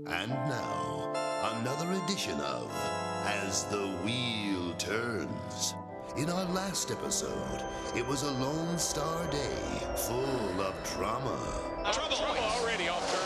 And now, another edition of As the Wheel Turns. In our last episode, it was a Lone Star Day full of drama. Trouble already off turn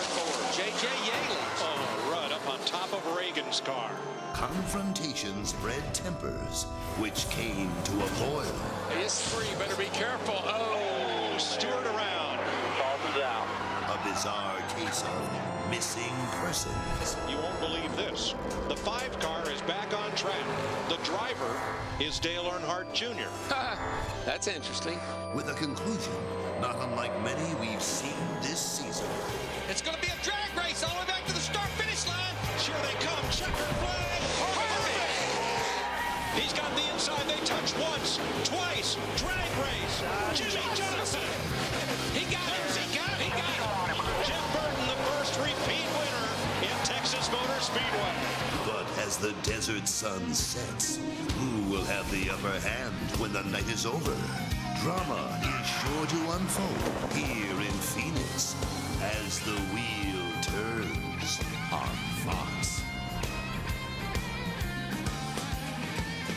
4. J.J. Yaley on a run up on top of Reagan's car. Confrontations bred tempers, which came to a boil. It's 3, better be careful. Oh, Stewart around. Calls out. A bizarre case of missing persons. You won't believe this. The 5 car is back on track. The driver is Dale Earnhardt Jr. That's interesting. With a conclusion not unlike many we've seen this season. It's going to be a drag race all the way back to the start-finish line. Here they come. Checker flag. He's got the inside. They touch once, twice. Drag race. Jimmy Johnson. He got it. He got it. Jeff Burton, the first repeat winner in Texas Motor Speedway. But as the desert sun sets, who will have the upper hand when the night is over? Drama is sure to unfold here in Phoenix as the wheel turns on Fox.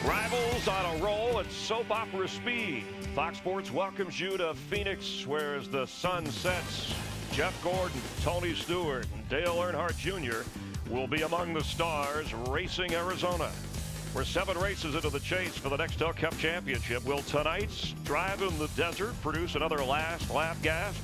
Rivals on a roll at soap opera speed. Fox Sports welcomes you to Phoenix, where as the sun sets, Jeff Gordon, Tony Stewart, and Dale Earnhardt Jr. will be among the stars racing Arizona. We're 7 races into the chase for the Nextel Cup Championship. Will tonight's drive in the desert produce another last lap gasp?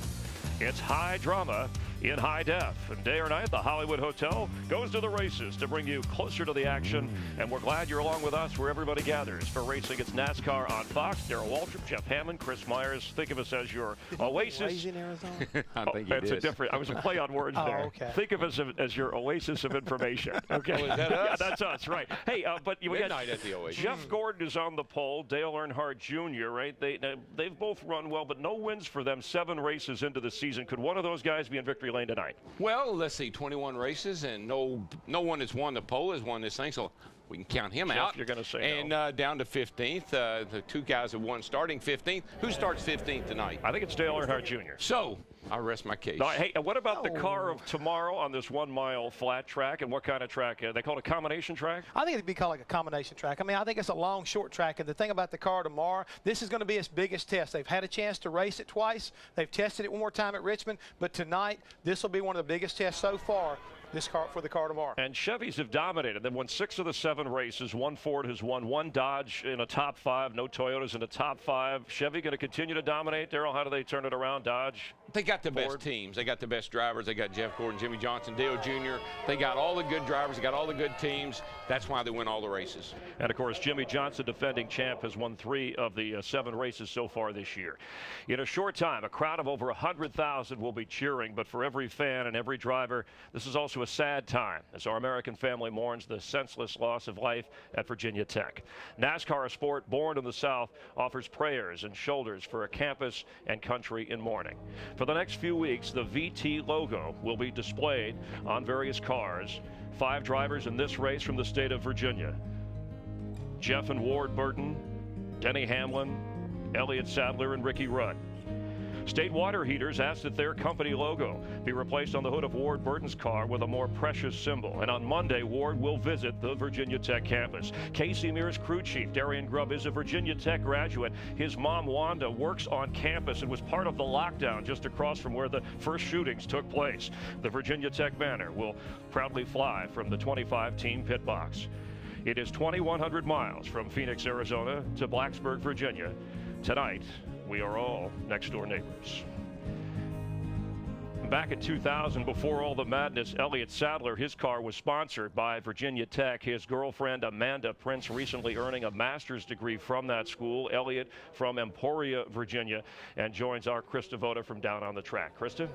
It's high drama in high def. And day or night, the Hollywood Hotel goes to the races to bring you closer to the action. And we're glad you're along with us where everybody gathers for racing. It's NASCAR on Fox. Darrell Waltrip, Jeff Hammond, Chris Myers. Think of us as your Oasis. In Arizona? I think he It's did. a different. I was a play on words there. Okay. Think of us as your oasis of information. Okay. Oh, is that us? Yeah, that's us, right? Hey, but we got Midnight at the Oasis. Jeff Gordon is on the pole. Dale Earnhardt Jr. Right? They've both run well, but no wins for them. 7 races into the season. Could one of those guys be in victory lane tonight? Well, let's see, 21 races, and no one that's won the pole has won this thing, so we can count him Jeff, out. you're gonna say and no. Down to 15th, the 2 guys that won starting 15th. Who starts 15th tonight? I think it's Dale Earnhardt Jr. So I'll rest my case. No, hey, what about the car of tomorrow on this 1-mile flat track? And what kind of track? They call it a combination track? I think it'd be called like a combination track. I mean, I think it's a long, short track. And the thing about the car tomorrow, this is going to be its biggest test. They've had a chance to race it twice. They've tested it one more time at Richmond. But tonight, this will be one of the biggest tests so far. This car for the car tomorrow. And Chevys have dominated. They've won 6 of the 7 races. 1 Ford has won, 1 Dodge in a top 5. No Toyotas in the top 5. Chevy going to continue to dominate. Darrell, how do they turn it around? Dodge? They got the Ford. best teams. They got the best drivers. They got Jeff Gordon, Jimmy Johnson, Dale Jr. They got all the good drivers. They got all the good teams. That's why they win all the races. And, of course, Jimmy Johnson, defending champ, has won 3 of the 7 races so far this year. In a short time, a crowd of over 100,000 will be cheering. But for every fan and every driver, this is also a sad time as our American family mourns the senseless loss of life at Virginia Tech. NASCAR, a sport born in the South, offers prayers and shoulders for a campus and country in mourning. For the next few weeks, the VT logo will be displayed on various cars. 5 drivers in this race from the state of Virginia: Jeff and Ward Burton, Denny Hamlin, Elliott Sadler, and Ricky Rudd. State Water Heaters asked that their company logo be replaced on the hood of Ward Burton's car with a more precious symbol. And on Monday, Ward will visit the Virginia Tech campus. Casey Mears crew chief Darian Grubb is a Virginia Tech graduate. His mom, Wanda, works on campus and was part of the lockdown just across from where the first shootings took place. The Virginia Tech banner will proudly fly from the 25-team pit box. It is 2,100 miles from Phoenix, Arizona to Blacksburg, Virginia. Tonight, we are all next-door neighbors. Back in 2000, before all the madness, Elliott Sadler, his car was sponsored by Virginia Tech. His girlfriend, Amanda Prince, recently earning a master's degree from that school. Elliott from Emporia, Virginia, and joins our Krista Voda from down on the track. Krista?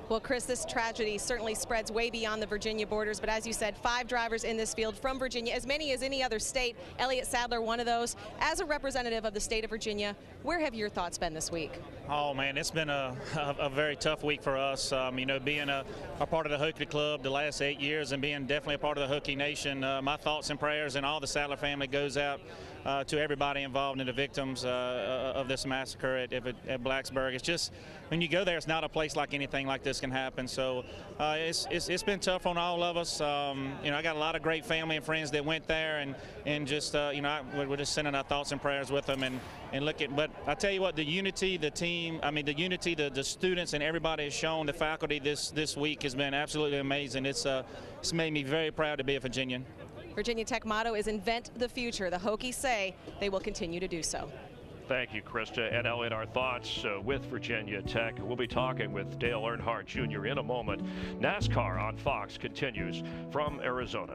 Well, Chris, this tragedy certainly spreads way beyond the Virginia borders, but as you said, 5 drivers in this field from Virginia, as many as any other state. Elliott Sadler, one of those. As a representative of the state of Virginia, where have your thoughts been this week? Oh, man, it's been a very tough week for us. You know, being a part of the Hokie Club the last 8 years and being definitely a part of the Hokie Nation, my thoughts and prayers and all the Saddler family goes out to everybody involved in the victims of this massacre at Blacksburg. It's just, when you go there, it's not a place like anything like this can happen. So it's been tough on all of us. You know, I got a lot of great family and friends that went there, and just, you know, we're just sending our thoughts and prayers with them and look at, but I tell you what, the unity, the team, I mean, the unity, the students and everybody has shown, the faculty this week has been absolutely amazing. It's made me very proud to be a Virginian. Virginia Tech motto is invent the future. The Hokies say they will continue to do so. Thank you, Krista. And Elliot, our thoughts with Virginia Tech. We'll be talking with Dale Earnhardt Jr. in a moment. NASCAR on Fox continues from Arizona.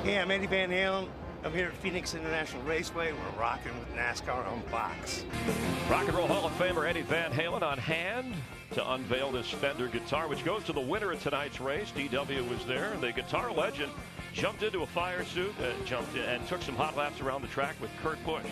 Hey, I'm Eddie Van Halen. I'm here at Phoenix International Raceway. We're rocking with NASCAR on Fox. Rock and Roll Hall of Famer Eddie Van Halen on hand to unveil this Fender guitar, which goes to the winner of tonight's race. DW was there. The guitar legend jumped into a fire suit, jumped in and took some hot laps around the track with Kurt Busch.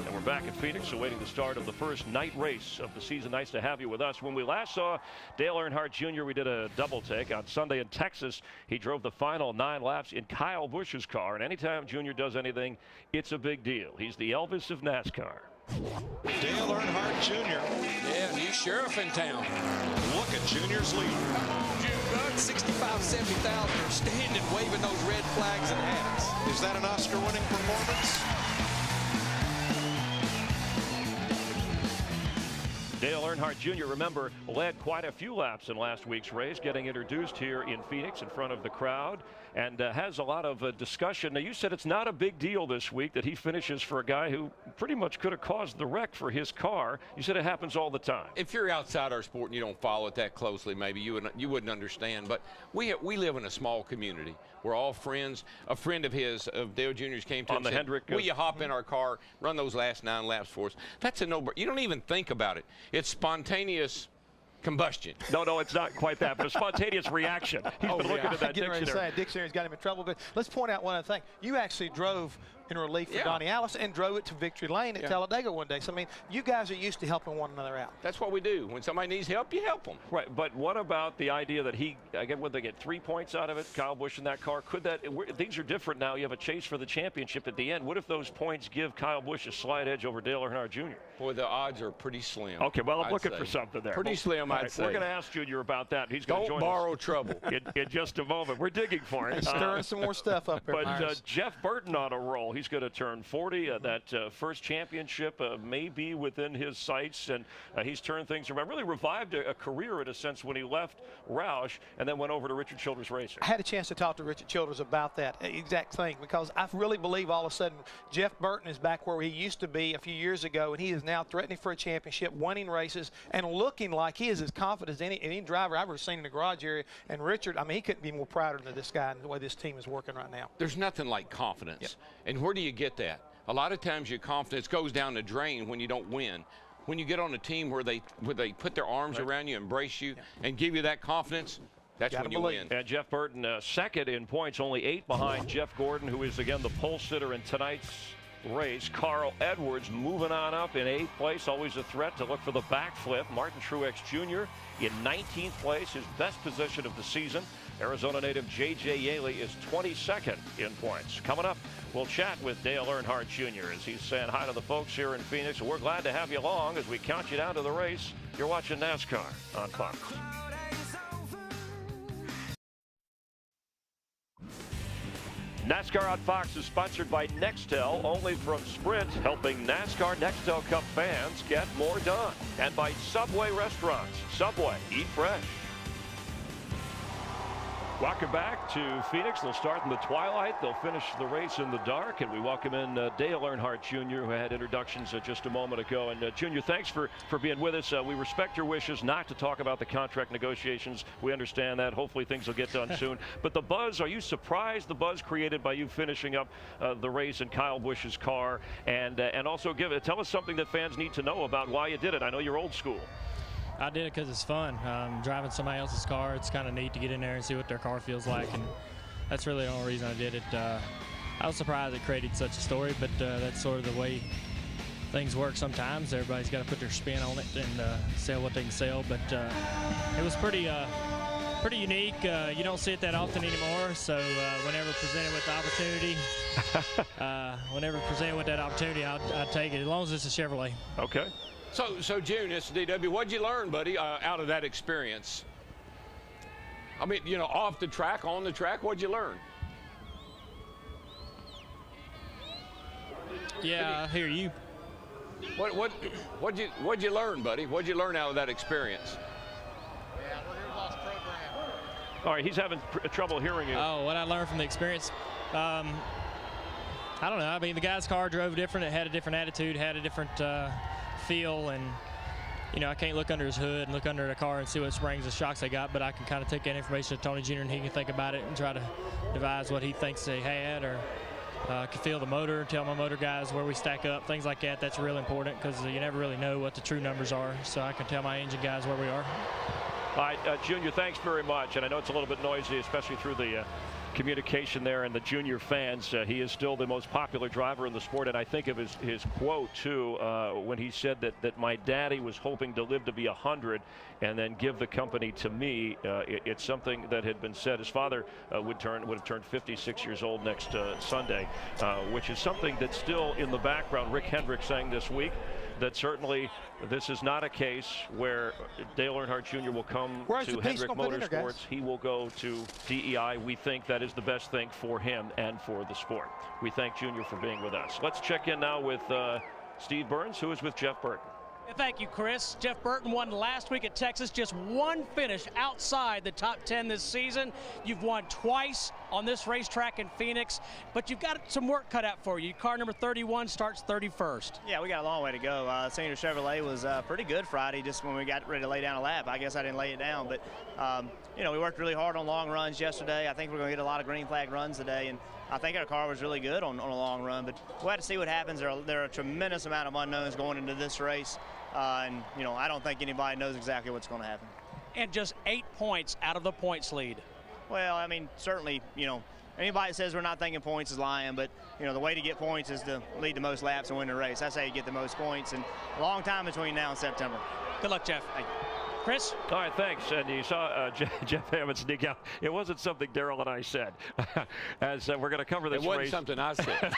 And we're back in Phoenix awaiting the start of the first night race of the season. Nice to have you with us. When we last saw Dale Earnhardt Jr., we did a double take. On Sunday in Texas, he drove the final 9 laps in Kyle Busch's car. And anytime Jr. does anything, it's a big deal. He's the Elvis of NASCAR. Dale Earnhardt Jr. Yeah, new sheriff in town. Look at Junior's lead. Come on, June, 65, 70,000 are standing waving those red flags and hats. Is that an Oscar-winning performance? Dale Earnhardt Jr., remember, led quite a few laps in last week's race, getting introduced here in Phoenix in front of the crowd, and has a lot of discussion. Now, you said it's not a big deal this week that he finishes for a guy who pretty much could have caused the wreck for his car. You said it happens all the time. If you're outside our sport and you don't follow it that closely, maybe you wouldn't understand. But we live in a small community. We're all friends. A friend of his, of Dale Jr.'s, came to him and said, Hendrick, will you hop in our car, run those last 9 laps for us? That's a no-brainer. You don't even think about it. It's spontaneous combustion. No, it's not quite that, but a spontaneous reaction. He's been looking at that dictionary. Dictionary's got him in trouble. But let's point out one other thing. You actually drove in relief for Donnie Allison and drove it to Victory Lane at Talladega one day. So, I mean, you guys are used to helping one another out. That's what we do. When somebody needs help, you help them. Right, but what about the idea that would they get 3 points out of it, Kyle Busch in that car? Could that, things are different now. You have a chase for the championship at the end. What if those points give Kyle Busch a slight edge over Dale Earnhardt Jr.? Boy, the odds are pretty slim. Okay, well, I'm looking for something there. Pretty slim, I'd say. We're going to ask Junior about that. He's going to join us. Don't borrow trouble. In just a moment. We're digging for it. Stirring some more stuff up there. But Jeff Burton on a roll. He's going to turn 40. That first championship may be within his sights, and he's turned things around. Really revived a career in a sense when he left Roush and then went over to Richard Childress Racing. I had a chance to talk to Richard Childress about that exact thing, because I really believe all of a sudden Jeff Burton is back where he used to be a few years ago, and he is now threatening for a championship, winning races, and looking like he is as confident as any driver I've ever seen in the garage area. And Richard, I mean, he couldn't be more prouder than this guy and the way this team is working right now. There's nothing like confidence. Yep. And where do you get that? A lot of times your confidence goes down the drain when you don't win. When you get on a team where they put their arms around you, embrace you, and give you that confidence, that's when you win. And Jeff Burton, second in points, only 8 behind Jeff Gordon, who is, again, the pole sitter in tonight's race. Carl Edwards moving on up in 8th place, always a threat to look for the backflip. Martin Truex Jr. in 19th place, his best position of the season. Arizona native J.J. Yaley is 22nd in points. Coming up, we'll chat with Dale Earnhardt Jr. as he's saying hi to the folks here in Phoenix. We're glad to have you along as we count you down to the race. You're watching NASCAR on Fox. NASCAR on Fox is sponsored by Nextel, only from Sprint, helping NASCAR Nextel Cup fans get more done. And by Subway Restaurants. Subway, eat fresh. Welcome back to Phoenix. They'll start in the twilight. They'll finish the race in the dark. And we welcome in Dale Earnhardt Jr., who had introductions just a moment ago. And Junior, thanks for being with us. We respect your wishes not to talk about the contract negotiations. We understand that. Hopefully things will get done soon. But the buzz, are you surprised the buzz created by you finishing up the race in Kyle Busch's car? And also tell us something that fans need to know about why you did it. I know you're old school. I did it because it's fun. Driving somebody else's car, it's kind of neat to get in there and see what their car feels like. And That's really the only reason I did it. I was surprised it created such a story, but that's sort of the way things work sometimes. Everybody's got to put their spin on it and sell what they can sell. But it was pretty unique. You don't see it that often anymore. So whenever presented with the opportunity, I'd take it as long as it's a Chevrolet. Okay. So June, it's DW. What'd you learn, buddy, out of that experience? I mean, you know, off the track, on the track, what'd you learn? Yeah, I hear you. What'd you learn, buddy? What'd you learn out of that experience? All right, he's having trouble hearing you. Oh, what I learned from the experience, I don't know. I mean, the guy's car drove different. It had a different attitude, had a different feel, and you know, I can't look under his hood and look under the car and see what springs and shocks they got, but I can kind of take that information to Tony Jr. and he can think about it and try to devise what he thinks they had, or can feel the motor, tell my motor guys where we stack up, things like that. That's real important because you never really know what the true numbers are. So I can tell my engine guys where we are. All right, Junior, thanks very much. And I know it's a little bit noisy, especially through the communication there and the Junior fans. He is still the most popular driver in the sport. And I think of his quote, too, when he said that my daddy was hoping to live to be 100 and then give the company to me. It's something that had been said. His father would have turned 56 years old next Sunday, which is something that's still in the background. Rick Hendrick saying this week that certainly this is not a case where Dale Earnhardt Jr. will come to Hendrick Motorsports. He will go to DEI. We think that is the best thing for him and for the sport. We thank Junior for being with us. Let's check in now with Steve Burns, who is with Jeff Burton. Thank you, Chris. Jeff Burton won last week at Texas. Just one finish outside the top 10 this season. You've won twice on this racetrack in Phoenix, but you've got some work cut out for you. Car number 31 starts 31st. Yeah, we got a long way to go. Senior Chevrolet was pretty good Friday, just when we got ready to lay down a lap. I guess I didn't lay it down, but you know, we worked really hard on long runs yesterday. I think we're going to get a lot of green flag runs today, and I think our car was really good on a long run, but we'll have to see what happens. There are a tremendous amount of unknowns going into this race, and you know, I don't think anybody knows exactly what's going to happen. And just 8 points out of the points lead. Well, I mean, certainly, you know, anybody that says we're not thinking points is lying, but you know, the way to get points is to lead the most laps and win the race. That's how you get the most points, and a long time between now and September. Good luck, Jeff. Thank you. Chris? All right, thanks. And you saw Jeff Hammond sneak out. It wasn't something Darrell and I said. As we're going to cover this race. It wasn't something I said.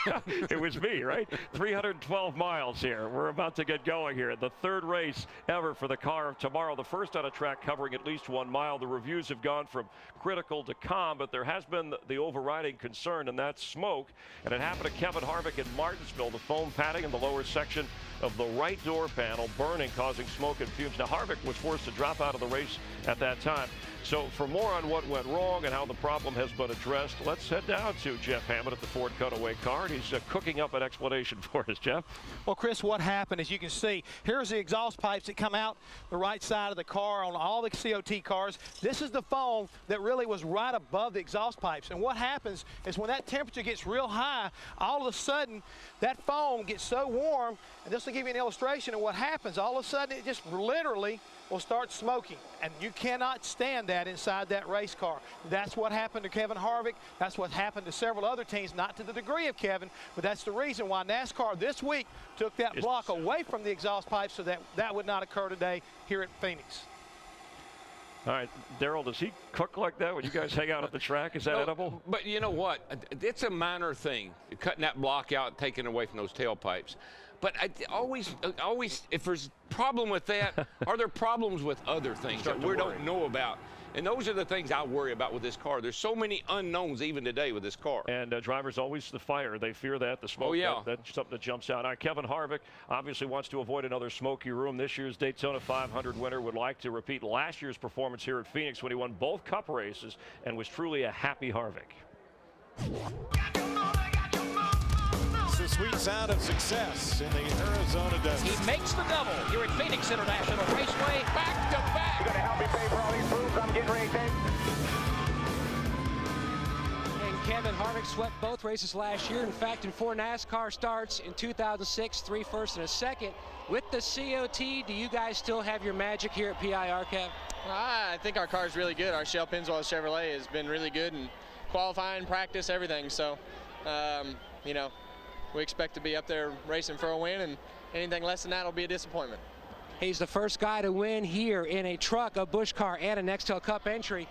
It was me, right? 312 miles here. We're about to get going here. The third race ever for the car of tomorrow. The first on a track covering at least 1 mile. The reviews have gone from critical to calm, but there has been the overriding concern, and that's smoke. And it happened to Kevin Harvick in Martinsville. The foam padding in the lower section of the right door panel burning, causing smoke and fumes. Now, Harvick was forced to drop out of the race at that time. So for more on what went wrong and how the problem has been addressed, let's head down to Jeff Hammond at the Ford Cutaway car. He's cooking up an explanation for us, Jeff. Well, Chris, what happened, as you can see, here's the exhaust pipes that come out the right side of the car on all the COT cars. This is the foam that really was right above the exhaust pipes. And what happens is when that temperature gets real high, all of a sudden that foam gets so warm, and this will give you an illustration of what happens. All of a sudden it just literally will start smoking, and you cannot stand that inside that race car. That's what happened to Kevin Harvick. That's what happened to several other teams, not to the degree of Kevin, but that's the reason why NASCAR this week took that block away from the exhaust pipe so that that would not occur today here at Phoenix. All right, Darrell, does he cook like that when you guys hang out at the track? Is that edible? But you know what? It's a minor thing, cutting that block out, taking away from those tailpipes. But I always, if there's a problem with that, are there problems with other things that we don't know about? And those are the things I worry about with this car. There's so many unknowns even today with this car. And drivers always the fire. They fear that, the smoke. Oh, yeah. That's something that jumps out. All right, Kevin Harvick obviously wants to avoid another smoky room. This year's Daytona 500 winner would like to repeat last year's performance here at Phoenix when he won both Cup races and was truly a happy Harvick. It's the sweet sound of success in the Arizona desert. He makes the double here at Phoenix International Raceway, back to back. You gonna help me pay for all these foods I'm getting ready to take? And Kevin Harvick swept both races last year. In fact, in 4 NASCAR starts in 2006, 3 firsts and a second. With the COT, do you guys still have your magic here at PIR, Kev? I think our car is really good. Our Shell Pennzoil Chevrolet has been really good, and qualifying, practice, everything. So, you know, we expect to be up there racing for a win, and anything less than that will be a disappointment. He's the first guy to win here in a truck, a Busch car, and a Nextel Cup entry.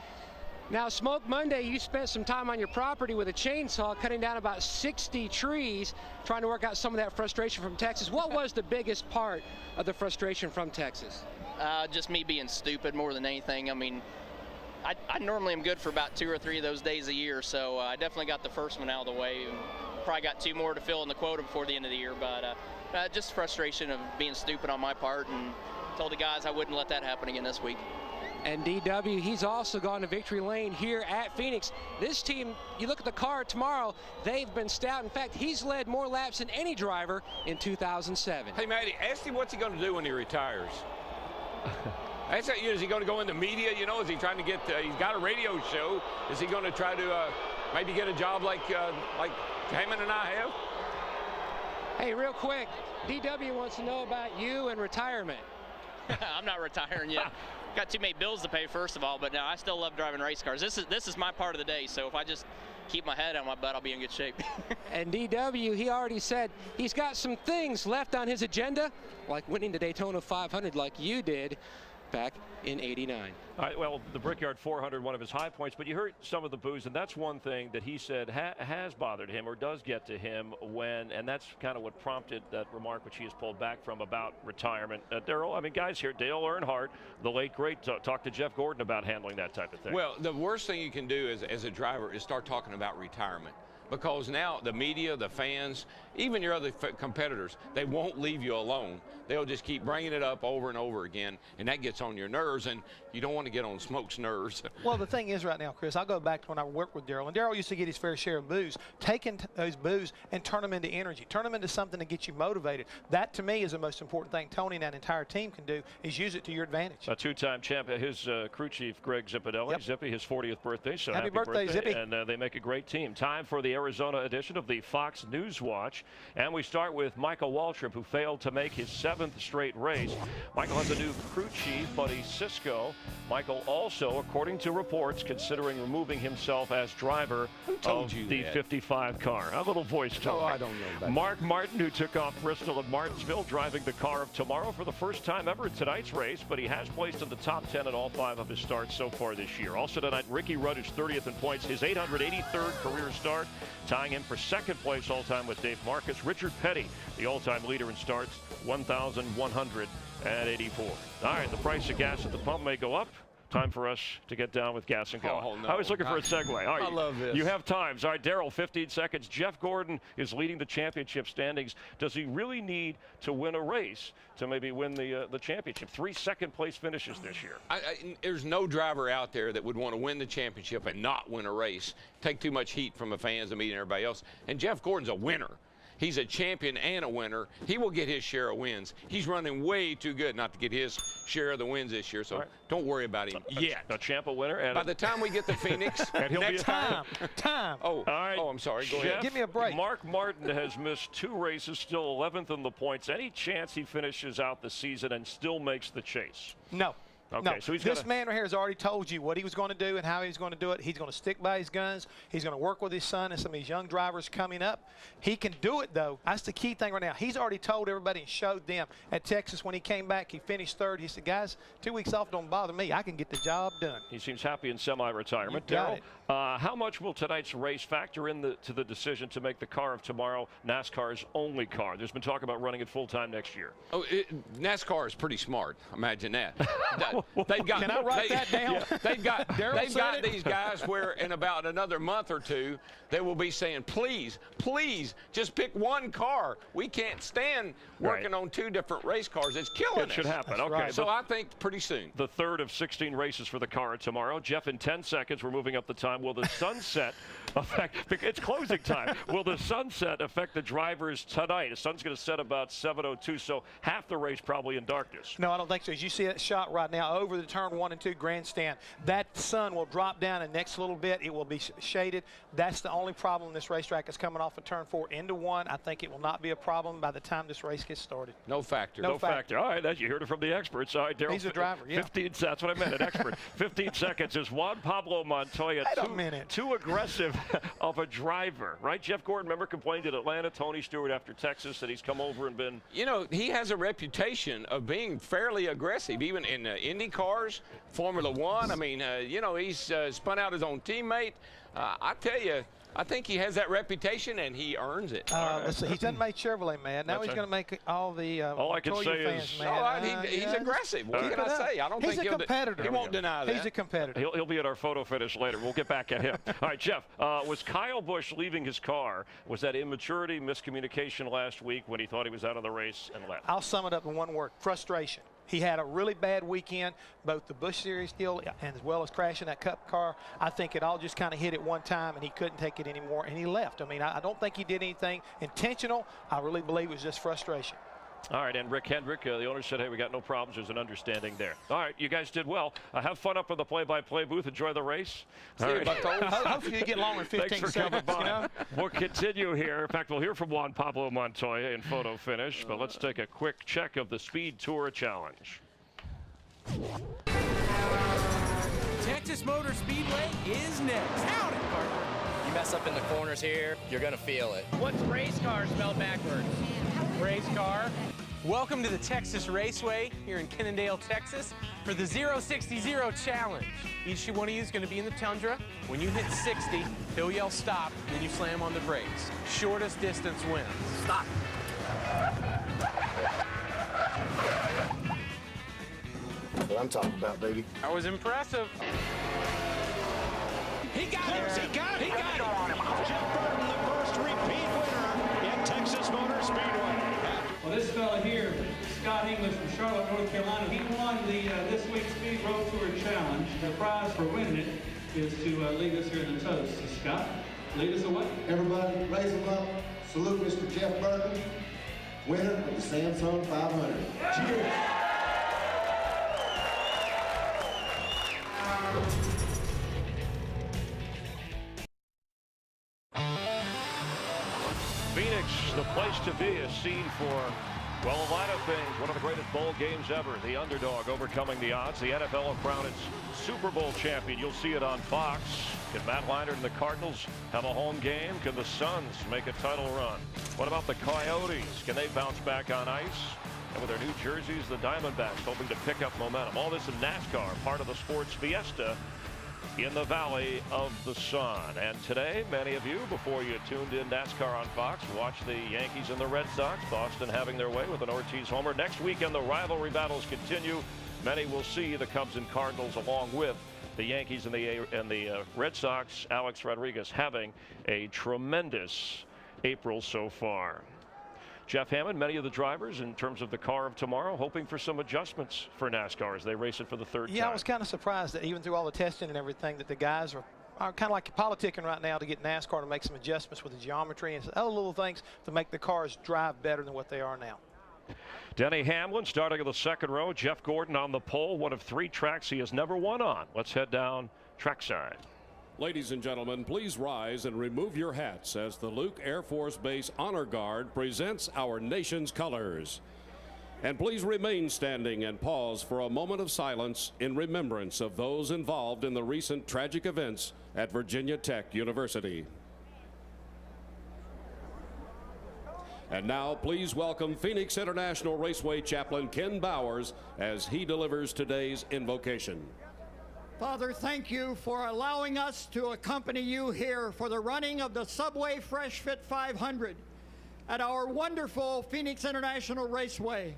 Now, Smoke Monday, you spent some time on your property with a chainsaw cutting down about 60 trees, trying to work out some of that frustration from Texas. What was the biggest part of the frustration from Texas? Just me being stupid more than anything. I mean, I normally am good for about 2 or 3 of those days a year, so I definitely got the first one out of the way. Probably got 2 more to fill in the quota before the end of the year, but just frustration of being stupid on my part, and told the guys I wouldn't let that happen again this week. And DW, he's also gone to victory lane here at Phoenix. This team, you look at the car tomorrow, they've been stout. In fact, he's led more laps than any driver in 2007. Hey, Matty, ask him what's he going to do when he retires. Is he going to go into media? You know, is he trying to get? He's got a radio show. Is he going to try to maybe get a job like Hammond and I have? Hey, real quick, DW wants to know about you and retirement. I'm not retiring yet. Got too many bills to pay, first of all, but no, I still love driving race cars. This is my part of the day, so if I just keep my head on my butt, I'll be in good shape. And DW, he already said he's got some things left on his agenda, like winning the Daytona 500 like you did back in '89. All right, well, the Brickyard 400, one of his high points, but you heard some of the boos, and that's one thing that he said has bothered him or does get to him when, and that's kind of what prompted that remark which he has pulled back from about retirement. Darrell, I mean, guys here, Dale Earnhardt, the late great, talked to Jeff Gordon about handling that type of thing. Well, the worst thing you can do as a driver is start talking about retirement. Because now the media, the fans, even your other competitors, they won't leave you alone. They'll just keep bringing it up over and over again, and that gets on your nerves, and you don't want to get on Smoke's nerves. Well, the thing is right now, Chris, I'll go back to when I worked with Darrell, and Darrell used to get his fair share of boos. Taking those boos and turn them into energy, turn them into something to get you motivated. That, to me, is the most important thing Tony and that entire team can do, is use it to your advantage. A 2-time champ, his crew chief, Greg Zipadelli. Yep. Zippy, his 40th birthday, so happy birthday, Zippy. And they make a great team. Time for the Arizona edition of the Fox News Watch, and we start with Michael Waltrip, who failed to make his 7th straight race. Michael has a new crew chief, Buddy Cisco. Michael also, according to reports, considering removing himself as driver of the 55 car. A little voice tone. Oh, I don't know that. Mark Martin, who took off Bristol and Martinsville, driving the car of tomorrow for the first time ever in tonight's race, but he has placed in the top 10 at all 5 of his starts so far this year. Also tonight, Ricky Rudd is 30th in points, his 883rd career start, tying him for 2nd place all-time with Dave Marcus. Richard Petty, the all-time leader in starts, 1,184. All right, the price of gas at the pump may go up. Time for us to get down with gas and go. Oh, no. I was looking for a segue. All right, I love this. You have times. All right, Darrell, 15 seconds. Jeff Gordon is leading the championship standings. Does he really need to win a race to maybe win the championship? 3 second-place finishes this year. There's no driver out there that would want to win the championship and not win a race. Take too much heat from the fans, the media, and everybody else. And Jeff Gordon's a winner. He's a champion and a winner. He will get his share of wins. He's running way too good not to get his share of the wins this year, so don't worry about him yet. A champ, a winner. And by the time we get to Phoenix, next time. Oh, all right. Oh, I'm sorry. Go ahead. Give me a break. Mark Martin has missed 2 races, still 11th in the points. Any chance he finishes out the season and still makes the chase? No. Okay, no, so this man right here has already told you what he was going to do and how he's going to do it. He's going to stick by his guns. He's going to work with his son and some of these young drivers coming up. He can do it, though. That's the key thing right now. He's already told everybody and showed them at Texas when he came back. He finished 3rd. He said, guys, 2 weeks off don't bother me. I can get the job done. He seems happy in semi-retirement. Darrell, how much will tonight's race factor into the decision to make the car of tomorrow NASCAR's only car? There's been talk about running it full-time next year. Oh, NASCAR is pretty smart. Imagine that. They've got, Can I write that down? They've got these guys where in about another month or 2, they will be saying, please, please, just pick one car. We can't stand working on 2 different race cars. It's killing us. It should happen. That's okay. Right. So I think pretty soon. The 3rd of 16 races for the car tomorrow. Jeff, in 10 seconds, we're moving up the time. Will the sun set It's closing time. Will the sunset affect the drivers tonight? The sun's going to set about 7:02, so half the race probably in darkness. No, I don't think so. As you see that shot right now over the turn 1 and 2 grandstand, that sun will drop down the next little bit. It will be shaded. That's the only problem. This racetrack is coming off of turn 4 into 1. I think it will not be a problem by the time this race gets started. No factor. No factor. All right, you heard it from the experts. All right, Darrell. He's a driver, yeah. 15, that's what I meant, an expert. 15 seconds. Is Juan Pablo Montoya too aggressive of a driver, right? Jeff Gordon, remember, complained at Atlanta, Tony Stewart after Texas, that he's come over and been... You know, he has a reputation of being fairly aggressive, even in Indy cars, Formula One. I mean, you know, he's spun out his own teammate. I tell you, I think he has that reputation, and he earns it. He doesn't make Chevrolet mad. Now he's going to make all the Montoya fans mad. He's aggressive. What can I say? I don't think he's a competitor. He won't deny that. He's a competitor. He'll be at our photo finish later. We'll get back at him. All right, Jeff, was Kyle Busch leaving his car? Was that immaturity, miscommunication last week when he thought he was out of the race and left? I'll sum it up in one word: frustration. He had a really bad weekend, both the Busch Series deal and as well as crashing that Cup car. I think it all just kind of hit at one time, and he couldn't take it anymore, and he left. I mean, I don't think he did anything intentional. I really believe it was just frustration. All right, and Rick Hendrick, the owner, said, hey, we got no problems. There's an understanding there. All right, you guys did well. Have fun up in the play-by-play booth. Enjoy the race. All right. Hopefully you get along in 15 Thanks for seconds. Coming by. We'll continue here. In fact, we'll hear from Juan Pablo Montoya in photo finish, but let's take a quick check of the Speed Tour Challenge. Texas Motor Speedway is next. Howdy, partner. You mess up in the corners here, you're going to feel it. What's race car spelled backwards? Race car. Welcome to the Texas Raceway here in Kennedale, Texas for the 060 Challenge. Each one of you is going to be in the Tundra. When you hit 60, he'll yell stop, then you slam on the brakes. Shortest distance wins. Stop. That's what I'm talking about, baby. That was impressive. He got him. He got him. Jeff Burton, the first repeat winner in Texas Motor Speedway. Well, this fella here, Scott English from Charlotte, North Carolina, he won the this week's Speed Road Tour Challenge. The prize for winning it is to lead us here in the toast. So Scott, lead us away. Everybody, raise them up. Salute Mr. Jeff Burton, winner of the Samsung 500. Cheers. Phoenix, the place to be, is seen for, well, a lot of things. One of the greatest bowl games ever. The underdog overcoming the odds. The NFL will crown its Super Bowl champion. You'll see it on Fox. Can Matt Leinart and the Cardinals have a home game? Can the Suns make a title run? What about the Coyotes? Can they bounce back on ice? And with their new jerseys, the Diamondbacks hoping to pick up momentum. All this in NASCAR, part of the sports fiesta in the Valley of the Sun. And today, many of you, before you tuned in NASCAR on Fox, watched the Yankees and the Red Sox. Boston having their way with an Ortiz homer. Next weekend, the rivalry battles continue. Many will see the Cubs and Cardinals along with the Yankees and the Red Sox. Alex Rodriguez having a tremendous April so far. Jeff Hammond, many of the drivers in terms of the car of tomorrow hoping for some adjustments for NASCAR as they race it for the third time. Yeah, I was kind of surprised that even through all the testing and everything that the guys are kind of like politicking right now to get NASCAR to make some adjustments with the geometry and other little things to make the cars drive better than what they are now. Denny Hamlin starting in the second row. Jeff Gordon on the pole, one of 3 tracks he has never won on. Let's head down trackside. Ladies and gentlemen, please rise and remove your hats as the Luke Air Force Base Honor Guard presents our nation's colors. And please remain standing and pause for a moment of silence in remembrance of those involved in the recent tragic events at Virginia Tech University. And now please welcome Phoenix International Raceway Chaplain Ken Bowers as he delivers today's invocation. Father, thank you for allowing us to accompany you here for the running of the Subway Fresh Fit 500 at our wonderful Phoenix International Raceway.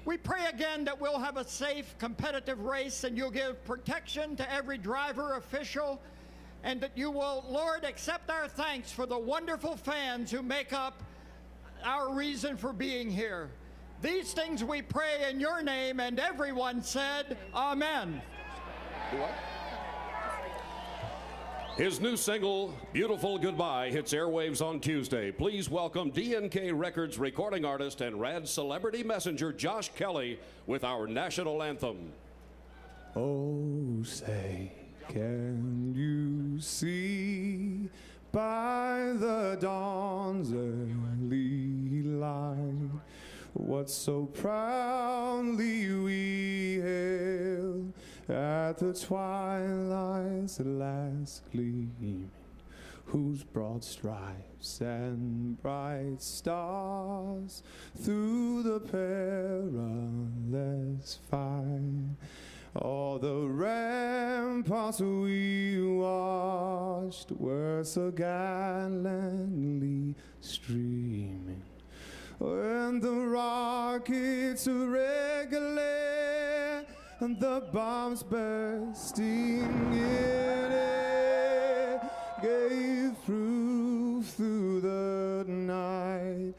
We pray again that we'll have a safe, competitive race and you'll give protection to every driver, official, and that you will, Lord, accept our thanks for the wonderful fans who make up our reason for being here. These things we pray in your name, and everyone said, Amen. What? His new single, Beautiful Goodbye, hits airwaves on Tuesday. Please welcome DNK Records recording artist and rad celebrity messenger Josh Kelly with our national anthem. Oh, say, can you see by the dawn's early light what so proudly we hailed at the twilight's last gleaming, whose broad stripes and bright stars through the perilous fight all the ramparts we watched were so gallantly streaming, when the rockets regulate and the bombs bursting in air gave proof through the night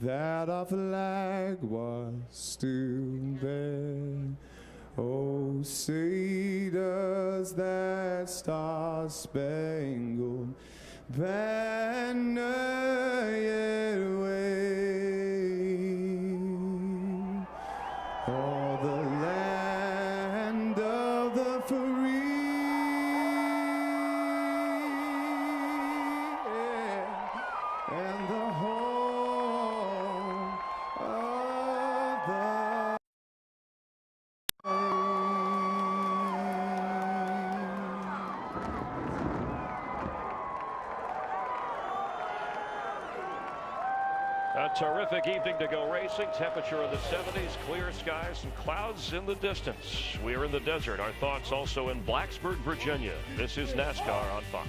that our flag was still there. Oh, say does that star-spangled banner yet wave o'er the land of the free, and the home of the A terrific evening to go racing. Temperature in the 70s, clear skies and clouds in the distance. We are in the desert. Our thoughts also in Blacksburg, Virginia. This is NASCAR on Fox.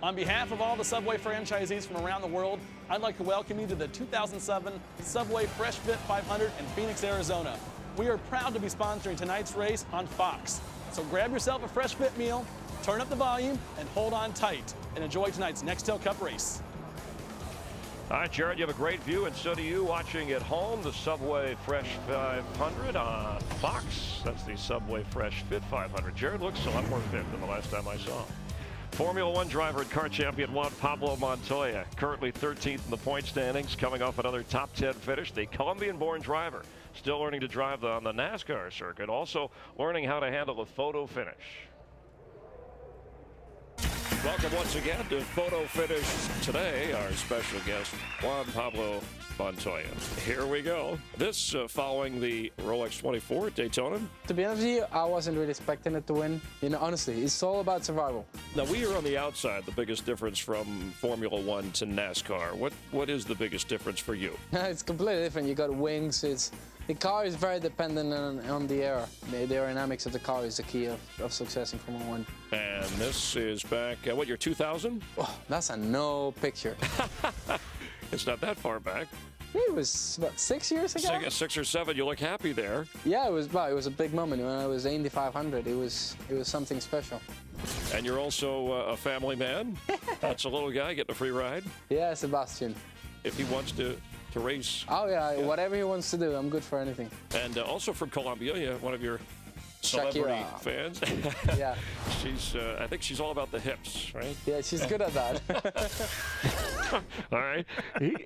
On behalf of all the Subway franchisees from around the world, I'd like to welcome you to the 2007 Subway Fresh Fit 500 in Phoenix, Arizona. We are proud to be sponsoring tonight's race on Fox. So grab yourself a Fresh Fit meal, turn up the volume, and hold on tight, and enjoy tonight's Nextel Cup race. All right, Jared, you have a great view, and so do you watching at home. The Subway Fresh 500 on Fox. That's the Subway Fresh Fit 500. Jared looks a lot more fit than the last time I saw him. Formula One driver and car champion Juan Pablo Montoya, currently 13th in the point standings, coming off another top 10 finish. The Colombian-born driver, still learning to drive on the NASCAR circuit, also learning how to handle a photo finish. Welcome once again to Photo Finish today. Our special guest, Juan Pablo Montoya. Here we go. This following the Rolex 24 at Daytona. To be honest with you, I wasn't really expecting it to win. You know, honestly, it's all about survival. Now, we are on the outside, the biggest difference from Formula One to NASCAR. What is the biggest difference for you? It's completely different. You got wings. The car is very dependent on the air. The aerodynamics of the car is the key of success in Formula One. And this is back, what, year 2000? Oh, that's a no picture. It's not that far back. It was about 6 years ago. 6 or 7. You look happy there. Yeah, it was a big moment when I was Indy 500. It was something special. And you're also a family man. That's a little guy getting a free ride. Yeah, Sebastian. If he wants to race. Oh yeah, whatever he wants to do, I'm good for anything. And also from Colombia, yeah, one of your celebrity fans. Yeah. I think she's all about the hips, right? Yeah, she's good at that. All right.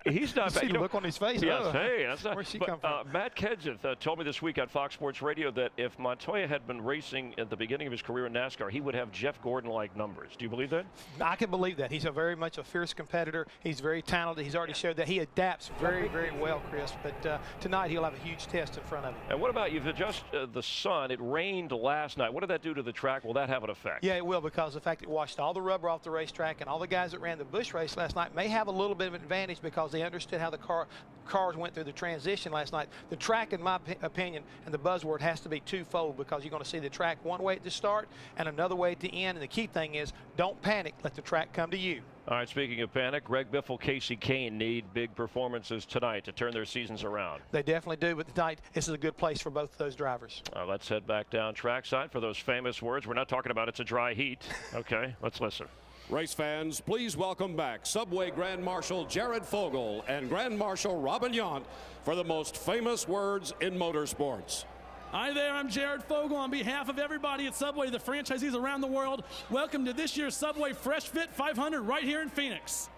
He's not bad. You see the look on his face. Yes, hey, that's not. Where's she come from? Matt Kenseth told me this week on Fox Sports Radio that if Montoya had been racing at the beginning of his career in NASCAR, he would have Jeff Gordon-like numbers. Do you believe that? I can believe that. He's very much a fierce competitor. He's very talented. He's already showed that he adapts very, very well, Chris. But tonight he'll have a huge test in front of him. And what about you've adjusted the sun? It rained last night. What did that do to the track? Will that have an effect? Yeah, it will, because the fact it washed all the rubber off the racetrack, and all the guys that ran the Busch race last night may have a little bit of an advantage because they understood how the cars went through the transition last night. The track, in my opinion, and the buzzword has to be twofold, because you're going to see the track one way at the start and another way at the end. And the key thing is, don't panic. Let the track come to you. All right, speaking of panic, Greg Biffle, Casey Kane need big performances tonight to turn their seasons around. They definitely do, but tonight this is a good place for both of those drivers. Let's head back down trackside for those famous words. We're not talking about it's a dry heat. Okay, let's listen. Race fans, please welcome back Subway Grand Marshal Jared Fogle and Grand Marshal Robin Yount for the most famous words in motorsports. Hi there, I'm Jared Fogle. On behalf of everybody at Subway, the franchisees around the world, welcome to this year's Subway Fresh Fit 500 right here in Phoenix.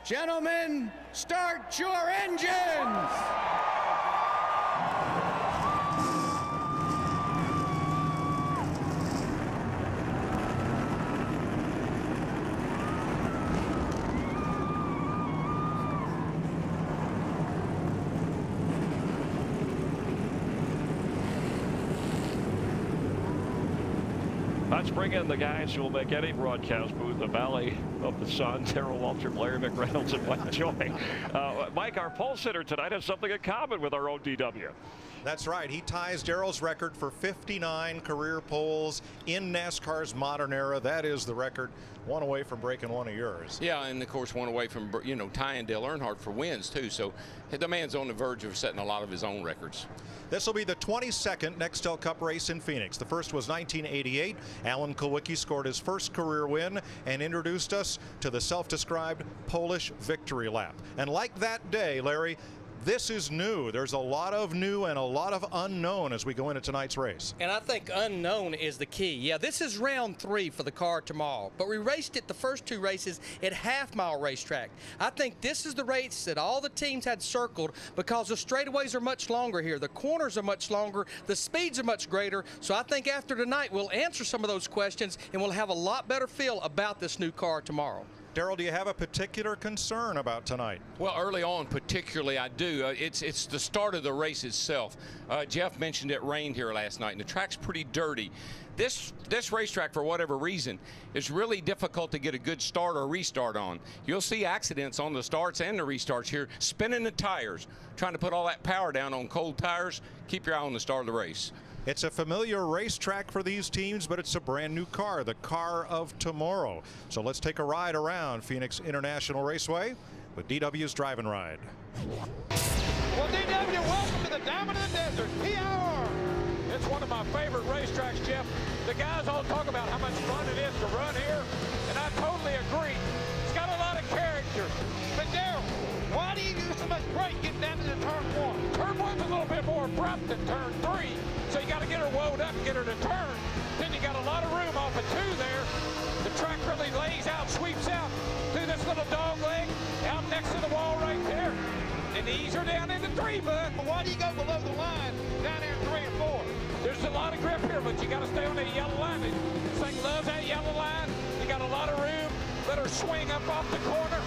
Gentlemen, start your engines! Let's bring in the guys who will make any broadcast booth the Valley of the Sun. Darrell Waltrip, Larry McReynolds, and Mike Joy. Mike, our pole sitter tonight has something in common with our own DW. That's right. He ties Darrell's record for 59 career poles in NASCAR's modern era. That is the record. One away from breaking one of yours. Yeah, and of course one away from, you know, tying Dale Earnhardt for wins too. So the man's on the verge of setting a lot of his own records. This will be the 22nd Nextel Cup race in Phoenix. The first was 1988. Alan Kulwicki scored his first career win and introduced us to the self-described Polish victory lap. And like that day, Larry, this is new. There's a lot of new and a lot of unknown as we go into tonight's race. And I think unknown is the key. Yeah, this is round 3 for the car tomorrow, but we raced it the first 2 races at half-mile racetrack. I think this is the race that all the teams had circled because the straightaways are much longer here. The corners are much longer. The speeds are much greater. So I think after tonight, we'll answer some of those questions and we'll have a lot better feel about this new car tomorrow. Darrell, do you have a particular concern about tonight? Well, early on, particularly, I do. It's the start of the race itself. Jeff mentioned it rained here last night, and the track's pretty dirty. This racetrack, for whatever reason, is really difficult to get a good start or restart on. You'll see accidents on the starts and the restarts here, spinning the tires, trying to put all that power down on cold tires. Keep your eye on the start of the race. It's a familiar racetrack for these teams, but it's a brand new car, the car of tomorrow. So let's take a ride around Phoenix International Raceway with DW's Drive and Ride. Well, DW, welcome to the Diamond of the Desert, PR. It's one of my favorite racetracks, Jeff. The guys all talk about how much fun it is to run here, and I totally agree. It's got a lot of character. But Darrell, why do you use so much brake getting down to the turn 1? Turn 1's a little bit more abrupt than turn 3. So you got to get her wound up and get her to turn. Then you got a lot of room off of 2 there. The track really lays out, sweeps out through this little dog leg, out next to the wall right there. And ease her down into 3, bud. Why do you go below the line down there in 3 and 4? There's a lot of grip here, but you got to stay on that yellow line. This thing loves that yellow line. You got a lot of room. Let her swing up off the corner.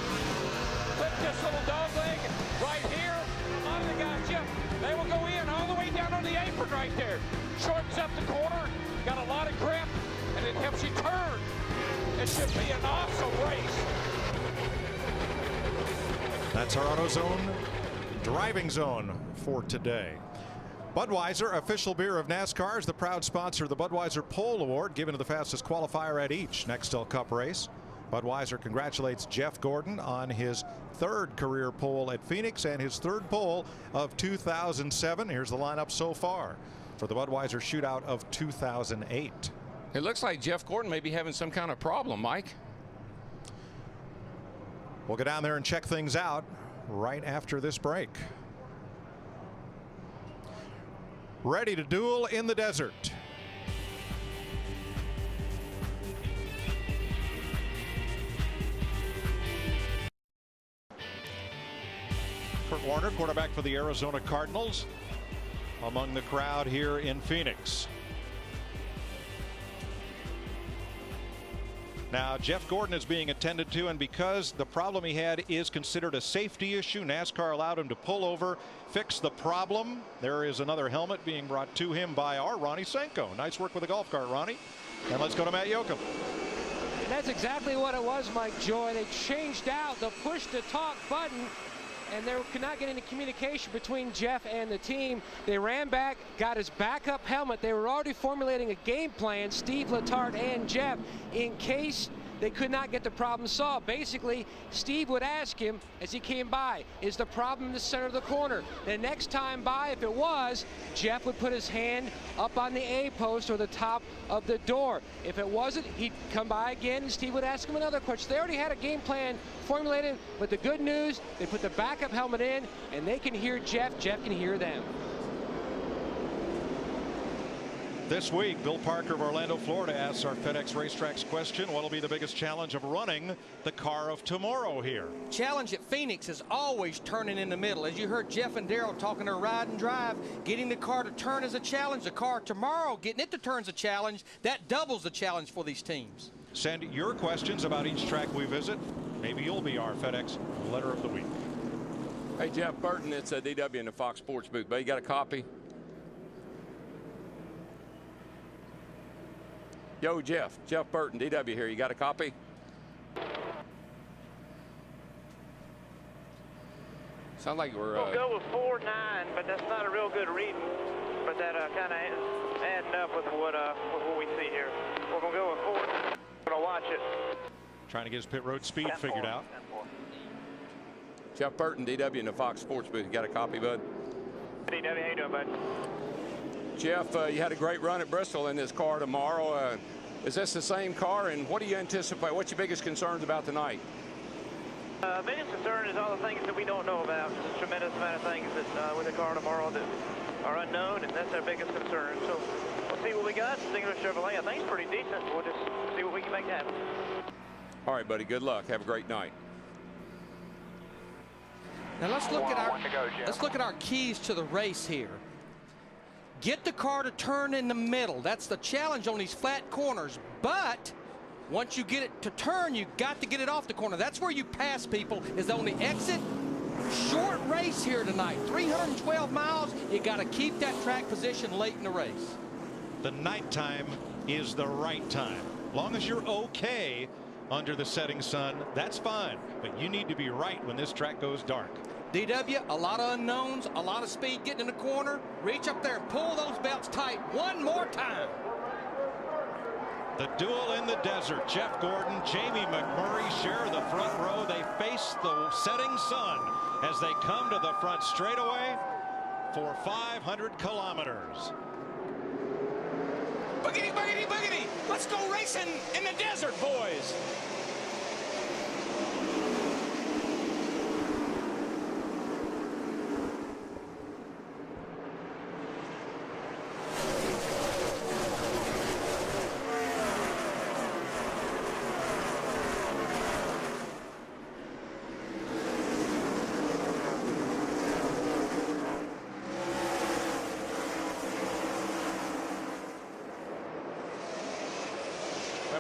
Clip this little dog leg right here. A lot of the guys, Jeff, they will go in all the way down on the apron right there. Shortens up the corner, got a lot of grip, and it helps you turn. It should be an awesome race. That's our AutoZone driving zone for today. Budweiser, official beer of NASCAR, is the proud sponsor of the Budweiser Pole Award, given to the fastest qualifier at each Nextel Cup race. Budweiser congratulates Jeff Gordon on his 3rd career pole at Phoenix and his 3rd pole of 2007. Here's the lineup so far for the Budweiser shootout of 2008. It looks like Jeff Gordon may be having some kind of problem, Mike. We'll go down there and check things out right after this break. Ready to duel in the desert. Kurt Warner, quarterback for the Arizona Cardinals, among the crowd here in Phoenix. Now, Jeff Gordon is being attended to, and because the problem he had is considered a safety issue, NASCAR allowed him to pull over, fix the problem. There is another helmet being brought to him by our Ronnie Senko. Nice work with the golf cart, Ronnie. And let's go to Matt Yoakum. That's exactly what it was, Mike Joy. They changed out the push-to-talk button, and they could not get any communication between Jeff and the team. They ran back, got his backup helmet. They were already formulating a game plan, Steve Letarte and Jeff, in case they could not get the problem solved. Basically, Steve would ask him as he came by, is the problem in the center of the corner? The next time by, if it was, Jeff would put his hand up on the A post or the top of the door. If it wasn't, he'd come by again and Steve would ask him another question. They already had a game plan formulated, but the good news, they put the backup helmet in and they can hear Jeff, Jeff can hear them. This week, Bill Parker of Orlando, Florida asks our FedEx Racetracks question, what will be the biggest challenge of running the car of tomorrow here? Challenge at Phoenix is always turning in the middle. As you heard Jeff and Darrell talking to ride and drive, getting the car to turn is a challenge. The car tomorrow, getting it to turn is a challenge. That doubles the challenge for these teams. Send your questions about each track we visit. Maybe you'll be our FedEx letter of the week. Hey, Jeff Burton, it's DW in the Fox Sports booth. But you got a copy? Yo, Jeff Burton, DW here. You got a copy? Sounds like we're. We'll go with 4.9, but that's not a real good reading. But that kind of adding up with what we see here. We're gonna go with 4.9. We're gonna watch it. Trying to get his pit road speed figured out. Jeff Burton, DW in the Fox Sports booth. You got a copy, bud? DW, how you doing, bud? Jeff, you had a great run at Bristol in this car tomorrow. Is this the same car, and what do you anticipate? What's your biggest concerns about tonight? Biggest concern is all the things that we don't know about. There's a tremendous amount of things that with the car tomorrow that are unknown, and that's our biggest concern. So we'll see what we got. Singular Chevrolet, I think it's pretty decent. We'll just see what we can make happen. All right, buddy. Good luck. Have a great night. Now let's look at our keys to the race here. Get the car to turn in the middle. That's the challenge on these flat corners. But once you get it to turn, you got to get it off the corner. That's where you pass people, is on the exit. Short race here tonight, 312 miles. You got to keep that track position late in the race. The nighttime is the right time. Long as you're okay under the setting sun, that's fine. But you need to be right when this track goes dark. DW, a lot of unknowns, a lot of speed getting in the corner. Reach up there and pull those belts tight one more time. The duel in the desert. Jeff Gordon, Jamie McMurray share the front row. They face the setting sun as they come to the front straightaway for 500 kilometers. Boogity, boogity, boogity. Let's go racing in the desert, boys.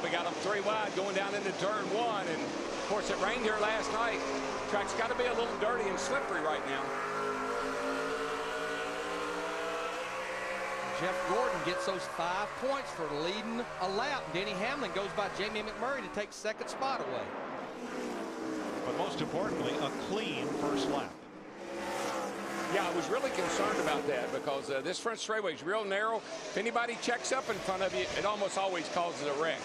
We got them 3 wide going down into turn 1, and of course it rained here last night. Track's got to be a little dirty and slippery right now. Jeff Gordon gets those 5 points for leading a lap. Denny Hamlin goes by Jamie McMurray to take second spot away. But most importantly, a clean first lap. Yeah, I was really concerned about that because this front straightaway is real narrow. If anybody checks up in front of you, it almost always causes a wreck.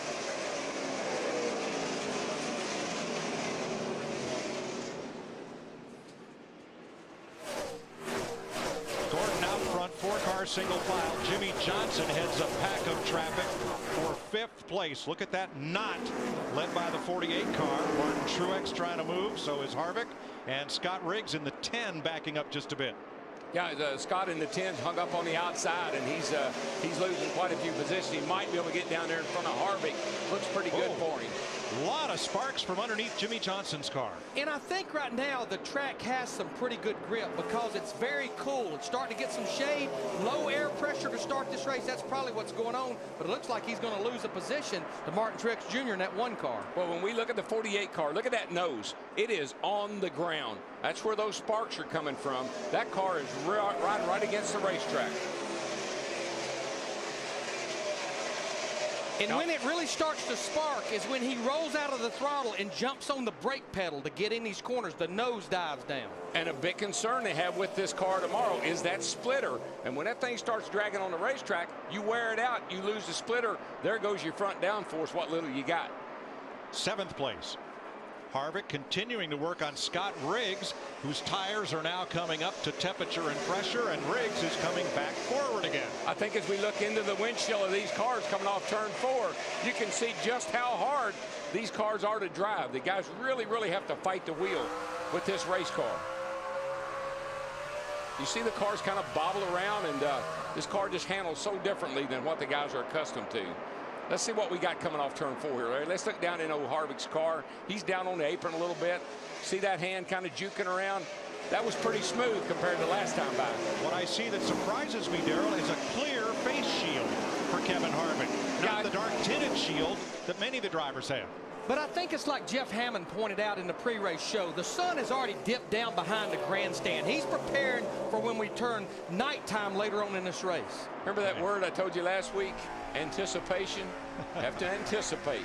Gordon out front, 4-car single file. Jimmy Johnson heads a pack of traffic for 5th place. Look at that knot led by the 48 car. Martin Truex trying to move, so is Harvick. And Scott Riggs in the 10 backing up just a bit. Yeah, Scott in the 10 hung up on the outside, and he's losing quite a few positions. He might be able to get down there in front of Harvick. Looks pretty good for him. A lot of sparks from underneath Jimmy Johnson's car. And I think right now the track has some pretty good grip because it's very cool. It's starting to get some shade, low air pressure to start this race. That's probably what's going on. But it looks like he's going to lose a position to Martin Truex Jr. in that 1 car. Well, when we look at the 48 car, look at that nose. It is on the ground. That's where those sparks are coming from. That car is right against the racetrack. And when it really starts to spark is when he rolls out of the throttle and jumps on the brake pedal to get in these corners. The nose dives down. And a big concern they have with this car tomorrow is that splitter. And when that thing starts dragging on the racetrack, you wear it out, you lose the splitter. There goes your front downforce, what little you got. 7th place. Harvick continuing to work on Scott Riggs, whose tires are now coming up to temperature and pressure, and Riggs is coming back forward again. I think as we look into the windshield of these cars coming off turn 4, you can see just how hard these cars are to drive. The guys really have to fight the wheel with this race car. You see the cars kind of bobble around, and this car just handles so differently than what the guys are accustomed to. Let's see what we got coming off turn 4 here. Let's look down in old Harvick's car. He's down on the apron a little bit. See that hand kind of juking around? That was pretty smooth compared to last time by. What I see that surprises me, Darrell, is a clear face shield for Kevin Harvick. Not the dark tinted shield that many of the drivers have. But I think it's like Jeff Hammond pointed out in the pre-race show. The sun has already dipped down behind the grandstand. He's preparing for when we turn nighttime later on in this race. Remember that word I told you last week? Anticipation. Have to anticipate.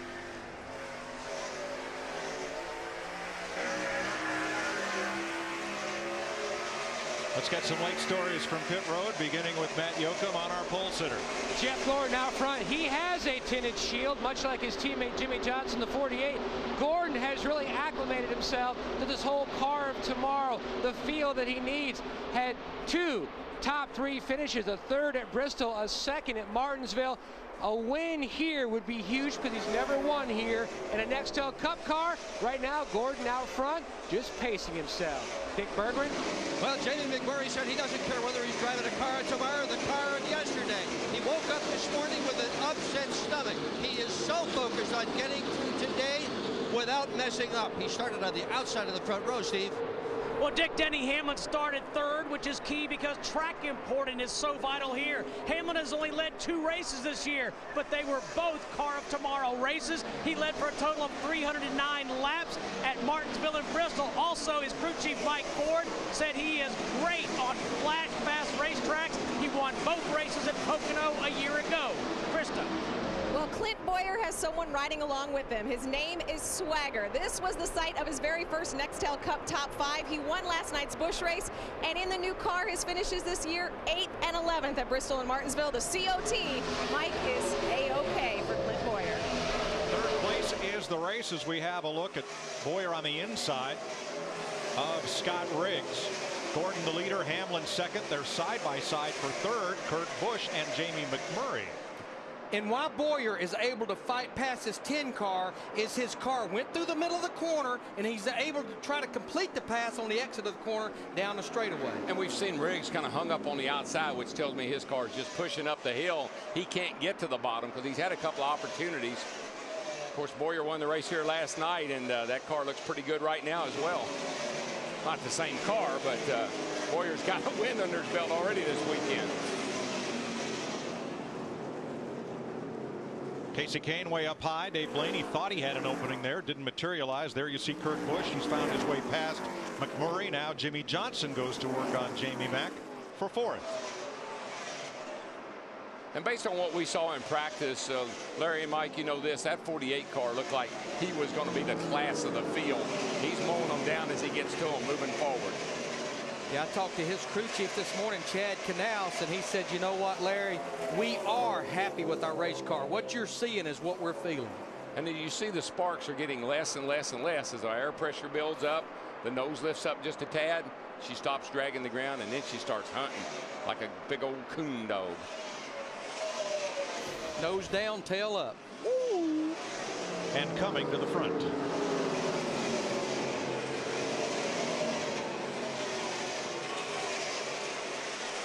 Let's get some late stories from pit road, beginning with Matt Yoakum on our pole sitter. Jeff Gordon out front. He has a tinted shield, much like his teammate Jimmy Johnson, the 48. Gordon has really acclimated himself to this whole car of tomorrow. The feel that he needs. Had 2 top 3 finishes, a 3rd at Bristol, a 2nd at Martinsville. A win here would be huge because he's never won here in a Nextel Cup car. Right now, Gordon out front, just pacing himself. Dick Berggren. Well, Jamie McMurray said he doesn't care whether he's driving a car tomorrow or the car of yesterday. He woke up this morning with an upset stomach. He is so focused on getting through today without messing up. He started on the outside of the front row, Steve. Well, Dick, Denny Hamlin started 3rd, which is key because track importing is so vital here. Hamlin has only led 2 races this year, but they were both car of tomorrow races. He led for a total of 309 laps at Martinsville and Bristol. Also, his crew chief Mike Ford said he is great on flat, fast racetracks. He won both races at Pocono a year ago. Krista. Well, Clint Boyer has someone riding along with him. His name is Swagger. This was the site of his very first Nextel Cup top 5. He won last night's Busch race, and in the new car, his finishes this year, 8th and 11th at Bristol and Martinsville. The COT, Mike, is A-OK for Clint Boyer. 3rd place is the race as we have a look at Boyer on the inside of Scott Riggs. Gordon the leader, Hamlin 2nd. They're side by side for 3rd, Kurt Busch and Jamie McMurray. And why Boyer is able to fight past his 10 car is his car went through the middle of the corner, and he's able to try to complete the pass on the exit of the corner down the straightaway. And we've seen Riggs kind of hung up on the outside, which tells me his car is just pushing up the hill. He can't get to the bottom because he's had a couple of opportunities. Of course, Boyer won the race here last night, and that car looks pretty good right now as well. Not the same car, but Boyer's got a win under his belt already this weekend. Casey Kane way up high. Dave Blaney thought he had an opening there. Didn't materialize. There you see Kurt Busch. He's found his way past McMurray. Now Jimmy Johnson goes to work on Jamie Mack for 4th. And based on what we saw in practice, Larry and Mike, you know this, that 48 car looked like he was going to be the class of the field. He's mowing them down as he gets to them moving forward. Yeah, I talked to his crew chief this morning, Chad Canals, and he said, you know what, Larry, we are happy with our race car. What you're seeing is what we're feeling. And then you see the sparks are getting less and less and less as our air pressure builds up. The nose lifts up just a tad. She stops dragging the ground, and then she starts hunting like a big old coon dog. Nose down, tail up. Woo! And coming to the front.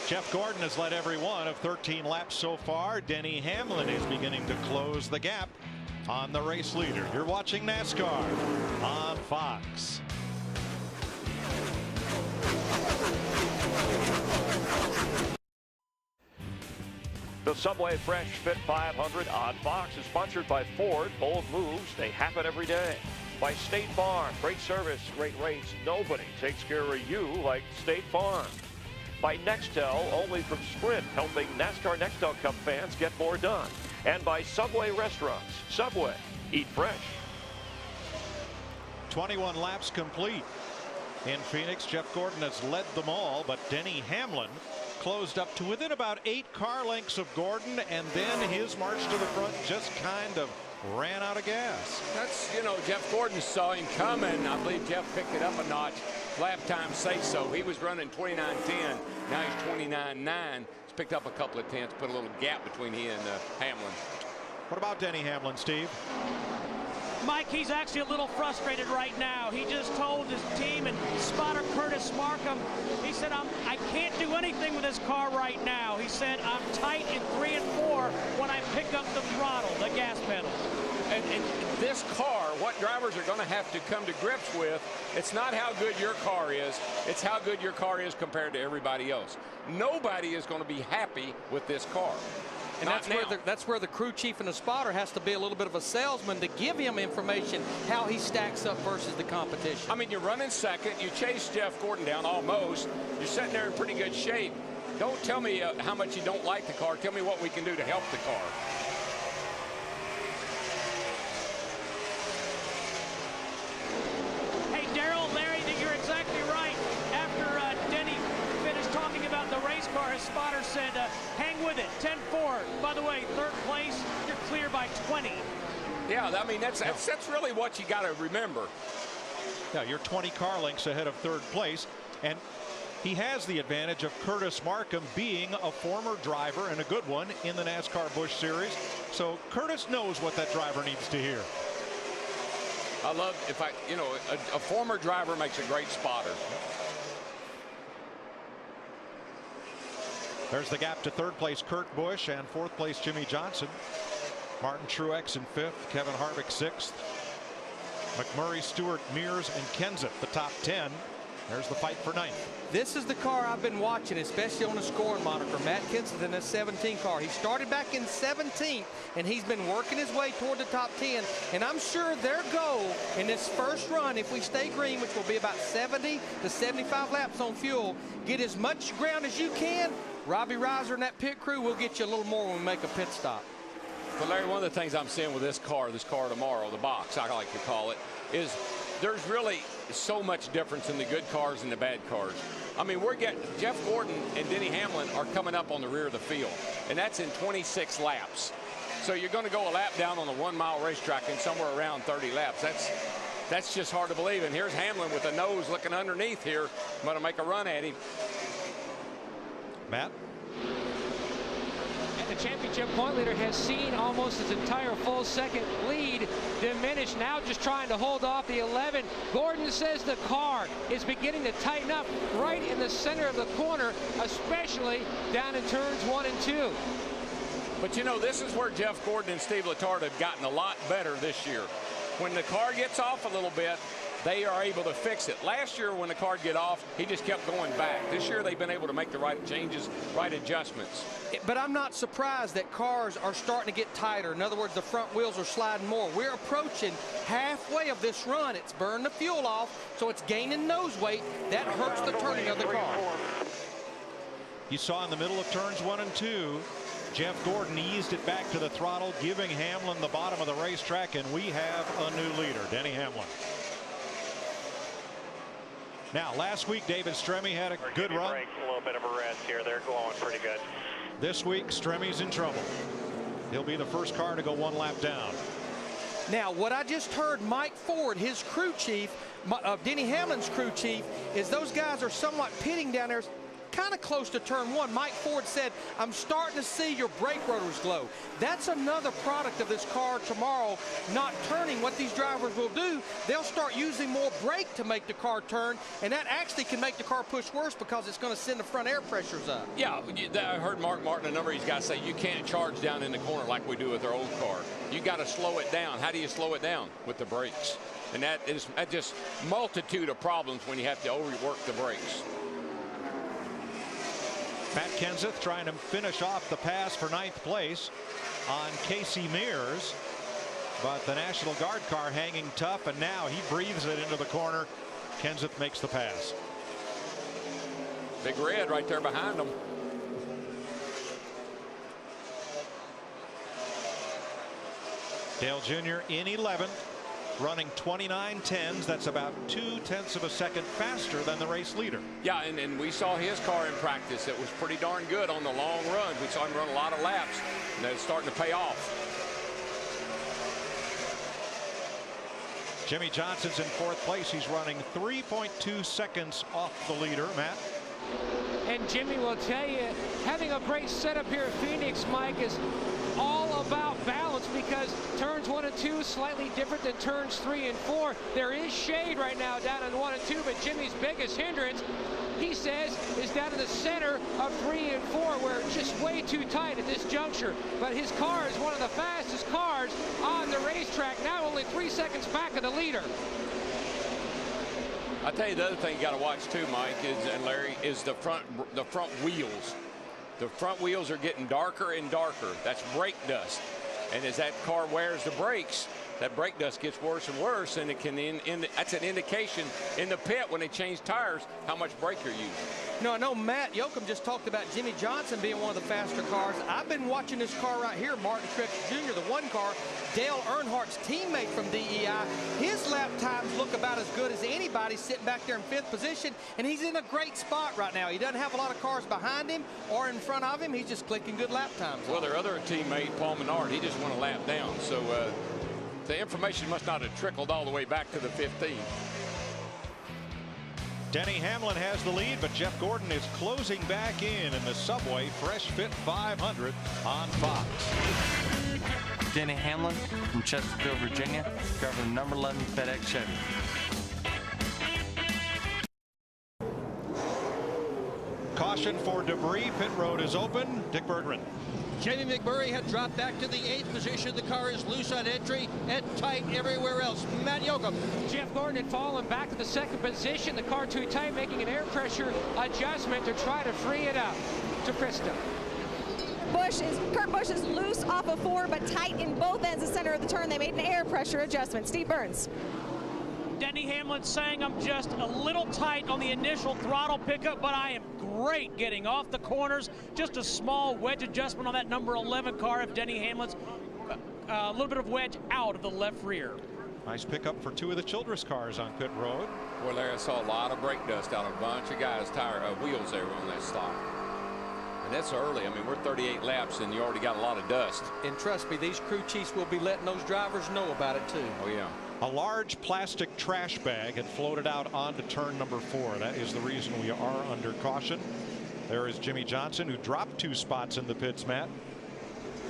Jeff Gordon has led every one of 13 laps so far. Denny Hamlin is beginning to close the gap on the race leader. You're watching NASCAR on Fox. The Subway Fresh Fit 500 on Fox is sponsored by Ford. Bold moves, they happen every day. By State Farm, great service, great rates. Nobody takes care of you like State Farm. By Nextel, only from Sprint, helping NASCAR Nextel Cup fans get more done. And by Subway Restaurants. Subway, eat fresh. 21 laps complete in Phoenix. Jeff Gordon has led them all, but Denny Hamlin closed up to within about 8 car lengths of Gordon, and then his march to the front just kind of ran out of gas. That's, you know, Jeff Gordon saw him coming. I believe Jeff picked it up a notch. Lap time say so. He was running 29.10. Now he's 29.9. He's picked up a couple of tenths, put a little gap between he and Hamlin. What about Denny Hamlin, Steve? Mike, he's actually a little frustrated right now. He just told his team and spotter Curtis Markham, he said, I can't do anything with this car right now. He said, I'm tight in 3 and 4 when I pick up the throttle, the gas pedal. And this car, what drivers are going to have to come to grips with, it's not how good your car is, it's how good your car is compared to everybody else. Nobody is going to be happy with this car. And that's where the crew chief and the spotter has to be a little bit of a salesman to give him information how he stacks up versus the competition. I mean, you're running second, you chase Jeff Gordon down almost, you're sitting there in pretty good shape. Don't tell me how much you don't like the car, tell me what we can do to help the car. His spotter said, hang with it, 10-4. By the way, 3rd place, you're clear by 20. Yeah, I mean, that's really what you got to remember. Yeah, you're 20 car lengths ahead of 3rd place, and he has the advantage of Curtis Markham being a former driver and a good one in the NASCAR Busch Series. So Curtis knows what that driver needs to hear. I love, a former driver makes a great spotter. There's the gap to 3rd place Kurt Busch and 4th place Jimmy Johnson. Martin Truex in 5th, Kevin Harvick 6th. McMurray, Stewart, Mears, and Kenseth the top 10. There's the fight for 9th. This is the car I've been watching, especially on the scoring moniker. Matt Kenseth in this 17 car. He started back in 17th, and he's been working his way toward the top 10. And I'm sure their goal in this first run, if we stay green, which will be about 70 to 75 laps on fuel, get as much ground as you can. Robbie Reiser and that pit crew will get you a little more when we make a pit stop. But Larry, one of the things I'm seeing with this car tomorrow, the box, I like to call it, is there's really so much difference in the good cars and the bad cars. I mean, Jeff Gordon and Denny Hamlin are coming up on the rear of the field, and that's in 26 laps. So you're going to go a lap down on a 1-mile racetrack in somewhere around 30 laps. That's just hard to believe. And here's Hamlin with the nose looking underneath here. I'm going to make a run at him. Matt? And the championship point leader has seen almost his entire full second lead diminish, now just trying to hold off the 11. Gordon says the car is beginning to tighten up right in the center of the corner, especially down in turns 1 and 2. But this is where Jeff Gordon and Steve Letarte have gotten a lot better this year. When the car gets off a little bit, they are able to fix it. Last year when the car get off, he just kept going back. This year they've been able to make the right changes, right adjustments. But I'm not surprised that cars are starting to get tighter. In other words, the front wheels are sliding more. We're approaching halfway of this run. It's burned the fuel off, so it's gaining nose weight. That hurts the turning of the car. You saw in the middle of turns 1 and 2, Jeff Gordon eased it back to the throttle, giving Hamlin the bottom of the racetrack, and we have a new leader, Denny Hamlin. Now, last week, David Stremme had a good run. A little bit of a rest here. They're going pretty good. This week, Stremme's in trouble. He'll be the first car to go 1 lap down. Now, what I just heard Mike Ford, his crew chief, Denny Hamlin's crew chief, is those guys are somewhat pitting down there kind of close to turn 1. Mike Ford said, I'm starting to see your brake rotors glow. That's another product of this car tomorrow not turning. What these drivers will do, they'll start using more brake to make the car turn, and that actually can make the car push worse because it's going to send the front air pressures up. Yeah, I heard Mark Martin, a number of these guys say you can't charge down in the corner like we do with our old car. You got to slow it down. How do you slow it down? With the brakes. And that just multitude of problems when you have to overwork the brakes. Matt Kenseth trying to finish off the pass for 9th place on Casey Mears, but the National Guard car hanging tough, and now he breathes it into the corner. Kenseth makes the pass. Big red right there behind him. Dale Jr. in 11th, running 29.10s. That's about 0.2 of a second faster than the race leader. Yeah, and we saw his car in practice. It was pretty darn good on the long runs. We saw him run a lot of laps, and it's starting to pay off. Jimmy Johnson's in 4th place. He's running 3.2 seconds off the leader. Matt? And Jimmy will tell you, having a great setup here at Phoenix, Mike, is all of about balance because turns 1 and 2 slightly different than turns 3 and 4. There is shade right now down in 1 and 2, but Jimmy's biggest hindrance, he says, is down in the center of 3 and 4, where it's just way too tight at this juncture. But his car is one of the fastest cars on the racetrack, now only 3 seconds back of the leader. I'll tell you the other thing you got to watch too, Mike, and Larry, is the front wheels. The front wheels are getting darker and darker. That's brake dust. And as that car wears the brakes, that brake dust gets worse and worse, and it can that's an indication in the pit when they change tires how much brake you're using. No, I know Matt Yoakum just talked about Jimmie Johnson being one of the faster cars. I've been watching this car right here, Martin Truex Jr., the one car, Dale Earnhardt's teammate from DEI. His lap times look about as good as anybody sitting back there in 5th position, and he's in a great spot right now. He doesn't have a lot of cars behind him or in front of him. He's just clicking good lap times. Well, their other teammate, Paul Menard, he just went a lap down. So the information must not have trickled all the way back to the 15. Denny Hamlin has the lead, but Jeff Gordon is closing back in the Subway Fresh Fit 500 on Fox. Denny Hamlin from Chesterfield, Virginia, driving the number 11 FedEx Chevy. Caution for debris. Pit road is open. Dick Berggren. Jamie McMurray had dropped back to the 8th position. The car is loose on entry and tight everywhere else. Matt Yoakum. Jeff Gordon had fallen back to the 2nd position. The car too tight, making an air pressure adjustment to try to free it up to Krista. Kurt Busch is loose off of 4, but tight in both ends of the center of the turn. They made an air pressure adjustment. Steve Burns. Denny Hamlin saying I'm just a little tight on the initial throttle pickup, but I am great getting off the corners. Just a small wedge adjustment on that number 11 car if Denny Hamlin's a little bit of wedge out of the left rear. Nice pickup for 2 of the Childress cars on pit road. Boy, Larry, I saw a lot of brake dust out of a bunch of guys' wheels there on that stop. And that's early. I mean, we're 38 laps and you already got a lot of dust. And trust me, these crew chiefs will be letting those drivers know about it too. Oh yeah. A large plastic trash bag had floated out onto turn number 4. That is the reason we are under caution. There is Jimmie Johnson, who dropped 2 spots in the pits, Matt.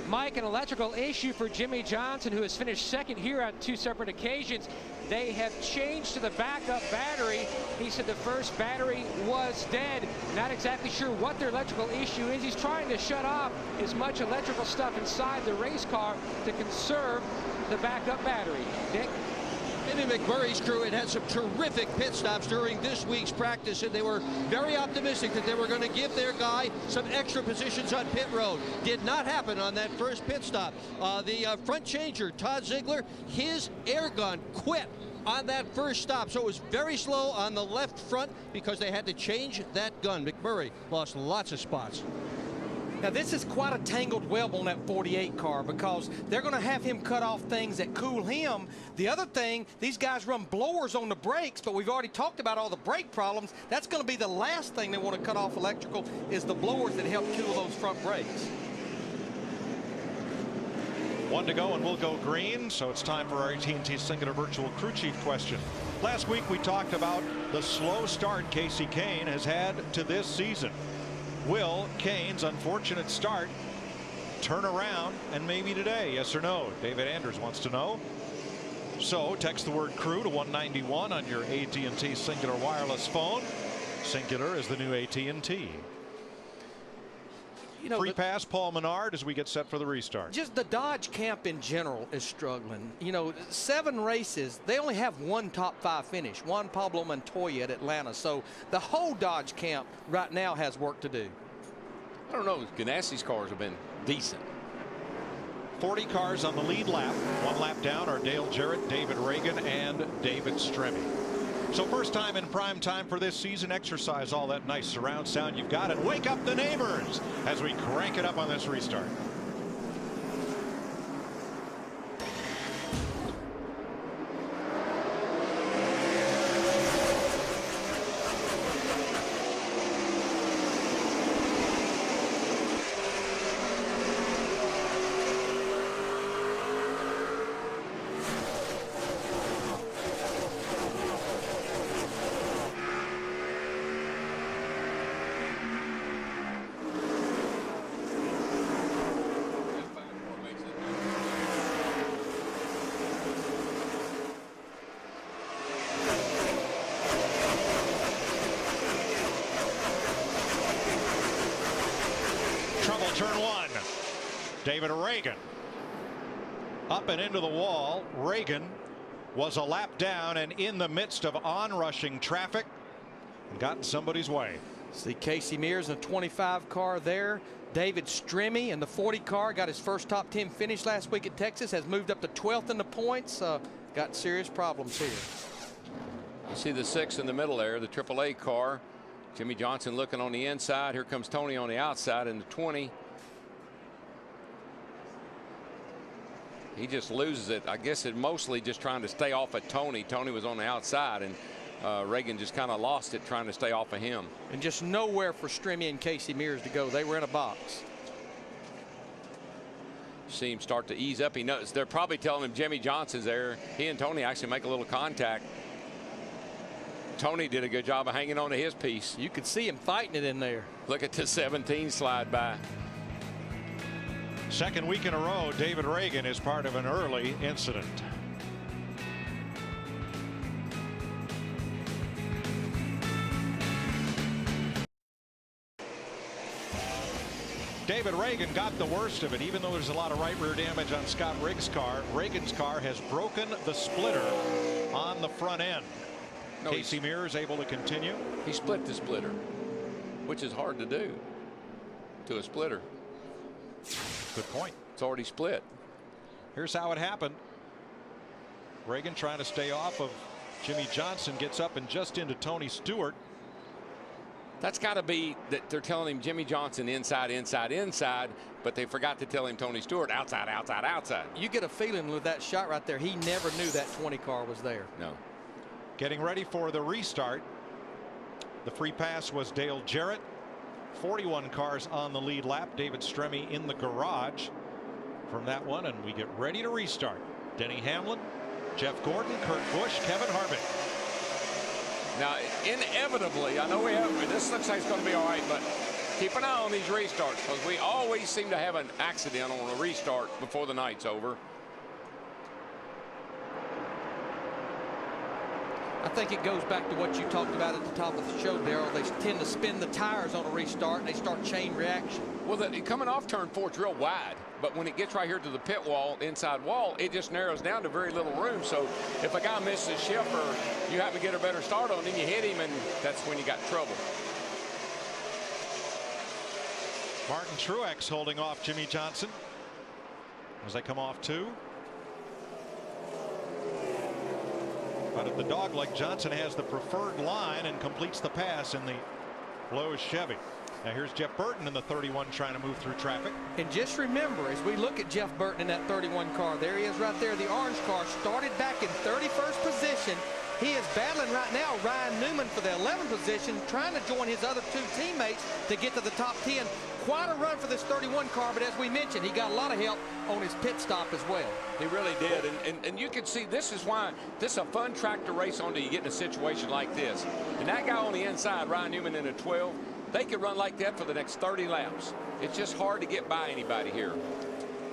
Mike, an electrical issue for Jimmie Johnson, who has finished 2nd here on 2 separate occasions. They have changed to the backup battery. He said the first battery was dead. Not exactly sure what their electrical issue is. He's trying to shut off as much electrical stuff inside the race car to conserve the backup battery. Dick? Denny McMurray's crew had some terrific pit stops during this week's practice, and they were very optimistic that they were going to give their guy some extra positions on pit road. Did not happen on that first pit stop. The front changer, Todd Ziegler, his air gun quit on that first stop, so it was very slow on the left front because they had to change that gun. McMurray lost lots of spots. Now this is quite a tangled web on that 48 car because they're going to have him cut off things that cool him. The other thing, these guys run blowers on the brakes, but we've already talked about all the brake problems. That's going to be the last thing they want to cut off electrical is the blowers that help cool those front brakes. 1 to go and we'll go green, so it's time for our AT&T Singular Virtual Crew Chief question. Last week we talked about the slow start Kasey Kahne has had to this season. Will Kahne's unfortunate start turn around and maybe today? Yes or no? David Anders wants to know. So text the word crew to 191 on your AT&T Singular wireless phone. Singular is the new AT&T. You know, free pass Paul Menard as we get set for the restart. Just the Dodge camp in general is struggling. You know, 7 races, they only have 1 top 5 finish, Juan Pablo Montoya at Atlanta. So the whole Dodge camp right now has work to do. I don't know. Ganassi's cars have been decent. 40 cars on the lead lap. 1 lap down are Dale Jarrett, David Reagan, and David Stremme. So first time in prime time for this season. Exercise all that nice surround sound you've got and wake up the neighbors as we crank it up on this restart. trouble, turn one. David Ragan up and into the wall. Ragan was a lap down and in the midst of onrushing traffic and got in somebody's way. See Casey Mears in the 25 car there. David Stremme in the 40 car got his first top 10 finish last week at Texas, has moved up to 12th in the points. Got serious problems here. You see the 6 in the middle there, the AAA car. Jimmie Johnson looking on the inside. Here comes Tony on the outside in the 20. He just loses it. I guess it mostly just trying to stay off of Tony. Tony was on the outside, and Ragan just kind of lost it trying to stay off of him. And just nowhere for Stremme and Casey Mears to go. They were in a box. See him start to ease up. He knows they're probably telling him Jimmie Johnson's there. He and Tony actually make a little contact. Tony did a good job of hanging on to his piece. You could see him fighting it in there. Look at the 17 slide by. Second week in a row, David Ragan is part of an early incident. David Ragan got the worst of it, even though there's a lot of right rear damage on Scott Riggs' car. Ragan's car has broken the splitter on the front end. No, Casey Mears able to continue. He split the splitter, which is hard to do to a splitter. Good point. It's already split. Here's how it happened. Ragan trying to stay off of Jimmie Johnson, gets up and just into Tony Stewart. That's got to be that they're telling him Jimmie Johnson inside, inside, inside, but they forgot to tell him Tony Stewart outside, outside, outside. You get a feeling with that shot right there, he never knew that 20 car was there. No. Getting ready for the restart. The free pass was Dale Jarrett. 41 cars on the lead lap. David Stremme in the garage from that one, and we get ready to restart. Denny Hamlin, Jeff Gordon, Kurt Busch, Kevin Harvick. Now, inevitably, I know this looks like it's going to be all right, but keep an eye on these restarts because we always seem to have an accident on a restart before the night's over. I think it goes back to what you talked about at the top of the show, Darrell. They tend to spin the tires on a restart and they start chain reaction. Well, coming off turn 4, it's real wide, but when it gets right here to the pit wall, inside wall, it just narrows down to very little room. So if a guy misses shift or you have to get a better start on him, you hit him, and that's when you got trouble. Martin Truex holding off Jimmie Johnson as they come off too. But at the dogleg, Johnson has the preferred line and completes the pass in the Lowe's Chevy. Now here's Jeff Burton in the 31 trying to move through traffic. And just remember, as we look at Jeff Burton in that 31 car, there he is right there. The orange car started back in 31st position. He is battling right now Ryan Newman for the 11th position, trying to join his other two teammates to get to the top 10. Quite a run for this 31 car, but as we mentioned, he got a lot of help on his pit stop as well. He really did, and you can see this is why this is a fun track to race on till you get in a situation like this. And that guy on the inside, Ryan Newman in a 12, they could run like that for the next 30 laps. It's just hard to get by anybody here.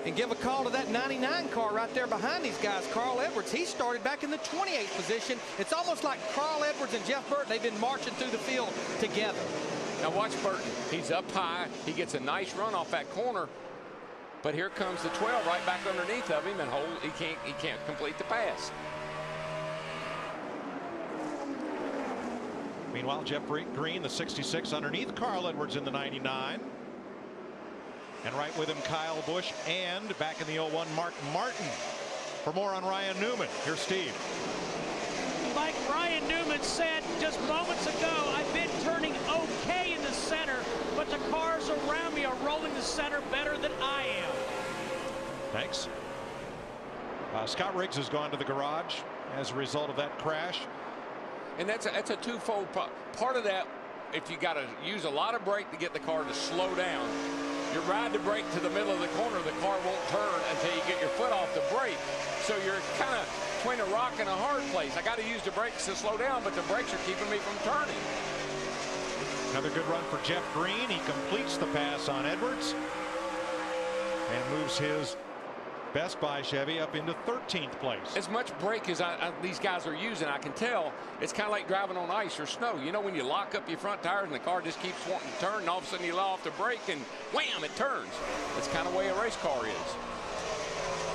And give a call to that 99 car right there behind these guys, Carl Edwards. He started back in the 28th position. It's almost like Carl Edwards and Jeff Burton, they've been marching through the field together. Now watch Burton. He's up high. He gets a nice run off that corner. But here comes the 12 right back underneath of him, and he can't complete the pass. Meanwhile, Jeff Green, the 66, underneath Carl Edwards in the 99. And right with him, Kyle Busch, and back in the 01, Mark Martin. For more on Ryan Newman, here's Steve. Like Ryan Newman said just moments ago, I've been turning okay in the center, but the cars around me are rolling the center better than I am. Thanks. Scott Riggs has gone to the garage as a result of that crash. And that's a twofold part of that. If you got to use a lot of brake to get the car to slow down, you ride the brake to the middle of the corner, the car won't turn until you get your foot off the brake. So you're kind of between a rock and a hard place. I got to use the brakes to slow down, but the brakes are keeping me from turning. Another good run for Jeff Green. He completes the pass on Edwards and moves his Best Buy Chevy up into 13th place. As much brake as these guys are using, I can tell it's kind of like driving on ice or snow. You know, when you lock up your front tires and the car just keeps wanting to turn, and all of a sudden you let off the brake and wham, it turns. That's kind of the way a race car is.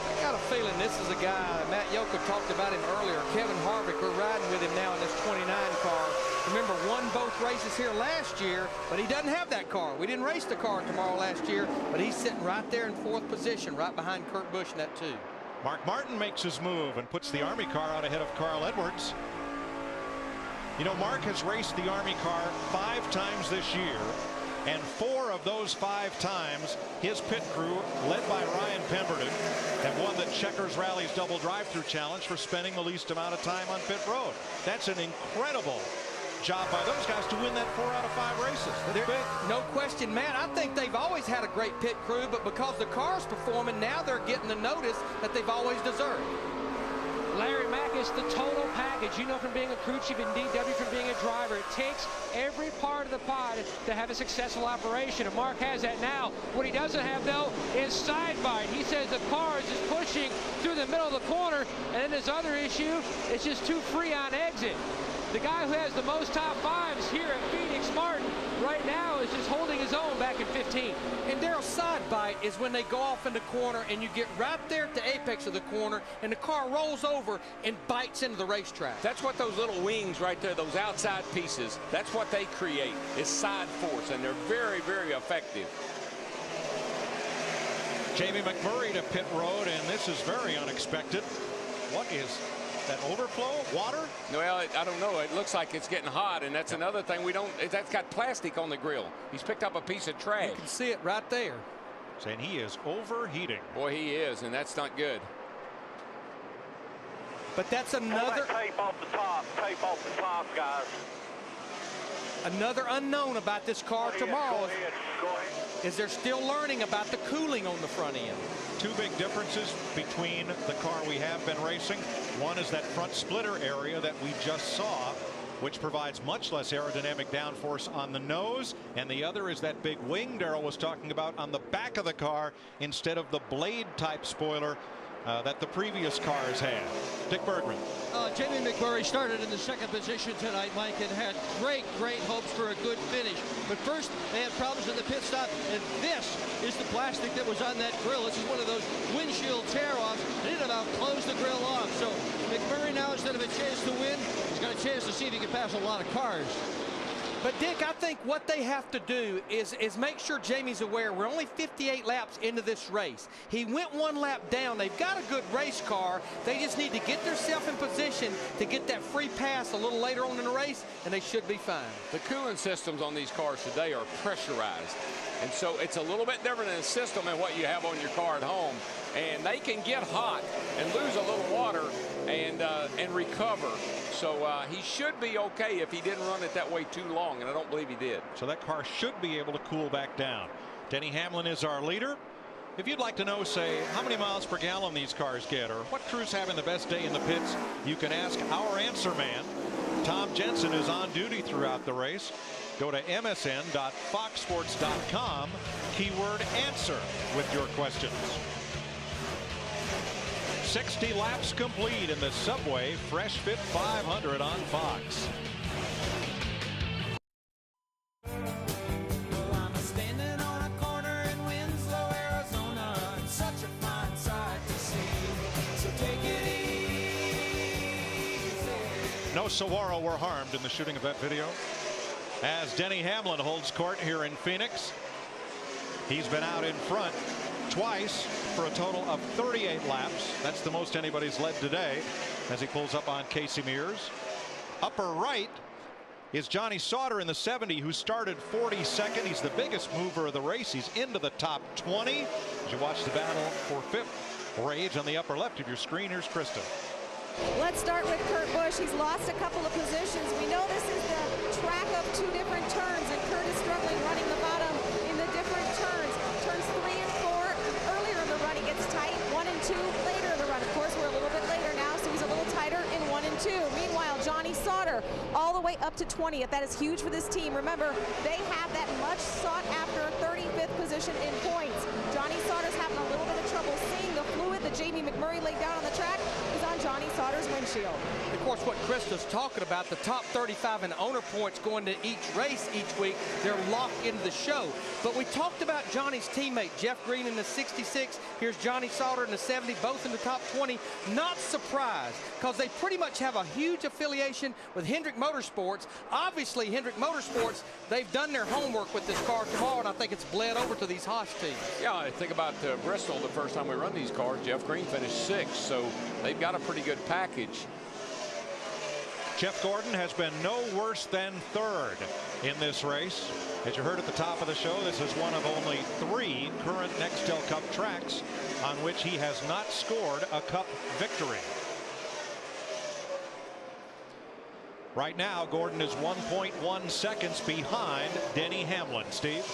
I got a feeling this is a guy, Matt Yoka talked about him earlier, Kevin Harvick. We're riding with him now in this 29 car. Remember, won both races here last year, but he doesn't have that car. We didn't race the car tomorrow last year, but he's sitting right there in 4th position, right behind Kurt Busch in that 2. Mark Martin makes his move and puts the Army car out ahead of Carl Edwards. You know, Mark has raced the Army car 5 times this year, and 4 of those 5 times his pit crew, led by Ryan Pemberton, have won the Checkers Rally's double drive-through challenge for spending the least amount of time on pit road. That's an incredible job by those guys to win that 4 out of 5 races. That's big. No question, Matt. I think they've always had a great pit crew, but because the car's performing, now they're getting the notice that they've always deserved. Larry Mack is the total package. You know, from being a crew chief in DW, from being a driver, it takes every part of the pod to have a successful operation, and Mark has that now. What he doesn't have, though, is side bite. He says the car is just pushing through the middle of the corner, and then his other issue, it's just too free on exit. The guy who has the most top 5s here at Phoenix, Martin, right now is just holding his own back in 15. And Darrell, side bite is when they go off in the corner and you get right there at the apex of the corner and the car rolls over and bites into the racetrack. That's what those little wings right there, those outside pieces, that's what they create, is side force, and they're very, very effective. Jamie McMurray to pit road, and this is very unexpected. What is that, overflow? Water? Well, I don't know. It looks like it's getting hot, and that's another thing we don't. That's got plastic on the grill. He's picked up a piece of trash. You can see it right there. Saying he is overheating. Boy, he is, and that's not good. But that's another. Pull that tape off the top. Tape off the top, guys. Another unknown about this car tomorrow is they're still learning about the cooling on the front end. 2 big differences between the car we have been racing. One is that front splitter area that we just saw, which provides much less aerodynamic downforce on the nose, and the other is that big wing Darrell was talking about on the back of the car instead of the blade type spoiler that the previous cars had. Dick Bergman. Jamie McMurray started in the 2nd position tonight, Mike, and had great hopes for a good finish. But first, they had problems in the pit stop, and this is the plastic that was on that grill. This is one of those windshield tear-offs. They didn't about close the grill off. So McMurray now, instead of a chance to win, he's got a chance to see if he can pass a lot of cars. But, Dick, I think what they have to do is make sure Jamie's aware we're only 58 laps into this race. He went 1 lap down. They've got a good race car. They just need to get themselves in position to get that free pass a little later on in the race, and they should be fine. The cooling systems on these cars today are pressurized. And so it's a little bit different in the system than what you have on your car at home. And they can get hot and lose a little water and recover. So he should be okay if he didn't run it that way too long, and I don't believe he did. So that car should be able to cool back down. Denny Hamlin is our leader. If you'd like to know, say, how many miles per gallon these cars get, or what crew's having the best day in the pits, you can ask our answer man. Tom Jensen is on duty throughout the race. Go to msn.foxsports.com, keyword answer with your questions. 60 laps complete in the Subway Fresh Fit 500 on Fox. No Saguaro were harmed in the shooting of that video, as Denny Hamlin holds court here in Phoenix. He's been out in front twice for a total of 38 laps. That's the most anybody's led today, as he pulls up on Casey Mears. Upper right is Johnny Sauter in the 70, who started 42nd. He's the biggest mover of the race. He's into the top 20. As you watch the battle for 5th rage on the upper left of your screen, here's Krista. Let's start with Kurt Busch. He's lost a couple of positions. We know this is the track of 2 different turns, and Kurt is struggling running the bottom in the different turns. Turns 3 and 4 earlier in the run, he gets tight. 1 and 2 later in the run. Of course, we're a little bit later now, so he's a little tighter in 1 and 2. Meanwhile, Johnny Sauter all the way up to 20th. That is huge for this team. Remember, they have that much sought after 35th position in points. Johnny Sauter's having a little bit of trouble seeing the fluid. The Shield. Of course, what Krista's talking about, the top 35 in owner points going to each race each week, they're locked into the show. But we talked about Johnny's teammate, Jeff Green in the 66. Here's Johnny Sauter in the 70, both in the top 20. Not surprised, because they pretty much have a huge affiliation with Hendrick Motorsports. Obviously, Hendrick Motorsports, they've done their homework with this car tomorrow, and I think it's bled over to these Haas teams. Yeah, I think about Bristol, the first time we run these cars, Jeff Green finished 6th, so they've got a pretty good package. Jeff Gordon has been no worse than 3rd in this race. As you heard at the top of the show, this is one of only 3 current Nextel Cup tracks on which he has not scored a Cup victory. Right now, Gordon is 1.1 seconds behind Denny Hamlin. Steve?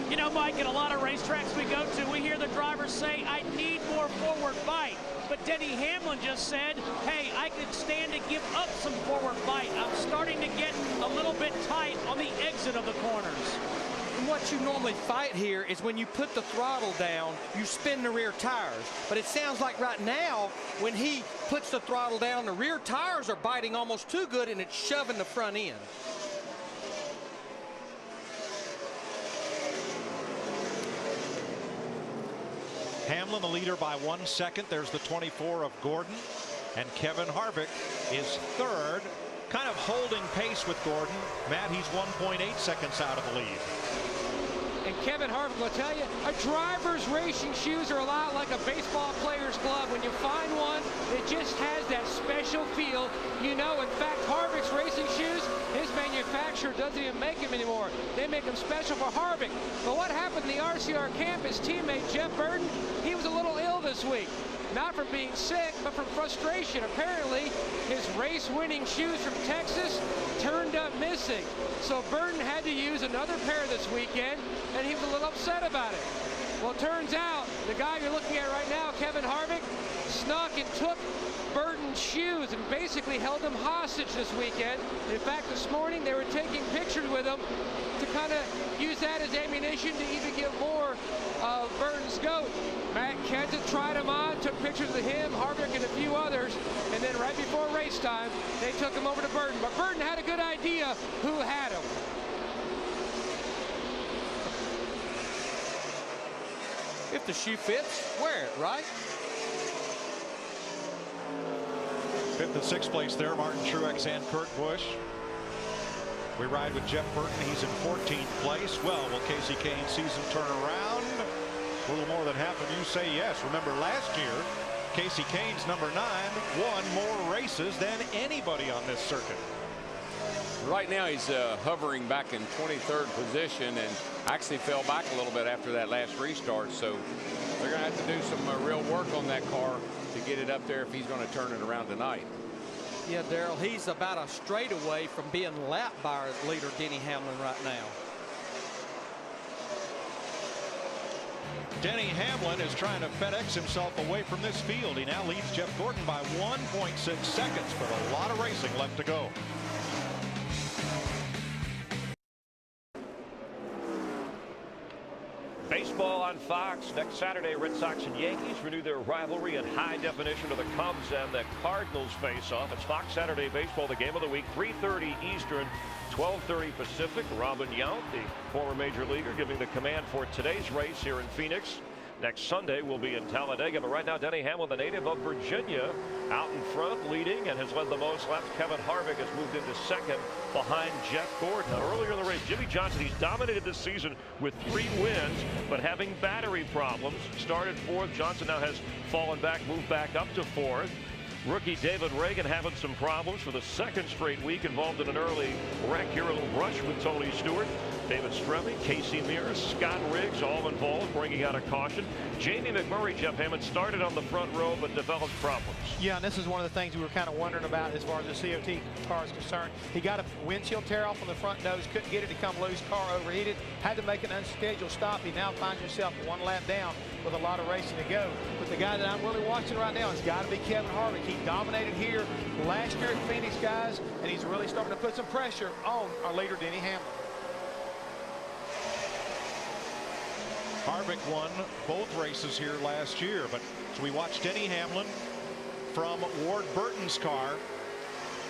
You know, Mike, in a lot of racetracks we go to, we hear the drivers say, I need more forward bite. But Denny Hamlin just said, hey, I could stand to give up some forward bite. I'm starting to get a little bit tight on the exit of the corners. And what you normally fight here is when you put the throttle down, you spin the rear tires. But it sounds like right now, when he puts the throttle down, the rear tires are biting almost too good, and it's shoving the front end. Hamlin the leader by 1 second. There's the 24 of Gordon. And Kevin Harvick is 3rd, kind of holding pace with Gordon. Matt, he's 1.8 seconds out of the lead. And Kevin Harvick will tell you, a driver's racing shoes are a lot like a baseball player's glove. When you find one that just has that special feel, you know. In fact, Harvick's racing shoes, his manufacturer doesn't even make them anymore. They make them special for Harvick. But what happened in the RCR camp, his teammate Jeff Burton, he was a little ill this week. Not from being sick, but from frustration. Apparently, his race-winning shoes from Texas turned up missing. So Burton had to use another pair this weekend, and he was a little upset about it. Well, it turns out, the guy you're looking at right now, Kevin Harvick, snuck and took Burton's shoes and basically held him hostage this weekend. In fact, this morning, they were taking pictures with him to kind of use that as ammunition to even get more of Burton's goat. Matt Kenseth tried him on, took pictures of him, Harvick, and a few others, and then right before race time, they took him over to Burton. But Burton had a good idea who had him. If the shoe fits, wear it, right? 5th and 6th place there, Martin Truex and Kurt Busch. We ride with Jeff Burton. He's in 14th place. Well, will Casey Kane's season turn around? A little more than half of you say yes. Remember last year, Casey Kane's number 9 won more races than anybody on this circuit. Right now he's hovering back in 23rd position and actually fell back a little bit after that last restart. So they're going to have to do some real work on that car to get it up there if he's going to turn it around tonight. Yeah, Darrell, he's about a straightaway from being lapped by our leader, Denny Hamlin, right now. Denny Hamlin is trying to FedEx himself away from this field. He now leads Jeff Gordon by 1.6 seconds, but a lot of racing left to go. Baseball on Fox next Saturday. Red Sox and Yankees renew their rivalry in high definition of the Cubs and the Cardinals face off. It's Fox Saturday Baseball, the game of the week, 3:30 Eastern, 12:30 Pacific. Robin Yount, the former major leaguer, giving the command for today's race here in Phoenix. Next Sunday will be in Talladega, but right now Denny Hamlin, the native of Virginia, out in front leading and has led the most laps. Kevin Harvick has moved into second behind Jeff Gordon. Now, earlier in the race, Jimmy Johnson, he's dominated this season with 3 wins, but having battery problems. Started 4th. Johnson now has fallen back, moved back up to 4th. Rookie David Reagan having some problems for the 2nd straight week, involved in an early wreck here, a little brush with Tony Stewart. David Stremme, Casey Mears, Scott Riggs, all involved, bringing out a caution. Jamie McMurray, Jeff Hammond, started on the front row but developed problems. Yeah, and this is one of the things we were kind of wondering about as far as the COT car is concerned. He got a windshield tear off on the front nose, couldn't get it to come loose, car overheated, had to make an unscheduled stop. He now finds himself 1 lap down with a lot of racing to go. But the guy that I'm really watching right now has got to be Kevin Harvick. He dominated here last year at Phoenix, guys, and he's really starting to put some pressure on our leader, Denny Hamlin. Harvick won both races here last year, but so we watched Denny Hamlin from Ward Burton's car.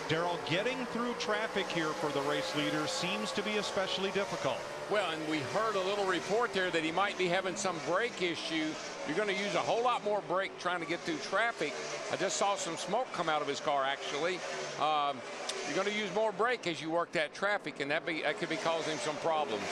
Darrell, getting through traffic here for the race leader seems to be especially difficult. Well, and we heard a little report there that he might be having some brake issue. You're going to use a whole lot more brake trying to get through traffic. I just saw some smoke come out of his car, actually. You're going to use more brake as you work that traffic, and that could be causing some problems.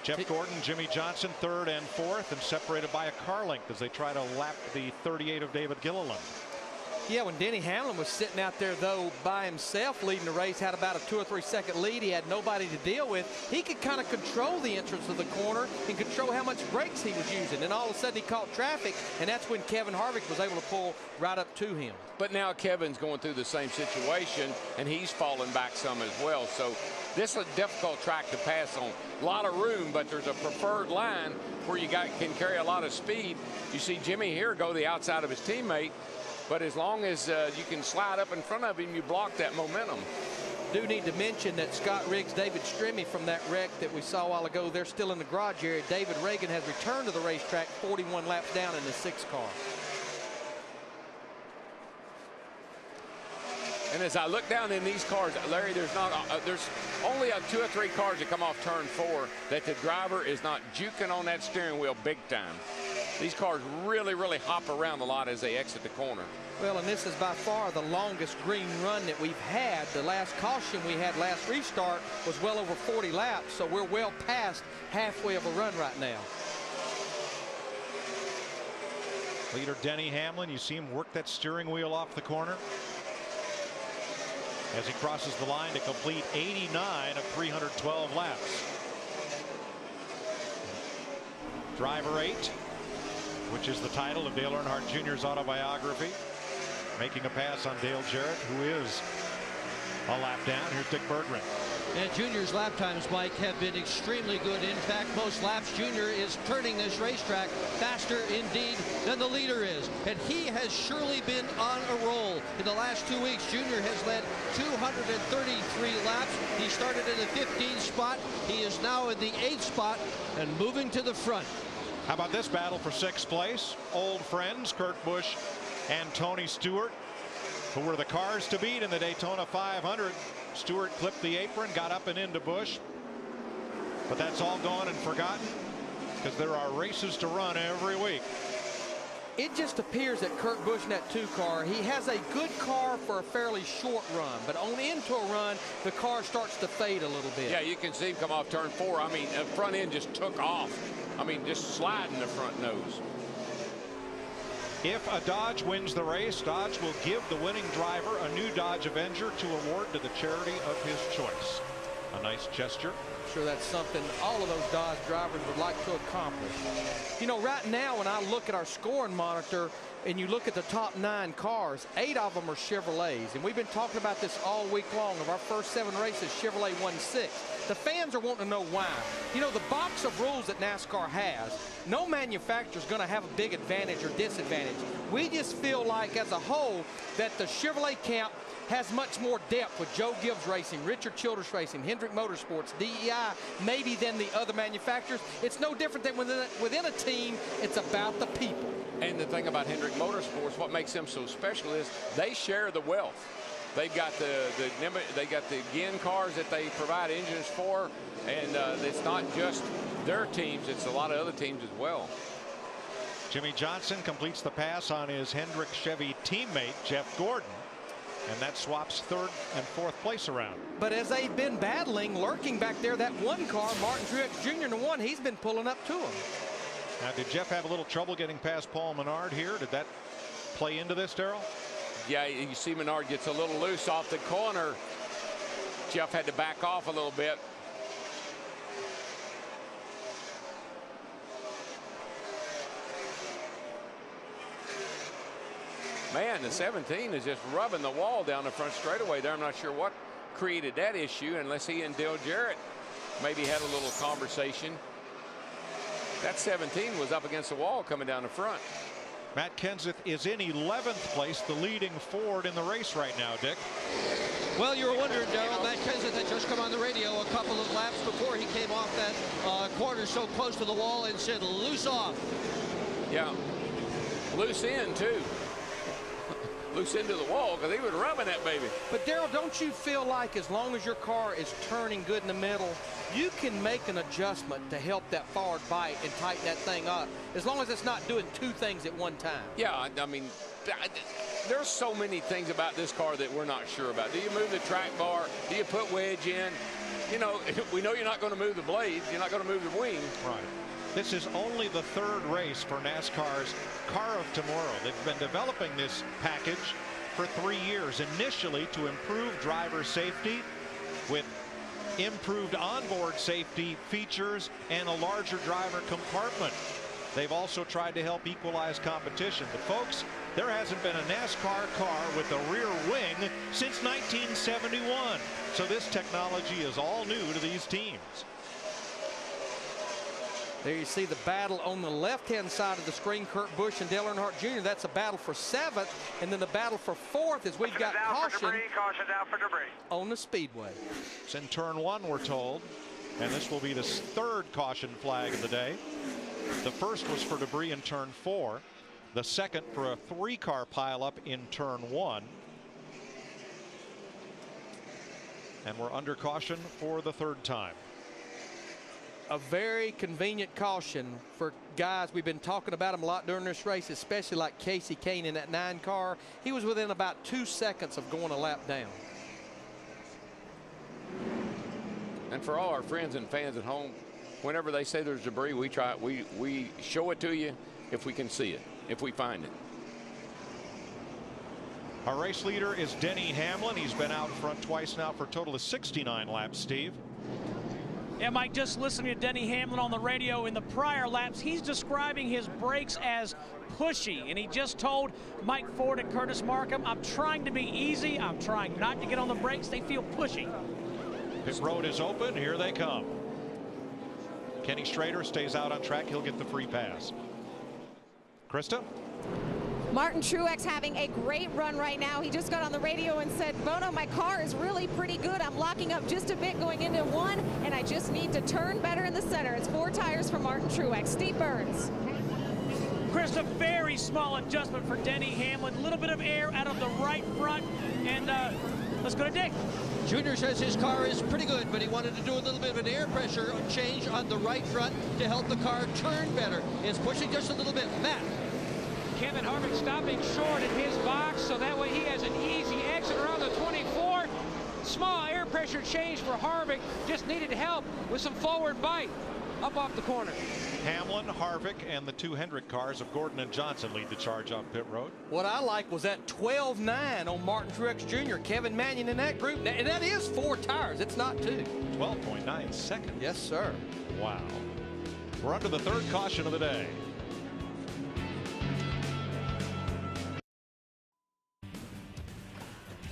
Jeff Gordon, Jimmie Johnson, third and fourth, and separated by a car length as they try to lap the 38 of David Gilliland. Yeah, when Denny Hamlin was sitting out there, though, by himself leading the race, had about a 2 or 3 second lead. He had nobody to deal with. He could kind of control the entrance of the corner and control how much brakes he was using. And all of a sudden he caught traffic, and that's when Kevin Harvick was able to pull right up to him. But now Kevin's going through the same situation, and he's falling back some as well. So this is a difficult track to pass on. A lot of room, but there's a preferred line where you can carry a lot of speed. You see Jimmy here go the outside of his teammate. But as long as you can slide up in front of him, you block that momentum. Do need to mention that Scott Riggs, David Stremme from that wreck that we saw a while ago, they're still in the garage area. David Reagan has returned to the racetrack 41 laps down in the 6th car. And as I look down in these cars, Larry, there's only 2 or 3 cars that come off turn 4 that the driver is not juking on that steering wheel big time. These cars really, really hop around a lot as they exit the corner. Well, and this is by far the longest green run that we've had. The last caution we had last restart was well over 40 laps, so we're well past halfway of a run right now. Leader Denny Hamlin, you see him work that steering wheel off the corner as he crosses the line to complete 89 of 312 laps. Driver 8, which is the title of Dale Earnhardt Jr.'s autobiography, making a pass on Dale Jarrett, who is a lap down. Here's Dick Berggren. And Junior's lap times, Mike, have been extremely good. In fact, most laps Junior is turning this racetrack faster indeed than the leader is. And he has surely been on a roll. In the last 2 weeks, Junior has led 233 laps. He started in the 15th spot. He is now in the 8th spot and moving to the front. How about this battle for 6th place? Old friends Kurt Busch and Tony Stewart, who were the cars to beat in the Daytona 500. Stewart clipped the apron, got up and into Busch. But that's all gone and forgotten because there are races to run every week. It just appears that Kurt Busch in that 2 car, he has a good car for a fairly short run, but on into a run, the car starts to fade a little bit. Yeah, you can see him come off turn 4. I mean, the front end just took off. I mean, just sliding the front nose. If a Dodge wins the race, Dodge will give the winning driver a new Dodge Avenger to award to the charity of his choice. A nice gesture. I'm sure that's something all of those Dodge drivers would like to accomplish. You know, right now when I look at our scoring monitor and you look at the top 9 cars, 8 of them are Chevrolets. And we've been talking about this all week long. Of our first 7 races, Chevrolet won 6. The fans are wanting to know why. You know, the box of rules that NASCAR has, no manufacturer is going to have a big advantage or disadvantage. We just feel like as a whole that the Chevrolet camp has much more depth with Joe Gibbs Racing, Richard Childress Racing, Hendrick Motorsports, DEI, maybe than the other manufacturers. It's no different than within a team. It's about the people. And the thing about Hendrick Motorsports, what makes them so special is they share the wealth. They've got the Ginn cars that they provide engines for, and it's not just their teams, it's a lot of other teams as well. Jimmie Johnson completes the pass on his Hendrick Chevy teammate Jeff Gordon, and that swaps 3rd and 4th place around. But as they've been battling, lurking back there, that 1 car, Martin Truex Jr. in the 1, he's been pulling up to him. Now, did Jeff have a little trouble getting past Paul Menard here? Did that play into this, Darrell? Yeah, you see Menard gets a little loose off the corner. Jeff had to back off a little bit. Man, the 17 is just rubbing the wall down the front straightaway there. I'm not sure what created that issue unless he and Dale Jarrett maybe had a little conversation. That 17 was up against the wall coming down the front. Matt Kenseth is in 11th place, the leading Ford in the race right now, Dick. Well, you were wondering, Darrell, Matt Kenseth had just come on the radio a couple of laps before he came off that corner so close to the wall and said, loose off. Yeah, loose in, too. Loose into the wall because he was rubbing that baby. But Darrell, don't you feel like as long as your car is turning good in the middle, you can make an adjustment to help that forward bite and tighten that thing up, as long as it's not doing two things at one time? Yeah, I mean, there's so many things about this car that we're not sure about. Do you move the track bar? Do you put wedge in? You know, we know you're not going to move the blades. You're not going to move the wing. Right. This is only the third race for NASCAR's Car of Tomorrow. They've been developing this package for 3 years, initially to improve driver safety with improved onboard safety features and a larger driver compartment. They've also tried to help equalize competition. But folks, there hasn't been a NASCAR car with a rear wing since 1971. So this technology is all new to these teams. There you see the battle on the left-hand side of the screen, Kurt Busch and Dale Earnhardt Jr. That's a battle for 7th, and then the battle for 4th is we've got caution out for debris on the speedway. It's in turn 1, we're told, and this will be the third caution flag of the day. The first was for debris in turn 4, the second for a 3-car pileup in turn 1. And we're under caution for the third time. A very convenient caution for guys. We've been talking about him a lot during this race, especially like Casey Kane in that 9 car. He was within about 2 seconds of going a lap down. And for all our friends and fans at home, whenever they say there's debris, we show it to you if we can see it, if we find it. Our race leader is Denny Hamlin. He's been out front twice now for a total of 69 laps, Steve. Yeah, Mike, just listening to Denny Hamlin on the radio in the prior laps, he's describing his brakes as pushy, and he just told Mike Ford and Curtis Markham, I'm trying to be easy, I'm trying not to get on the brakes, they feel pushy. Pit road is open, here they come. Kenny Strader stays out on track, he'll get the free pass. Krista? Martin Truex having a great run right now. He just got on the radio and said, Bono, my car is really pretty good. I'm locking up just a bit going into 1, and I just need to turn better in the center. It's 4 tires for Martin Truex. Steve Burns. Chris, a very small adjustment for Denny Hamlin. A little bit of air out of the right front, and let's go to Dick. Junior says his car is pretty good, but he wanted to do a little bit of an air pressure change on the right front to help the car turn better. It's pushing just a little bit. Matt. Kevin Harvick stopping short in his box, so that way he has an easy exit around the 24. Small air pressure change for Harvick. Just needed help with some forward bite up off the corner. Hamlin, Harvick, and the 2 Hendrick cars of Gordon and Johnson lead the charge off pit road. What I like was that 12.9 on Martin Truex Jr. Kevin Mannion in that group. And that is 4 tires. It's not 2. 12.9 seconds. Yes, sir. Wow. We're under the third caution of the day.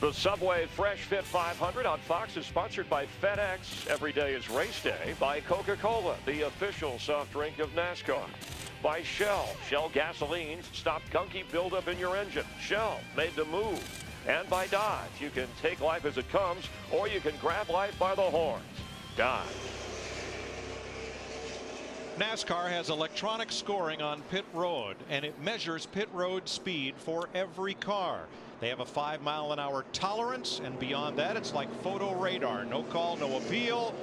The Subway Fresh Fit 500 on Fox is sponsored by FedEx. Every day is race day. By Coca-Cola, the official soft drink of NASCAR. By Shell. Shell gasolines stop gunky buildup in your engine. Shell, made to move. And by Dodge. You can take life as it comes, or you can grab life by the horns. Dodge. NASCAR has electronic scoring on pit road, and it measures pit road speed for every car. They have a 5-mile-an-hour tolerance, and beyond that, it's like photo radar. No call, no appeal.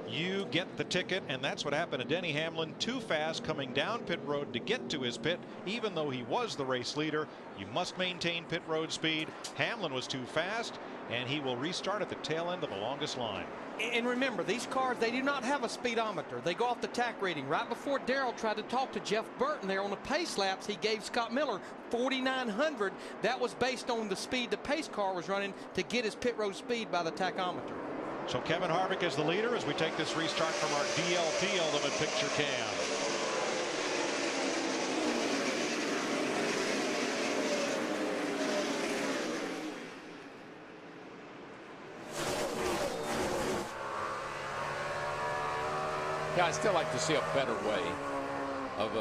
You get the ticket, and that's what happened to Denny Hamlin. Too fast coming down pit road to get to his pit, even though he was the race leader. You must maintain pit road speed. Hamlin was too fast, and he will restart at the tail end of the longest line. And remember, these cars, they do not have a speedometer. They go off the tack reading. Right before Darrell tried to talk to Jeff Burton there on the pace laps, he gave Scott Miller 4,900. That was based on the speed the pace car was running to get his pit road speed by the tachometer. So Kevin Harvick is the leader as we take this restart from our DLP Ultimate Picture Cam. Yeah, I'd still like to see a better way of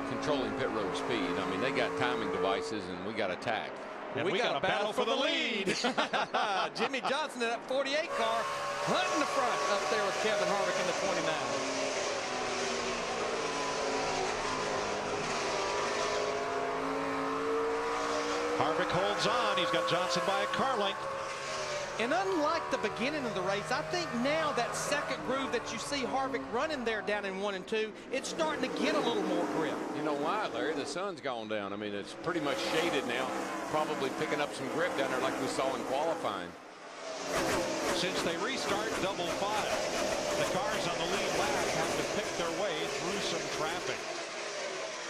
controlling pit road speed. I mean, they got timing devices, and we got attack. And we got a battle for the lead. Jimmy Johnson in that 48 car hunting the front up there with Kevin Harvick in the 29. Harvick holds on. He's got Johnson by a car length. And unlike the beginning of the race, I think now that second groove that you see Harvick running there down in 1 and 2, it's starting to get a little more grip. You know why, Larry? The sun's gone down. I mean, it's pretty much shaded now, probably picking up some grip down there like we saw in qualifying. Since they restart double file, the cars on the lead lap have to pick their way through some traffic.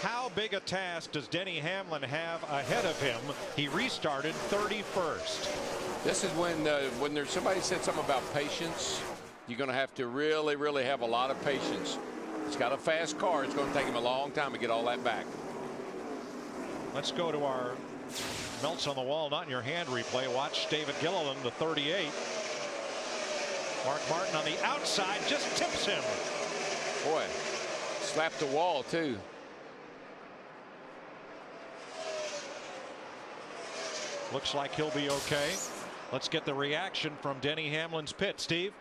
How big a task does Denny Hamlin have ahead of him? He restarted 31st. This is when there's somebody said something about patience. You're going to have to really, really have a lot of patience. He's got a fast car. It's going to take him a long time to get all that back. Let's go to our melts on the wall, not in your hand replay. Watch David Gilliland, the 38. Mark Martin on the outside just tips him. Boy, slapped the wall too. Looks like he'll be okay. Let's get the reaction from Denny Hamlin's pit. Steve?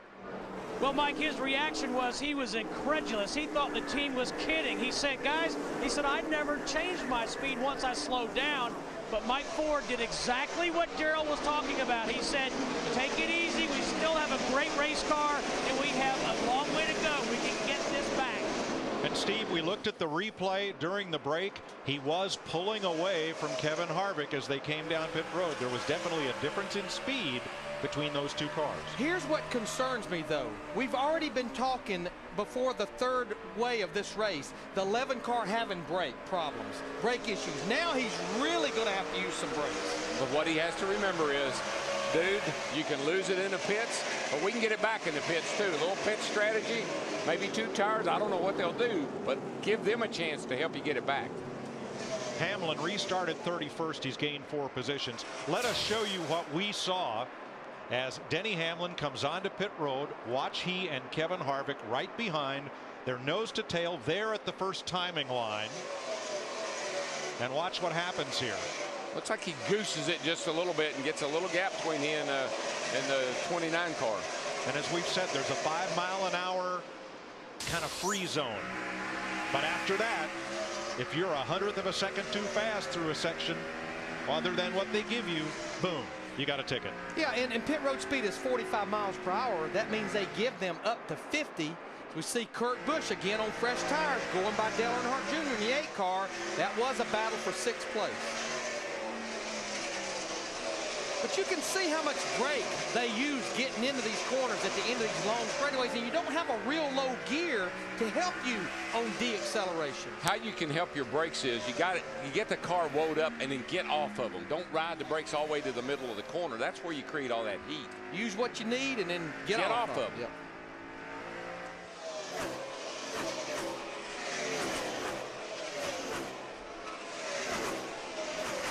Well, Mike, his reaction was he was incredulous. He thought the team was kidding. He said, guys, he said, I never changed my speed once I slowed down. But Mike Ford did exactly what Darrell was talking about. He said, take it easy. We still have a great race car, and we have a long way to go. We can get this back. And Steve, we looked at the replay during the break. He was pulling away from Kevin Harvick as they came down pit road. There was definitely a difference in speed between those two cars. Here's what concerns me, though. We've already been talking before the third way of this race, the 11 car having brake problems, brake issues. Now he's really going to have to use some brakes. But what he has to remember is, dude, you can lose it in the pits, but we can get it back in the pits too. A little pit strategy, maybe 2 tires. I don't know what they'll do, but give them a chance to help you get it back. Hamlin restarted 31st. He's gained 4 positions. Let us show you what we saw as Denny Hamlin comes onto pit road. Watch he and Kevin Harvick right behind. They're nose to tail there at the first timing line. And watch what happens here. Looks like he gooses it just a little bit and gets a little gap between he and the 29 car. And as we've said, there's a 5 mile an hour kind of free zone. But after that, if you're 1/100 of a second too fast through a section other than what they give you, boom, you got a ticket. Yeah, and pit road speed is 45 miles per hour. That means they give them up to 50. We see Kurt Busch again on fresh tires going by Dale Earnhardt Jr. in the 8 car. That was a battle for 6th place. But you can see how much brake they use getting into these corners at the end of these long straightaways, and you don't have a real low gear to help you on deceleration. How you can help your brakes is you get the car woed up and then get off of them. Don't ride the brakes all the way to the middle of the corner. That's where you create all that heat. Use what you need and then get off of them. Yep.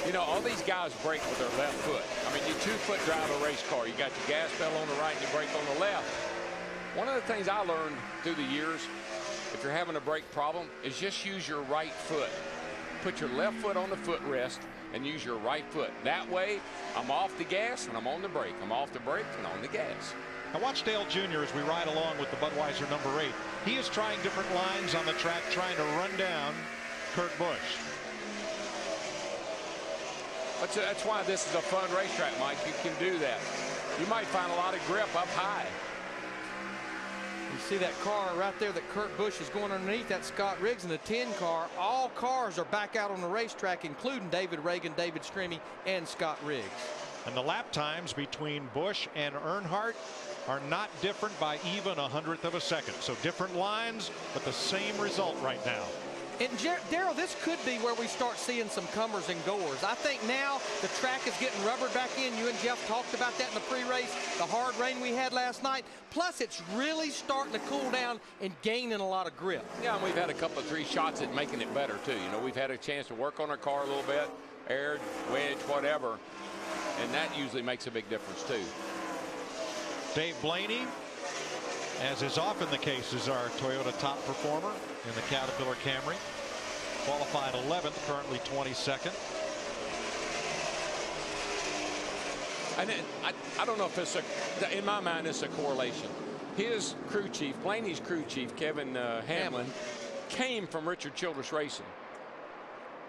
You know, all these guys brake with their left foot. I mean, you 2-foot drive a race car. You got your gas pedal on the right and you brake on the left. One of the things I learned through the years, if you're having a brake problem, is just use your right foot. Put your left foot on the footrest and use your right foot. That way, I'm off the gas and I'm on the brake. I'm off the brake and on the gas. Now watch Dale Jr. as we ride along with the Budweiser number 8. He is trying different lines on the track, trying to run down Kurt Busch. That's why this is a fun racetrack, Mike. You can do that. You might find a lot of grip up high. You see that car right there that Kurt Busch is going underneath, that's Scott Riggs in the 10 car. All cars are back out on the racetrack, including David Reagan, David Stremme, and Scott Riggs. And the lap times between Busch and Earnhardt are not different by even 1/100 of a second. So different lines, but the same result right now. And Darrell, this could be where we start seeing some comers and goers. I think now the track is getting rubbered back in. You and Jeff talked about that in the pre-race, the hard rain we had last night. Plus, it's really starting to cool down and gaining a lot of grip. Yeah, and we've had a couple of 3 shots at making it better, too. You know, we've had a chance to work on our car a little bit, air, wedge, whatever, and that usually makes a big difference, too. Dave Blaney, as is often the case, is our Toyota top performer in the Caterpillar Camry. Qualified 11th, currently 22nd. And I don't know if it's in my mind, it's a correlation. His crew chief, Blaney's crew chief, Kevin Hamlin, came from Richard Childress Racing.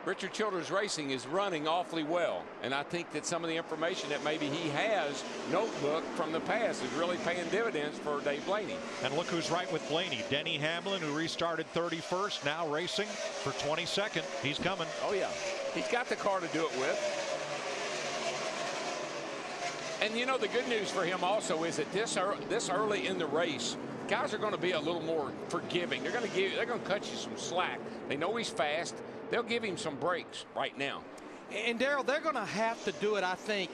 Richard Childress Racing is running awfully well, and I think that some of the information that maybe he has notebook from the past is really paying dividends for Dave Blaney. And look who's right with Blaney. Denny Hamlin, who restarted 31st, now racing for 22nd. He's coming. Oh yeah, he's got the car to do it with. And you know, the good news for him also is that this early in the race, guys are going to be a little more forgiving. They're going to cut you some slack. They know he's fast. They'll give him some breaks right now. And Darrell, they're going to have to do it, I think,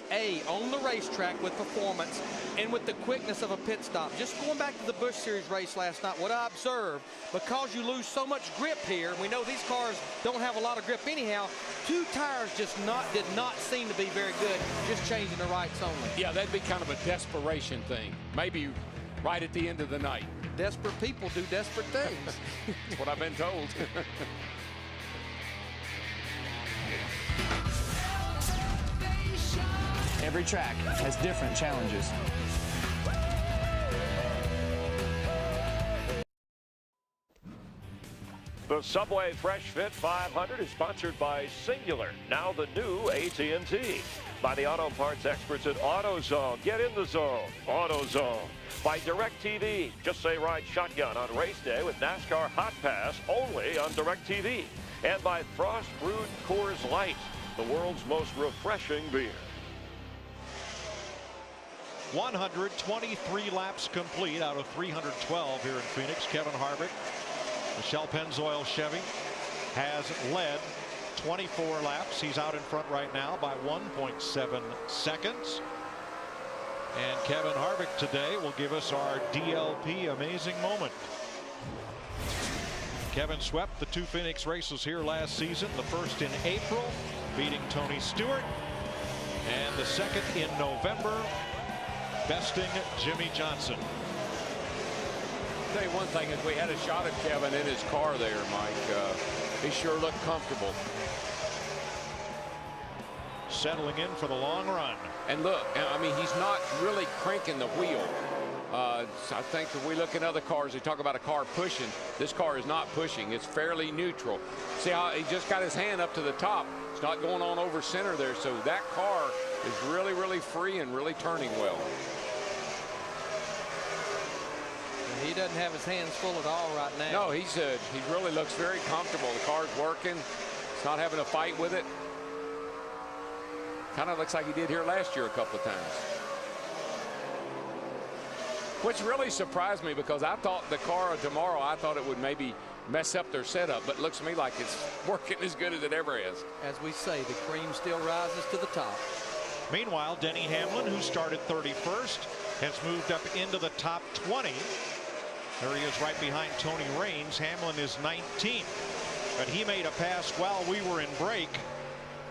on the racetrack with performance and with the quickness of a pit stop. Just going back to the Busch Series race last night, what I observed, because you lose so much grip here, we know these cars don't have a lot of grip anyhow, 2 tires did not seem to be very good, just changing the rights only. Yeah, that'd be kind of a desperation thing. Maybe right at the end of the night. Desperate people do desperate things. That's what I've been told. Every track has different challenges. The Subway Fresh Fit 500 is sponsored by Singular, now the new AT&T. By the auto parts experts at AutoZone. Get in the zone. AutoZone. By DirecTV. Just say ride shotgun on race day with NASCAR Hot Pass only on DirecTV. And by Frost Brewed Coors Light, the world's most refreshing beer. 123 laps complete out of 312 here in Phoenix. Kevin Harvick, the Shell Pennzoil Chevy, has led 24 laps. He's out in front right now by 1.7 seconds. And Kevin Harvick today will give us our DLP amazing moment. Kevin swept the 2 Phoenix races here last season. The first in April, beating Tony Stewart. And the second in November, besting Jimmy Johnson. I'll tell you one thing, is we had a shot at Kevin in his car there, Mike. He sure looked comfortable. Settling in for the long run. And look, I mean, he's not really cranking the wheel. So I think if we look at other cars, they talk about a car pushing. This car is not pushing. It's fairly neutral. See how he just got his hand up to the top. It's not going on over center there. So that car is really, really free and really turning well. He doesn't have his hands full at all right now. No, he really looks very comfortable. The car's working. He's not having a fight with it. Kind of looks like he did here last year a couple of times. Which really surprised me, because I thought the car tomorrow, I thought it would maybe mess up their setup, but it looks to me like it's working as good as it ever is. As we say, the cream still rises to the top. Meanwhile, Denny Hamlin, who started 31st, has moved up into the top 20. There he is right behind Tony Raines. Hamlin is 19th, but he made a pass while we were in break.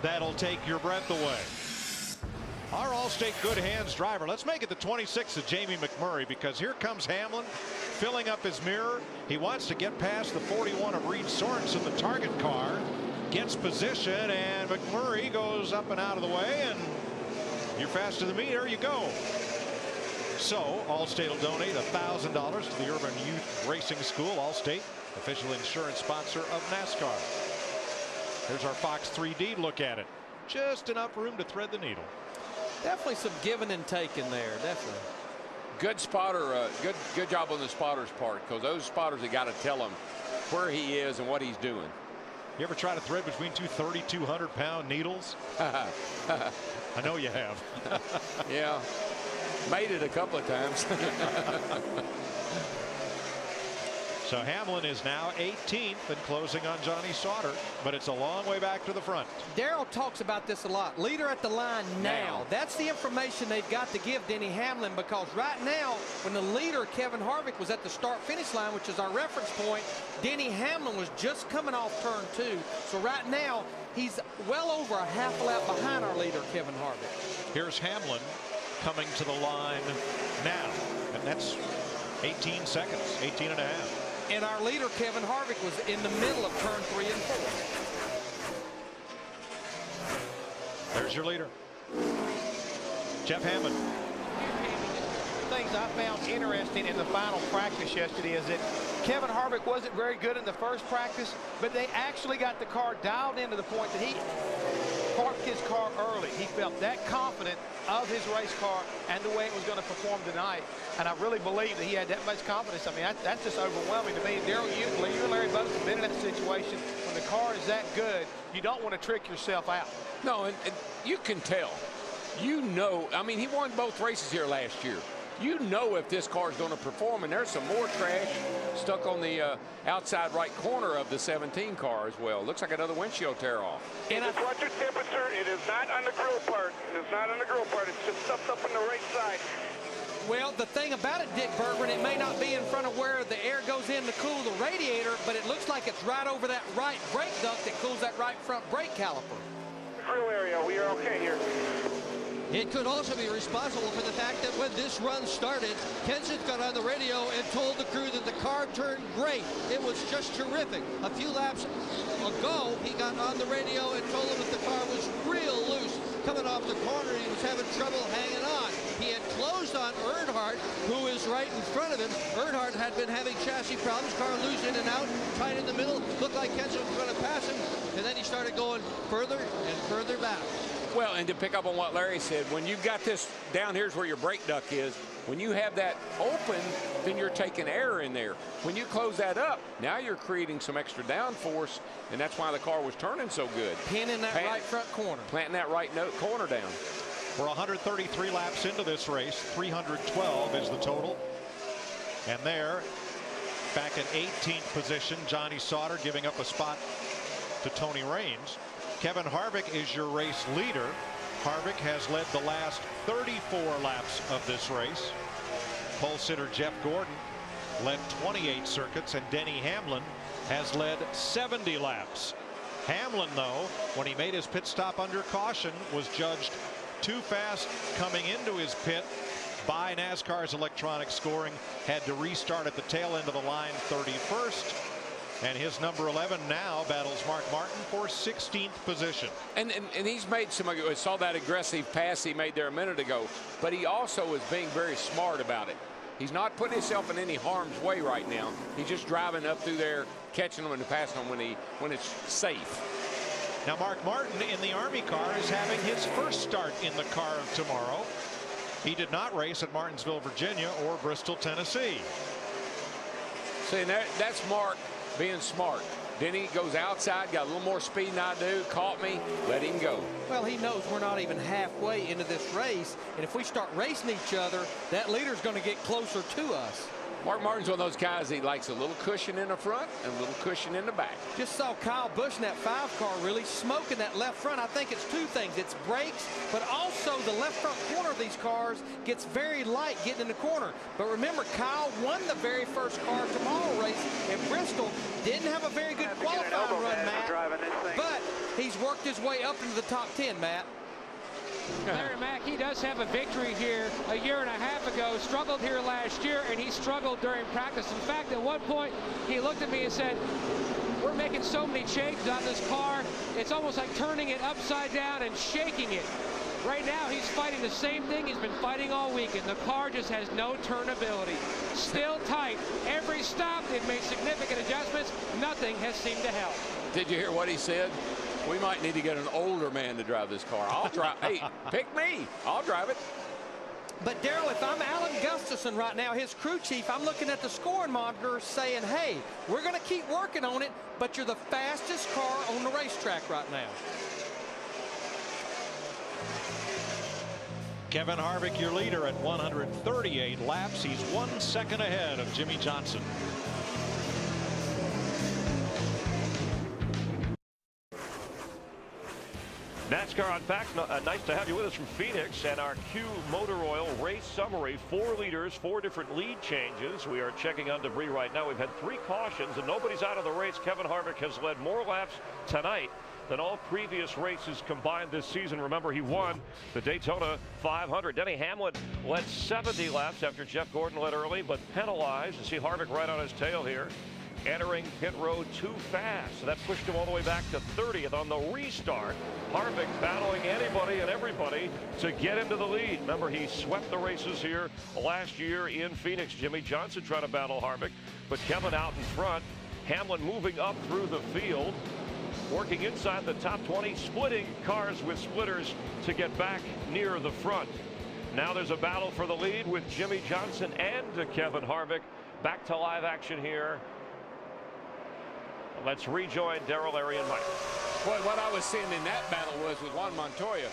That'll take your breath away. Our Allstate Good Hands driver. Let's make it the 26th of Jamie McMurray, because here comes Hamlin filling up his mirror. He wants to get past the 41 of Reed Sorensen, the target car. Gets position, and McMurray goes up and out of the way, and you're faster than me. There you go. So Allstate will donate $1,000 to the Urban Youth Racing School. Allstate, official insurance sponsor of NASCAR. Here's our Fox 3D look at it. Just enough room to thread the needle. Definitely some giving and taking there. Definitely. Good spotter. Good job on the spotter's part, because those spotters have got to tell him where he is and what he's doing. You ever try to thread between two 3,200-pound needles? I know you have. Yeah. Made it a couple of times. So Hamlin is now 18th and closing on Johnny Sauter, but it's a long way back to the front. Darrell talks about this a lot. Leader at the line now. That's the information they've got to give Denny Hamlin, because right now, when the leader, Kevin Harvick, was at the start-finish line, which is our reference point, Denny Hamlin was just coming off turn 2. So right now, he's well over a half a lap behind our leader, Kevin Harvick. Here's Hamlin coming to the line now, and that's 18 seconds, 18 and a half. And our leader, Kevin Harvick, was in the middle of turn 3 and 4. There's your leader. Jeff Hammond. Things I found interesting in the final practice yesterday is that Kevin Harvick wasn't very good in the first practice, but they actually got the car dialed into the point that he parked his car early. He felt that confident of his race car and the way it was going to perform tonight. And I really believe that he had that much confidence. I mean, that's just overwhelming to me. Daryl, you and Larry both have been in that situation. When the car is that good, you don't want to trick yourself out. No, and you can tell. You know, I mean, he won both races here last year. You know if this car is going to perform, and there's some more trash stuck on the outside right corner of the 17 car as well. Looks like another windshield tear off. And it's watch your temperature. It is not on the grill part. It is not on the grill part. It's just stuffed up on the right side. Well, the thing about it, Dick Bergman, it may not be in front of where the air goes in to cool the radiator, but it looks like it's right over that right brake duct that cools that right front brake caliper. Grill area, we are okay here. It could also be responsible for the fact that when this run started, Kenseth got on the radio and told the crew that the car turned great. It was just terrific. A few laps ago, he got on the radio and told them that the car was real loose. Coming off the corner, he was having trouble hanging on. He had closed on Earnhardt, who is right in front of him. Earnhardt had been having chassis problems, car loose in and out, tight in the middle. Looked like Kenseth was going to pass him, and then he started going further and further back. Well, and to pick up on what Larry said, when you've got this down here's where your brake duct is. When you have that open, then you're taking air in there. When you close that up, now you're creating some extra downforce, and that's why the car was turning so good. Pinning that right front corner. Planting that right corner down. We're 133 laps into this race. 312 is the total. And there, back at 18th position, Johnny Sauter giving up a spot to Tony Raines. Kevin Harvick is your race leader. Harvick has led the last 34 laps of this race. Pole sitter Jeff Gordon led 28 circuits, and Denny Hamlin has led 70 laps. Hamlin, though, when he made his pit stop under caution, was judged too fast coming into his pit by NASCAR's electronic scoring, had to restart at the tail end of the line 31st. And his number 11 now battles Mark Martin for 16th position. And he's made some, I saw that aggressive pass he made there a minute ago, but he also is being very smart about it. He's not putting himself in any harm's way right now. He's just driving up through there, catching them and passing them when it's safe. Now Mark Martin in the Army car is having his first start in the car of tomorrow. He did not race at Martinsville, Virginia or Bristol, Tennessee. See, that's Mark being smart. Then he goes outside, got a little more speed than I do, caught me, let him go. Well, he knows we're not even halfway into this race, and if we start racing each other, that leader's going to get closer to us. Mark Martin's one of those guys, he likes a little cushion in the front and a little cushion in the back. Just saw Kyle Busch in that 5 car really smoking that left front. I think it's two things. It's brakes, but also the left front corner of these cars gets very light getting in the corner. But remember, Kyle won the very first car tomorrow race in Bristol. Didn't have a very good qualifying run, Matt, but he's worked his way up into the top 10, Matt. Larry Mack, he does have a victory here a year and a half ago, struggled here last year, and he struggled during practice. In fact, at one point, he looked at me and said, we're making so many changes on this car, it's almost like turning it upside down and shaking it. Right now, he's fighting the same thing he's been fighting all weekend. The car just has no turnability. Still tight. Every stop, they've made significant adjustments. Nothing has seemed to help. Did you hear what he said? We might need to get an older man to drive this car. I'll drive. Hey, pick me. I'll drive it. But, Daryl, if I'm Alan Gustafson right now, his crew chief, I'm looking at the scoring monitor saying, hey, we're going to keep working on it, but you're the fastest car on the racetrack right now. Kevin Harvick, your leader at 138 laps. He's 1 second ahead of Jimmy Johnson. NASCAR on Facts. Nice to have you with us from Phoenix, and our Q Motor Oil race summary. 4 leaders, 4 different lead changes. We are checking on debris right now. We've had 3 cautions and nobody's out of the race. Kevin Harvick has led more laps tonight than all previous races combined this season. Remember, he won the Daytona 500. Denny Hamlin led 70 laps after Jeff Gordon led early, but penalized. You see Harvick right on his tail here. entering pit road too fast. So that pushed him all the way back to 30th on the restart. Harvick battling anybody and everybody to get into the lead. Remember, he swept the races here last year in Phoenix. Jimmy Johnson trying to battle Harvick, but Kevin out in front. Hamlin moving up through the field, working inside the top 20, splitting cars with splitters to get back near the front. Now there's a battle for the lead with Jimmy Johnson and Kevin Harvick. Back to live action here. Let's rejoin Darrell, Larry, and Mike. Well, what I was seeing in that battle was with Juan Montoya.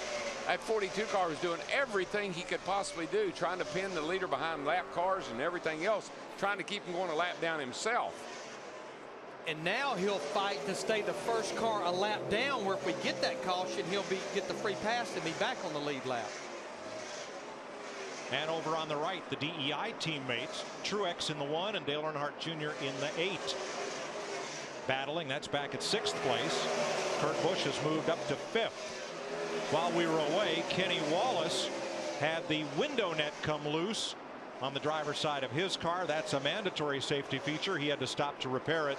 That 42 car was doing everything he could possibly do, trying to pin the leader behind lap cars and everything else, trying to keep him going a lap down himself. And now he'll fight to stay the first car a lap down, where if we get that caution, he'll get the free pass and be back on the lead lap. And over on the right, the DEI teammates, Truex in the 1 and Dale Earnhardt Jr. in the 8. Battling, that's back at 6th place. Kurt Busch has moved up to 5th. While we were away, Kenny Wallace had the window net come loose on the driver's side of his car. That's a mandatory safety feature. He had to stop to repair it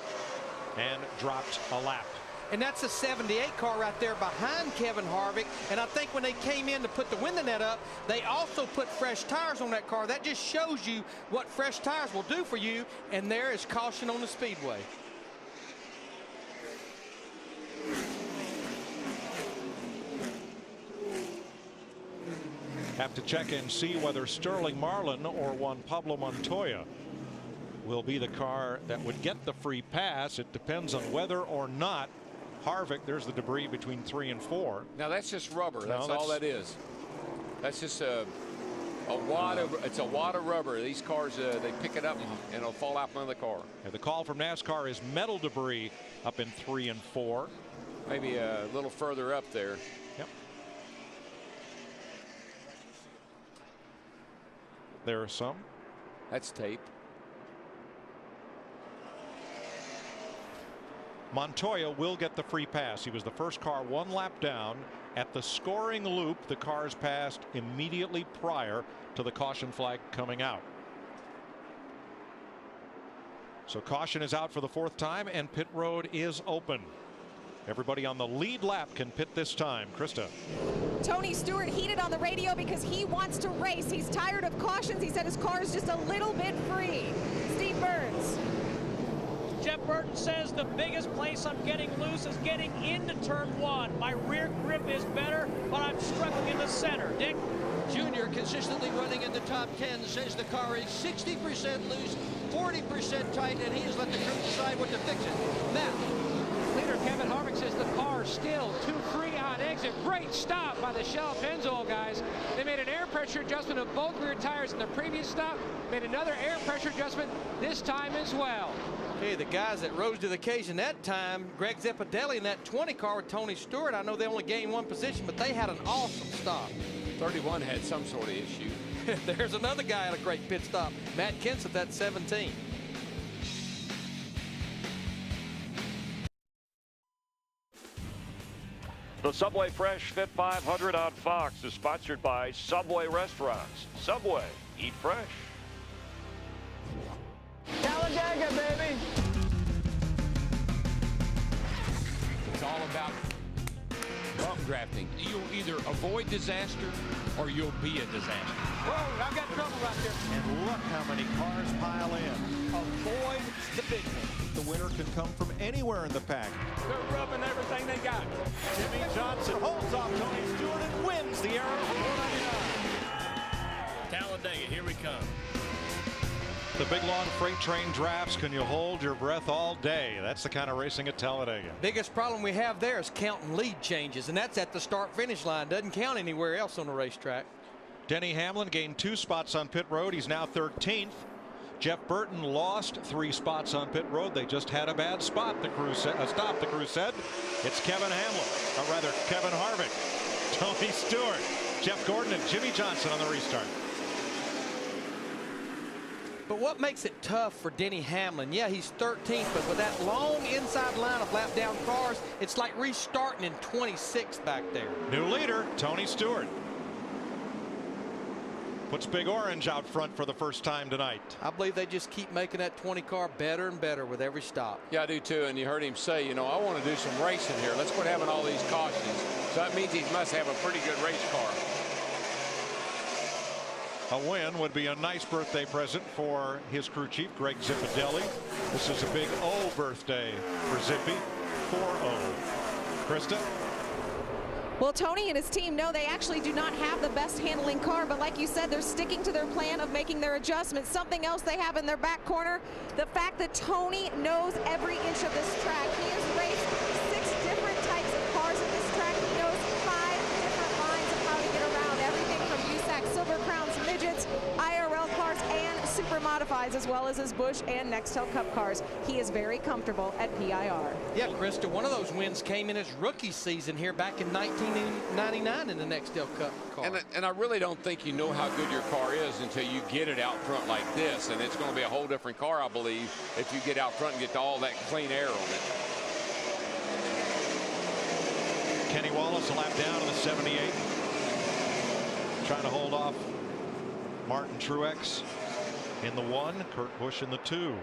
and dropped a lap. And that's a 78 car right there behind Kevin Harvick. And I think when they came in to put the window net up, they also put fresh tires on that car. That just shows you what fresh tires will do for you. And there is caution on the speedway. Have to check and see whether Sterling Marlin or Juan Pablo Montoya will be the car that would get the free pass. It depends on whether or not Harvick, there's the debris between 3 and 4. Now that's just rubber. That's all that is. That's just a wad of rubber. These cars, they pick it up and it'll fall out from under the car. And the call from NASCAR is metal debris up in 3 and 4. Maybe a little further up there. Yep. There are some. That's tape. Montoya will get the free pass. He was the first car 1 lap down at the scoring loop. The cars passed immediately prior to the caution flag coming out. So caution is out for the 4th time and pit road is open. Everybody on the lead lap can pit this time. Krista. Tony Stewart heated on the radio because he wants to race. He's tired of cautions. He said his car is just a little bit free. Steve Burns. Jeff Burton says the biggest place I'm getting loose is getting into turn 1. My rear grip is better, but I'm struggling in the center. Dick? Junior, consistently running in the top 10, says the car is 60% loose, 40% tight, and he has let the crew decide what to fix it. Matt. Leader Kevin Harvick says the car still too free on exit. Great stop by the Shell Pennzoil guys. They made an air pressure adjustment of both rear tires in the previous stop. Made another air pressure adjustment this time as well. Hey, the guys that rose to the occasion that time, Greg Zeppedelli in that 20 car with Tony Stewart, I know they only gained 1 position, but they had an awesome stop. 31 had some sort of issue. There's another guy at a great pit stop. Matt Kenseth, that 17. The Subway Fresh Fit 500 on Fox is sponsored by Subway Restaurants. Subway, eat fresh. Talladega, baby. It's all about bump drafting. You'll either avoid disaster or you'll be a disaster. Whoa, I've got trouble right there. And look how many cars pile in. Avoid the big one. The winner can come from anywhere in the pack. They're rubbing everything they got. Jimmy Johnson holds off Tony Stewart and wins the Arrow 499. Talladega, here we come. The big long freight train drafts. Can you hold your breath all day? That's the kind of racing at Talladega. Biggest problem we have there is counting lead changes, and that's at the start-finish line. Doesn't count anywhere else on the racetrack. Denny Hamlin gained 2 spots on pit road. He's now 13th. Jeff Burton lost 3 spots on pit road. They just had a bad spot. The crew said, the crew said. It's Kevin Hamlin, or rather Kevin Harvick, Tony Stewart, Jeff Gordon, and Jimmy Johnson on the restart. But what makes it tough for Denny Hamlin? Yeah, he's 13th, but with that long inside line of lap down cars, it's like restarting in 26th back there. New leader, Tony Stewart. Puts Big Orange out front for the first time tonight. I believe they just keep making that 20 car better and better with every stop. Yeah, I do too. And you heard him say, you know, I want to do some racing here. Let's quit having all these cautions. So that means he must have a pretty good race car. A win would be a nice birthday present for his crew chief, Greg Zipadelli. This is a big O birthday for Zippy. 4-0. Krista? Well, Tony and his team know they actually do not have the best handling car, but like you said, they're sticking to their plan of making their adjustments. Something else they have in their back corner, the fact that Tony knows every inch of this track. He has raced 6 different types of cars at this track. He knows 5 different lines of how to get around, everything from USAC Silver Crowns, midgets, IRL cars, and super modifieds, as well as his Busch and Nextel Cup cars. He is very comfortable at PIR. Yeah, Krista, one of those wins came in his rookie season here back in 1999 in the Nextel Cup car. And I really don't think you know how good your car is until you get it out front like this. And it's going to be a whole different car, I believe, if you get out front and get all that clean air on it. Kenny Wallace a lap down in the 78. Trying to hold off Martin Truex in the 1, Kurt Busch in the 2.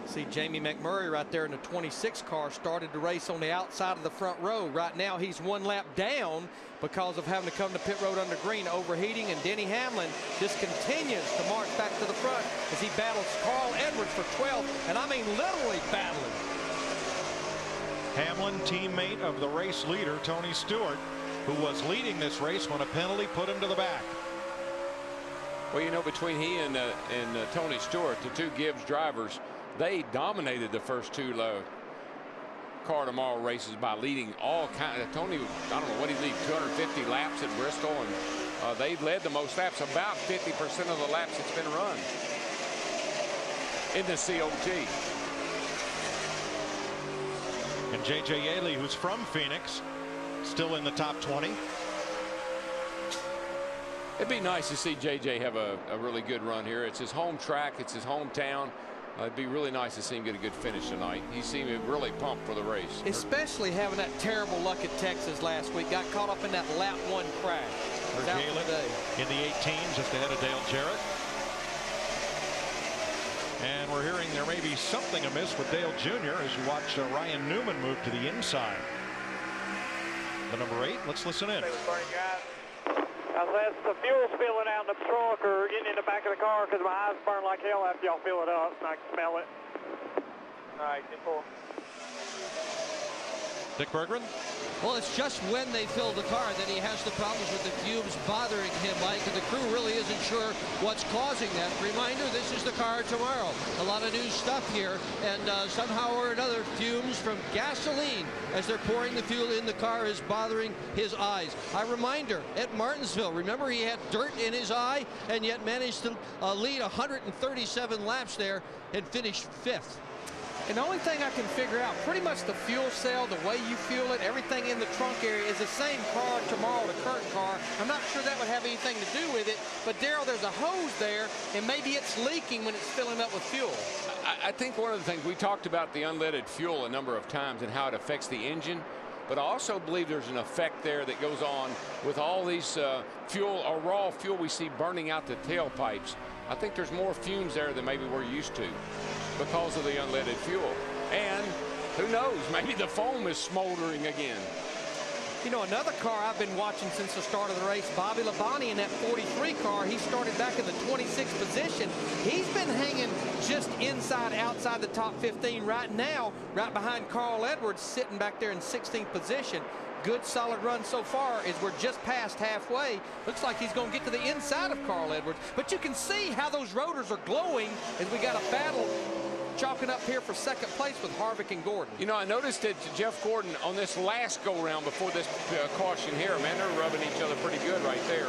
See Jamie McMurray right there in the 26 car started the race on the outside of the front row. Right now he's 1 lap down because of having to come to pit road under green, overheating, and Denny Hamlin just continues to march back to the front as he battles Carl Edwards for 12th, and I mean literally battling. Hamlin, teammate of the race leader Tony Stewart, who was leading this race when a penalty put him to the back. Well, you know, between he and Tony Stewart, the 2 Gibbs drivers, they dominated the first 2 Car Tomorrow races by leading all kinds. Tony, I don't know what he lead, 250 laps at Bristol, and they led the most laps, about 50% of the laps that's been run in the COT. And J.J. Yaley, who's from Phoenix, still in the top 20. It'd be nice to see J.J. have a really good run here. It's his home track. It's his hometown. It'd be really nice to see him get a good finish tonight. He seemed really pumped for the race. Especially having that terrible luck at Texas last week. Got caught up in that lap 1 crash. In the 18, just ahead of Dale Jarrett. And we're hearing there may be something amiss with Dale Jr. as you watch Ryan Newman move to the inside. The number 8, let's listen in. Unless the fuel's spilling out in the truck or getting in the back of the car, because my eyes burn like hell after y'all fill it up, and I can smell it. All right, 10-4. Dick Berggren? Well, it's just when they fill the car that he has the problems with the fumes bothering him, Mike, and the crew really isn't sure what's causing that. Reminder, this is the car tomorrow. A lot of new stuff here, and somehow or another, fumes from gasoline as they're pouring the fuel in the car is bothering his eyes. A reminder, at Martinsville, remember he had dirt in his eye and yet managed to lead 137 laps there and finished 5th. And the only thing I can figure out, pretty much the fuel cell, the way you fuel it, everything in the trunk area is the same car tomorrow, the current car. I'm not sure that would have anything to do with it, but Darrell, there's a hose there, and maybe it's leaking when it's filling up with fuel. I think one of the things, we talked about the unleaded fuel a number of times and how it affects the engine, but I also believe there's an effect there that goes on with all these fuel or raw fuel we see burning out the tailpipes. I think there's more fumes there than maybe we're used to because of the unleaded fuel. And who knows, maybe the foam is smoldering again. You know, another car I've been watching since the start of the race, Bobby Labonte in that 43 car. He started back in the 26th position. He's been hanging just outside the top 15 right now, right behind Carl Edwards, sitting back there in 16th position. Good solid run so far as we're just past halfway. Looks like he's going to get to the inside of Carl Edwards. But you can see how those rotors are glowing as we got a battle chalking up here for second place with Harvick and Gordon. You know, I noticed that Jeff Gordon on this last go-round before this caution here, man, they're rubbing each other pretty good right there.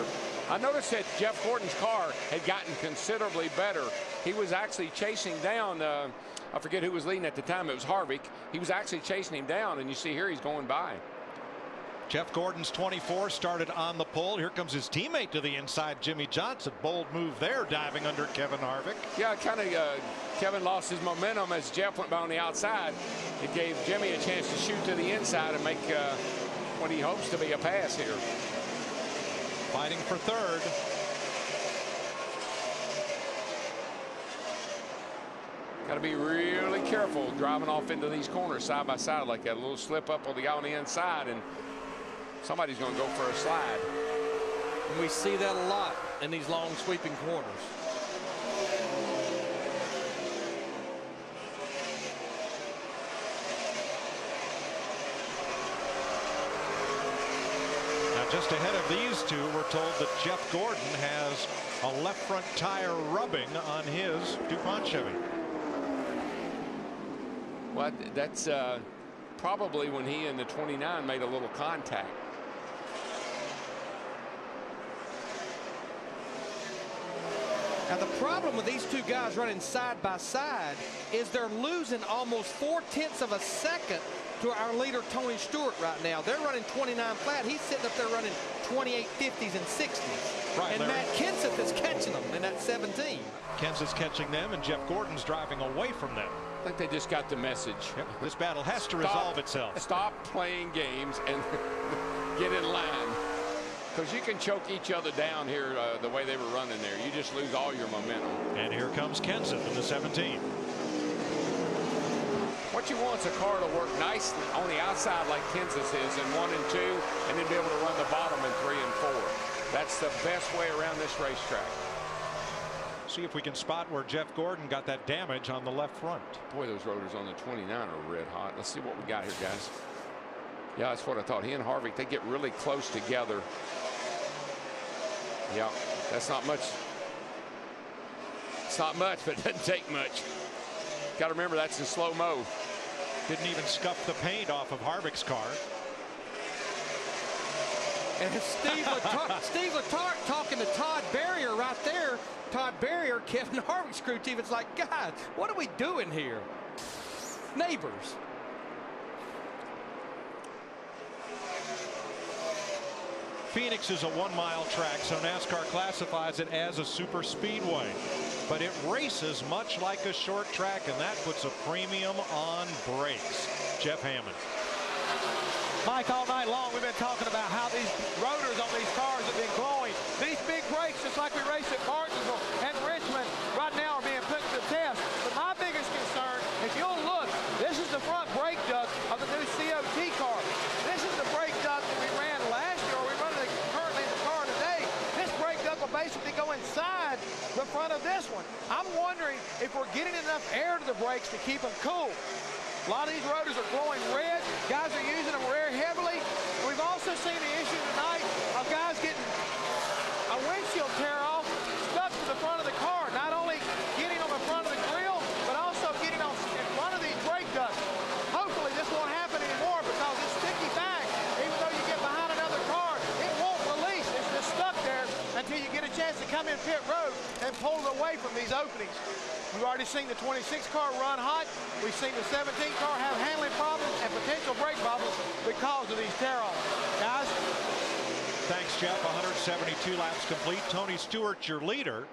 I noticed that Jeff Gordon's car had gotten considerably better. He was actually chasing down, I forget who was leading at the time, it was Harvick. He was actually chasing him down, and you see here he's going by. Jeff Gordon's 24 started on the pole. Here comes his teammate to the inside, Jimmy Johnson. Bold move there, diving under Kevin Harvick. Yeah, kind of Kevin lost his momentum as Jeff went by on the outside. It gave Jimmy a chance to shoot to the inside and make what he hopes to be a pass here. Fighting for third. Got to be really careful driving off into these corners side by side like that. A little slip up on the guy on the inside, and somebody's going to go for a slide. And we see that a lot in these long sweeping corners. Now just ahead of these two, we're told that Jeff Gordon has a left front tire rubbing on his DuPont Chevy. Well, that's probably when he and the 29 made a little contact. Now the problem with these two guys running side by side is they're losing almost 4/10 of a second to our leader Tony Stewart right now. They're running 29 flat. He's sitting up there running 28 50s and 60s. Right, and Larry. Matt Kenseth is catching them in that 17. Kenseth's catching them, and Jeff Gordon's driving away from them. I think they just got the message. Yep. This battle has to resolve itself. Stop playing games and get in line. Because you can choke each other down here the way they were running there. You just lose all your momentum. And here comes Kenseth in the 17. What you want is a car to work nice on the outside like Kenseth is in 1 and 2, and then be able to run the bottom in 3 and 4. That's the best way around this racetrack. See if we can spot where Jeff Gordon got that damage on the left front. Boy, those rotors on the 29 are red hot. Let's see what we got here, guys. Yeah, that's what I thought. He and Harvick, they get really close together. Yeah, that's not much. It's not much, but it doesn't take much. Got to remember that's in slow-mo. Didn't even scuff the paint off of Harvick's car. And Steve Letarte talking to Todd Berrier right there. Todd Berrier, Kevin Harvick's crew team. It's like, guys, what are we doing here? Neighbors. Phoenix is a 1-mile track, so NASCAR classifies it as a super speedway. But it races much like a short track, and that puts a premium on brakes. Jeff Hammond. Mike, all night long we've been talking about how these rotors on these cars have been glowing. These big brakes, just like we raced at Martinsville and Richmond, right now are being put to the test. But my biggest concern, if you'll look, this is the front brake duct of the new COT car. This is the brake duct that we ran last year, or we run currently in the car today. This brake duct will basically go inside the front of this one. I'm wondering if we're getting enough air to the brakes to keep them cool. A lot of these rotors are glowing red. Guys are using them very heavily. We've also seen the issue tonight of guys getting a windshield tear off stuck to the front of the car. Not only getting on the front of the grill, but also getting on in front of these brake ducts. Hopefully this won't happen anymore because it's sticky back. Even though you get behind another car, it won't release. It's just stuck there until you get a chance to come in pit road and pull it away from these openings. We've already seen the 26 car run hot. We've seen the 17 car have handling problems and potential brake problems because of these tear-offs. Guys? Thanks, Jeff. 172 laps complete. Tony Stewart, your leader.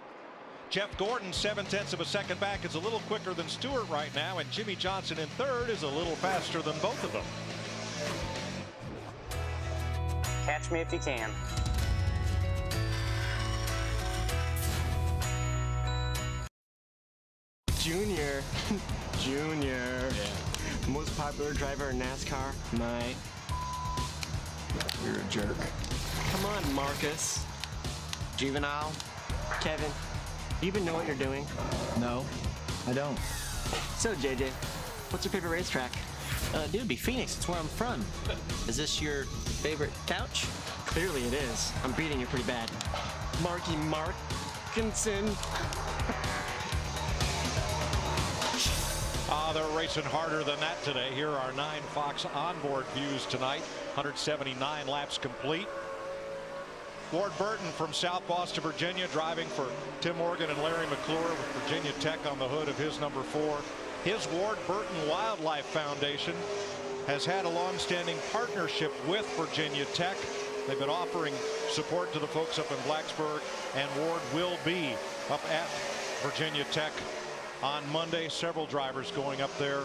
Jeff Gordon, 0.7 of a second back, is a little quicker than Stewart right now, and Jimmy Johnson in third is a little faster than both of them. Catch me if you can. Junior. Junior. Yeah. Most popular driver in NASCAR. Mate. You're a jerk. Come on, Marcus. Juvenile. Kevin. You even know what you're doing? No, I don't. So, JJ, what's your favorite racetrack? Dude, it'd be Phoenix. It's where I'm from. Is this your favorite couch? Clearly it is. I'm beating you pretty bad. Marky Markinson. They're racing harder than that today. Here are 9 Fox onboard views tonight. 179 laps complete. Ward Burton from South Boston, Virginia, driving for Tim Morgan and Larry McClure with Virginia Tech on the hood of his number 4. His Ward Burton Wildlife Foundation has had a long-standing partnership with Virginia Tech. They've been offering support to the folks up in Blacksburg, and Ward will be up at Virginia Tech on Monday. Several drivers going up there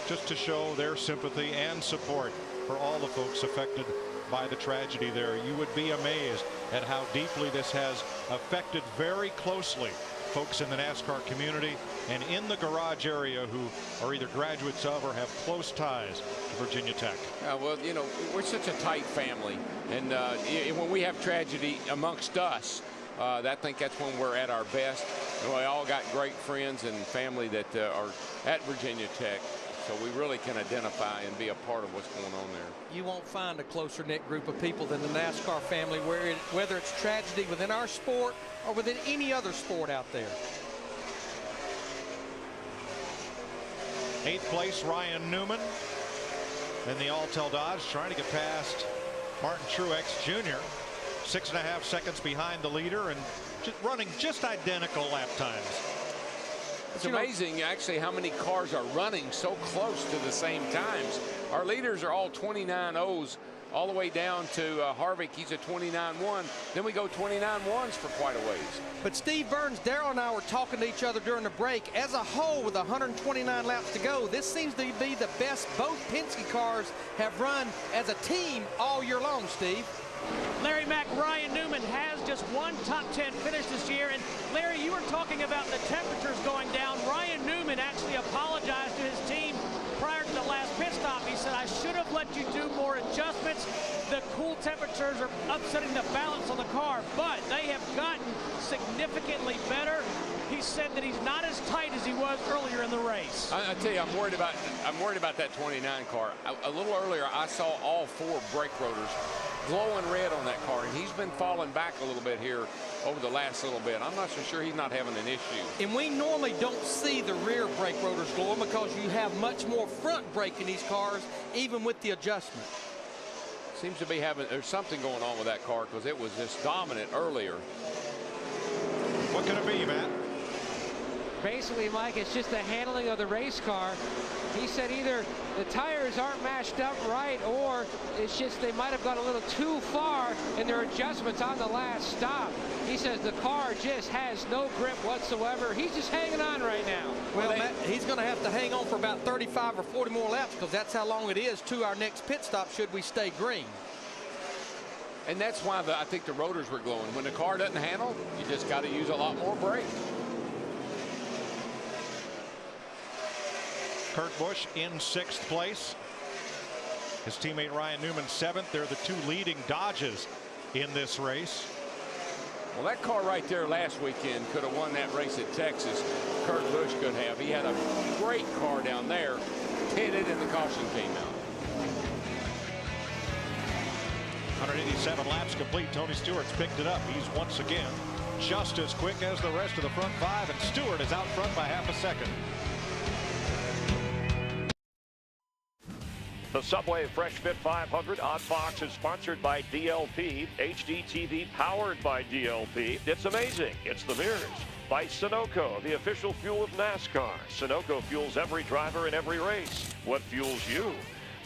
just to show their sympathy and support for all the folks affected by the tragedy there. You would be amazed at how deeply this has affected very closely folks in the NASCAR community and in the garage area who are either graduates of or have close ties to Virginia Tech. Well, you know, we're such a tight family, and when we have tragedy amongst us, I think that's when we're at our best. And we all got great friends and family that are at Virginia Tech, so we really can identify and be a part of what's going on there. You won't find a closer knit group of people than the NASCAR family, whether it's tragedy within our sport or within any other sport out there. 8th place, Ryan Newman. Then the Alltel Dodge trying to get past Martin Truex Jr. 6.5 seconds behind the leader and running just identical lap times. It's amazing actually how many cars are running so close to the same times. Our leaders are all 29.0s all the way down to Harvick. He's a 29.1. Then we go 29.1s for quite a ways. But Steve Burns, Darrell and I were talking to each other during the break. As a whole, with 129 laps to go, this seems to be the best both Penske cars have run as a team all year long, Steve. Larry Mack, Ryan Newman has just one top 10 finish this year. And Larry, you were talking about the temperatures going down. Ryan Newman actually apologized to his team prior to the last pit stop. He said, I should have let you do more adjustments. The cool temperatures are upsetting the balance on the car, but they have gotten significantly better. He said that he's not as tight as he was earlier in the race. I tell you, I'm worried about that 29 car. A little earlier, I saw all 4 brake rotors glowing red on that car, and he's been falling back a little bit here over the last little bit. I'm not so sure he's not having an issue. And we normally don't see the rear brake rotors glowing because you have much more front brake in these cars, even with the adjustment. Seems to be there's something going on with that car because it was just dominant earlier. What could it be, Matt? Basically, Mike, it's just the handling of the race car. He said either the tires aren't matched up right, or it's just they might have gone a little too far in their adjustments on the last stop. He says the car just has no grip whatsoever. He's just hanging on right now. Well, Matt, he's going to have to hang on for about 35 or 40 more laps because that's how long it is to our next pit stop should we stay green. And that's why I think the rotors were glowing. When the car doesn't handle, you just got to use a lot more brake. Kurt Busch in 6th place. His teammate Ryan Newman 7th. They're the 2 leading Dodges in this race. Well, that car right there last weekend could have won that race at Texas. Kurt Busch could have. He had a great car down there, pitted, and the caution came out. 187 laps complete. Tony Stewart's picked it up. He's once again just as quick as the rest of the front 5, and Stewart is out front by half a second. The Subway Fresh Fit 500 on Fox is sponsored by DLP. HDTV powered by DLP. It's amazing. It's the mirrors. By Sunoco, the official fuel of NASCAR. Sunoco fuels every driver in every race. What fuels you?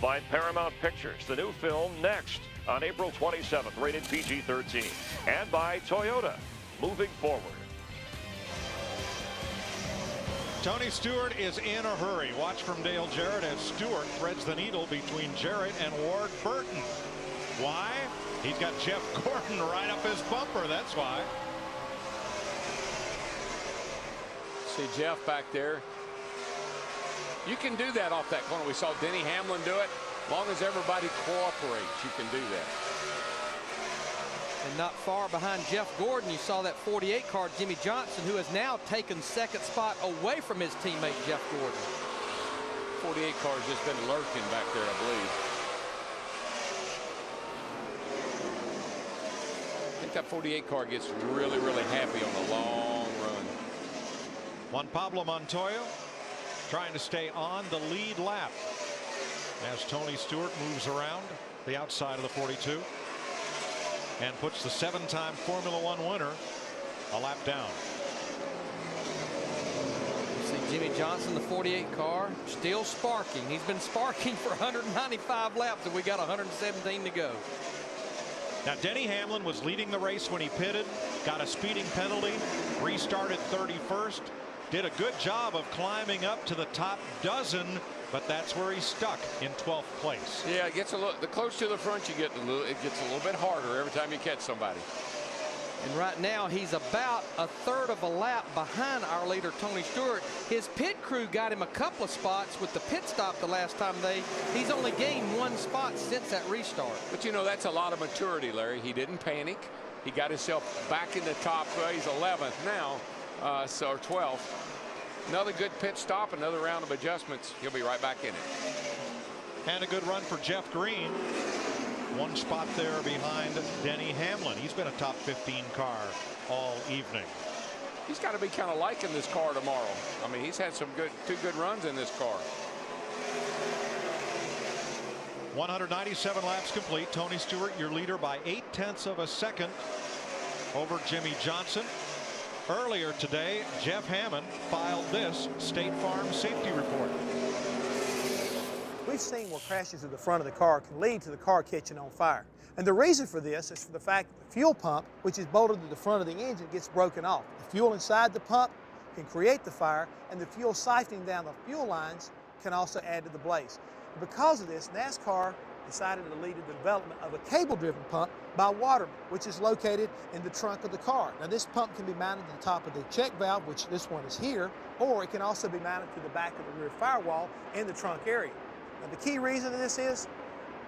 By Paramount Pictures, the new film Next on April 27th, rated PG-13. And by Toyota, moving forward. Tony Stewart is in a hurry. Watch from Dale Jarrett as Stewart threads the needle between Jarrett and Ward Burton. Why? He's got Jeff Gordon right up his bumper. That's why. See Jeff back there. You can do that off that corner. We saw Denny Hamlin do it. As long as everybody cooperates, you can do that. And not far behind Jeff Gordon, you saw that 48 car, Jimmy Johnson, who has now taken 2nd spot away from his teammate, Jeff Gordon. 48 car's just been lurking back there, I believe. I think that 48 car gets really, really happy on a long run. Juan Pablo Montoya trying to stay on the lead lap as Tony Stewart moves around the outside of the 42. And puts the 7-time Formula One winner a lap down. See Jimmy Johnson, the 48 car, still sparking. He's been sparking for 195 laps, and we got 117 to go. Now, Denny Hamlin was leading the race when he pitted, got a speeding penalty, restarted 31st, did a good job of climbing up to the top dozen but that's where he's stuck in 12th place. Yeah, it gets a little, the closer to the front you get, it gets a little bit harder every time you catch somebody. And right now he's about a third of a lap behind our leader Tony Stewart. His pit crew got him a couple of spots with the pit stop the last time he's only gained 1 spot since that restart. But you know, that's a lot of maturity, Larry. He didn't panic. He got himself back in the top. He's 11th now, so 12th. Another good pit stop, another round of adjustments. He'll be right back in it. And a good run for Jeff Green. 1 spot there behind Denny Hamlin. He's been a top 15 car all evening. He's got to be kind of liking this car tomorrow. I mean, he's had some two good runs in this car. 197 laps complete. Tony Stewart, your leader by 0.8 of a second over Jimmy Johnson. Earlier today, Jeff Hammond filed this State Farm safety report. We've seen where crashes at the front of the car can lead to the car catching on fire. And the reason for this is for the fact that the fuel pump, which is bolted to the front of the engine, gets broken off. The fuel inside the pump can create the fire, and the fuel siphoning down the fuel lines can also add to the blaze. Because of this, NASCAR decided to lead to the development of a cable-driven pump by Waterman, which is located in the trunk of the car. Now, this pump can be mounted to the top of the check valve, which this one is here, or it can also be mounted to the back of the rear firewall in the trunk area. Now, the key reason of this is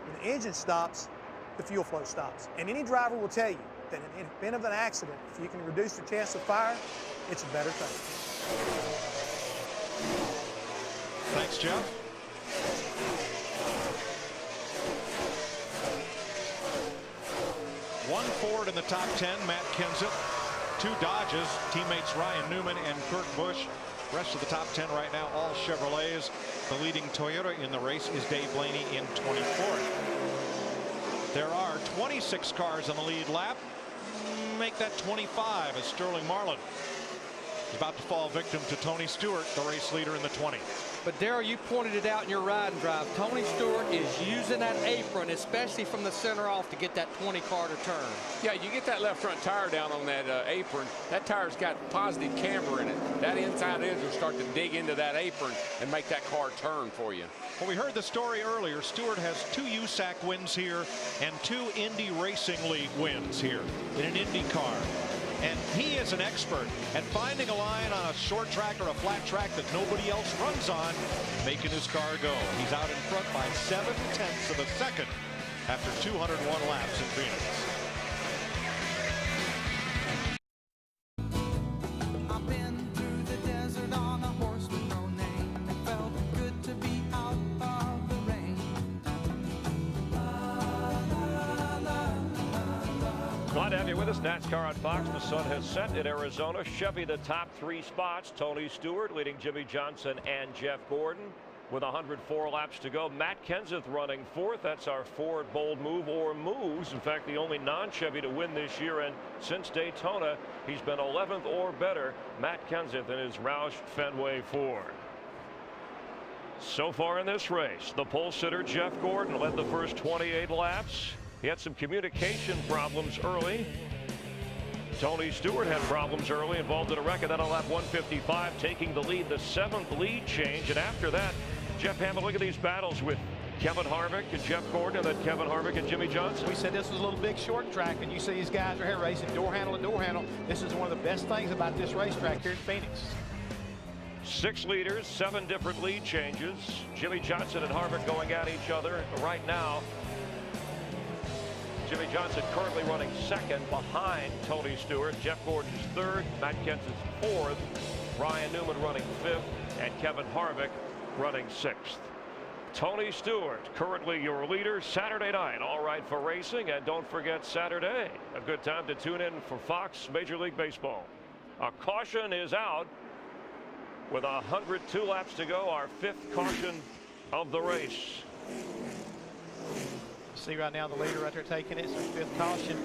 when the engine stops, the fuel flow stops. And any driver will tell you that in the event of an accident, if you can reduce your chance of fire, it's a better thing. Thanks, Jeff. One Ford in the top 10, Matt Kenseth. 2 Dodges, teammates Ryan Newman and Kurt Busch. Rest of the top 10 right now, all Chevrolets. The leading Toyota in the race is Dave Blaney in 24th. There are 26 cars on the lead lap. Make that 25 as Sterling Marlin is about to fall victim to Tony Stewart, the race leader in the 20. But Darrell, you pointed it out in your ride and drive. Tony Stewart is using that apron, especially from the center off, to get that 20 car to turn. Yeah, you get that left front tire down on that apron. That tire's got positive camber in it. That inside edge will start to dig into that apron and make that car turn for you. Well, we heard the story earlier. Stewart has 2 USAC wins here and 2 Indy Racing League wins here in an Indy car. And he is an expert at finding a line on a short track or a flat track that nobody else runs on, making his car go. He's out in front by 0.7 of a second after 201 laps in Phoenix. Glad to have you with us. NASCAR on Fox. The sun has set in Arizona. Chevy the top 3 spots. Tony Stewart leading Jimmy Johnson and Jeff Gordon with 104 laps to go. Matt Kenseth running 4th. That's our Ford bold move or moves. In fact, the only non-Chevy to win this year, and since Daytona, he's been 11th or better. Matt Kenseth in his Roush Fenway Ford. So far in this race, the pole sitter Jeff Gordon led the first 28 laps. He had some communication problems early. Tony Stewart had problems early, involved in a wreck, and then on lap 155, taking the lead, the 7th lead change. And after that, Jeff Hammond, look at these battles with Kevin Harvick and Jeff Gordon, and then Kevin Harvick and Jimmy Johnson. We said this was a little big short track, and you see these guys are here racing door handle to door handle. This is one of the best things about this racetrack here in Phoenix. 6 leaders, 7 different lead changes. Jimmy Johnson and Harvick going at each other right now. Jimmy Johnson currently running 2nd behind Tony Stewart. Jeff Gordon's 3rd. Matt Kenseth's 4th. Ryan Newman running 5th. And Kevin Harvick running 6th. Tony Stewart currently your leader Saturday night. All right for racing. And don't forget Saturday. A good time to tune in for Fox Major League Baseball. A caution is out with 102 laps to go. Our 5th caution of the race. See right now the leader right there taking it. It's their 5th caution.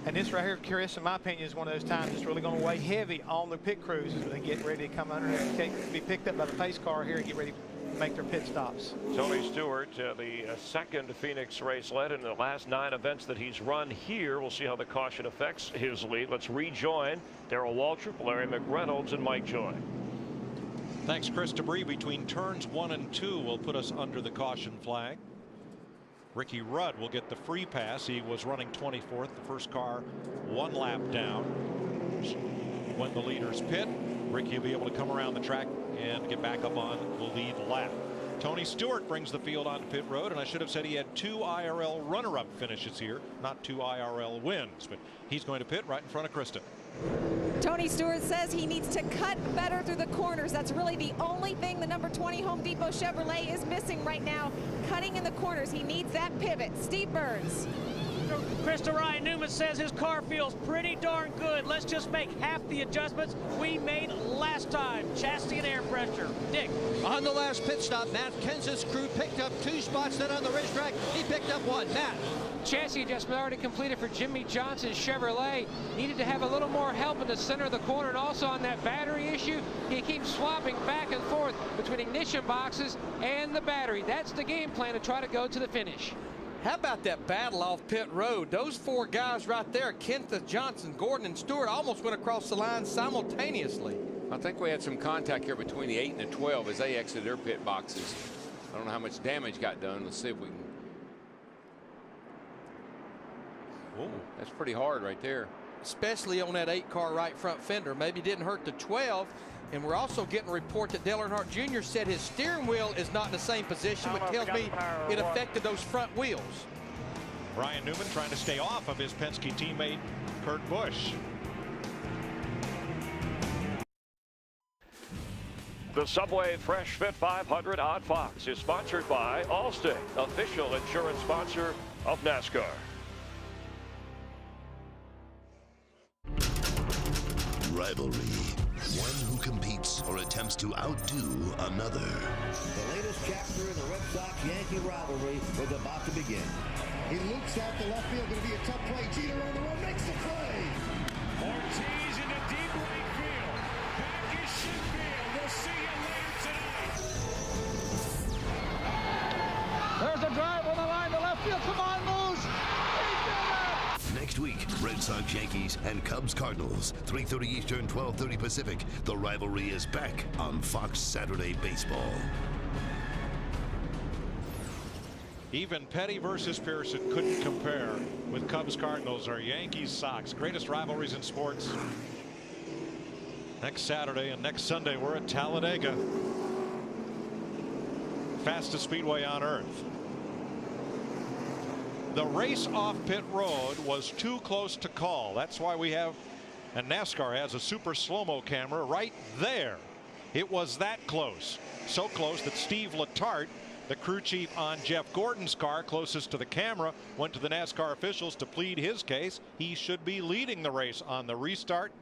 And this right here, Chris, in my opinion, is one of those times it's really going to weigh heavy on the pit crews as they get ready to come under here, be picked up by the pace car here and get ready to make their pit stops. Tony Stewart, the 2nd Phoenix race led in the last 9 events that he's run here. We'll see how the caution affects his lead. Let's rejoin Darrell Waltrip, Larry McReynolds, and Mike Joy. Thanks, Chris. Debris between turns 1 and 2 will put us under the caution flag. Ricky Rudd will get the free pass. He was running 24th, the first car 1 lap down. When the leaders pit, Ricky will be able to come around the track and get back up on the lead lap. Tony Stewart brings the field onto pit road, and I should have said he had 2 IRL runner-up finishes here, not 2 IRL wins, but he's going to pit right in front of Krista. Tony Stewart says he needs to cut better through the corners. That's really the only thing the number 20 Home Depot Chevrolet is missing right now, cutting in the corners. He needs that pivot. Steve Burns. Krista, Ryan Newman says his car feels pretty darn good. Let's just make half the adjustments we made last time. Chassis and air pressure. Dick. On the last pit stop, Matt Kenseth's crew picked up 2 spots. Then on the racetrack, he picked up 1. Matt. Chassis adjustment already completed for Jimmy Johnson's Chevrolet. Needed to have a little more help in the center of the corner, and also on that battery issue, he keeps swapping back and forth between ignition boxes and the battery. That's the game plan to try to go to the finish. How about that battle off pit road? Those 4 guys right there, Kenseth, Johnson, Gordon, and Stewart, almost went across the line simultaneously. I think we had some contact here between the 8 and the 12 as they exited their pit boxes. I don't know how much damage got done. Let's see if we can. Whoa, that's pretty hard right there. Especially on that 8 car right front fender. Maybe didn't hurt the 12. And we're also getting a report that Dale Earnhardt Jr. said his steering wheel is not in the same position, which tells me it affected those front wheels. Ryan Newman trying to stay off of his Penske teammate Kurt Busch. The Subway Fresh Fit 500 on Fox is sponsored by Allstate, official insurance sponsor of NASCAR. Rivalry. One who competes or attempts to outdo another. The latest chapter in the Red Sox-Yankee rivalry was about to begin. He looks out the left field. Going to be a tough play. Jeter on the run, makes the play. Ortiz in the deep right field. Back is Sheffield. We'll see you later tonight. There's a drive on the line to left field. Come on, Moose. Next week, Red Sox, Yankees, and Cubs, Cardinals. 3:30 Eastern, 12:30 Pacific. The rivalry is back on Fox Saturday Baseball. Even Petty versus Pearson couldn't compare with Cubs, Cardinals, or Yankees, Sox. Greatest rivalries in sports. Next Saturday and next Sunday, we're at Talladega. Fastest speedway on earth. The race off pit road was too close to call. That's why we have, and NASCAR has, a super slow-mo camera right there. It was that close. So close that Steve Letarte, the crew chief on Jeff Gordon's car closest to the camera, went to the NASCAR officials to plead his case. He should be leading the race on the restart.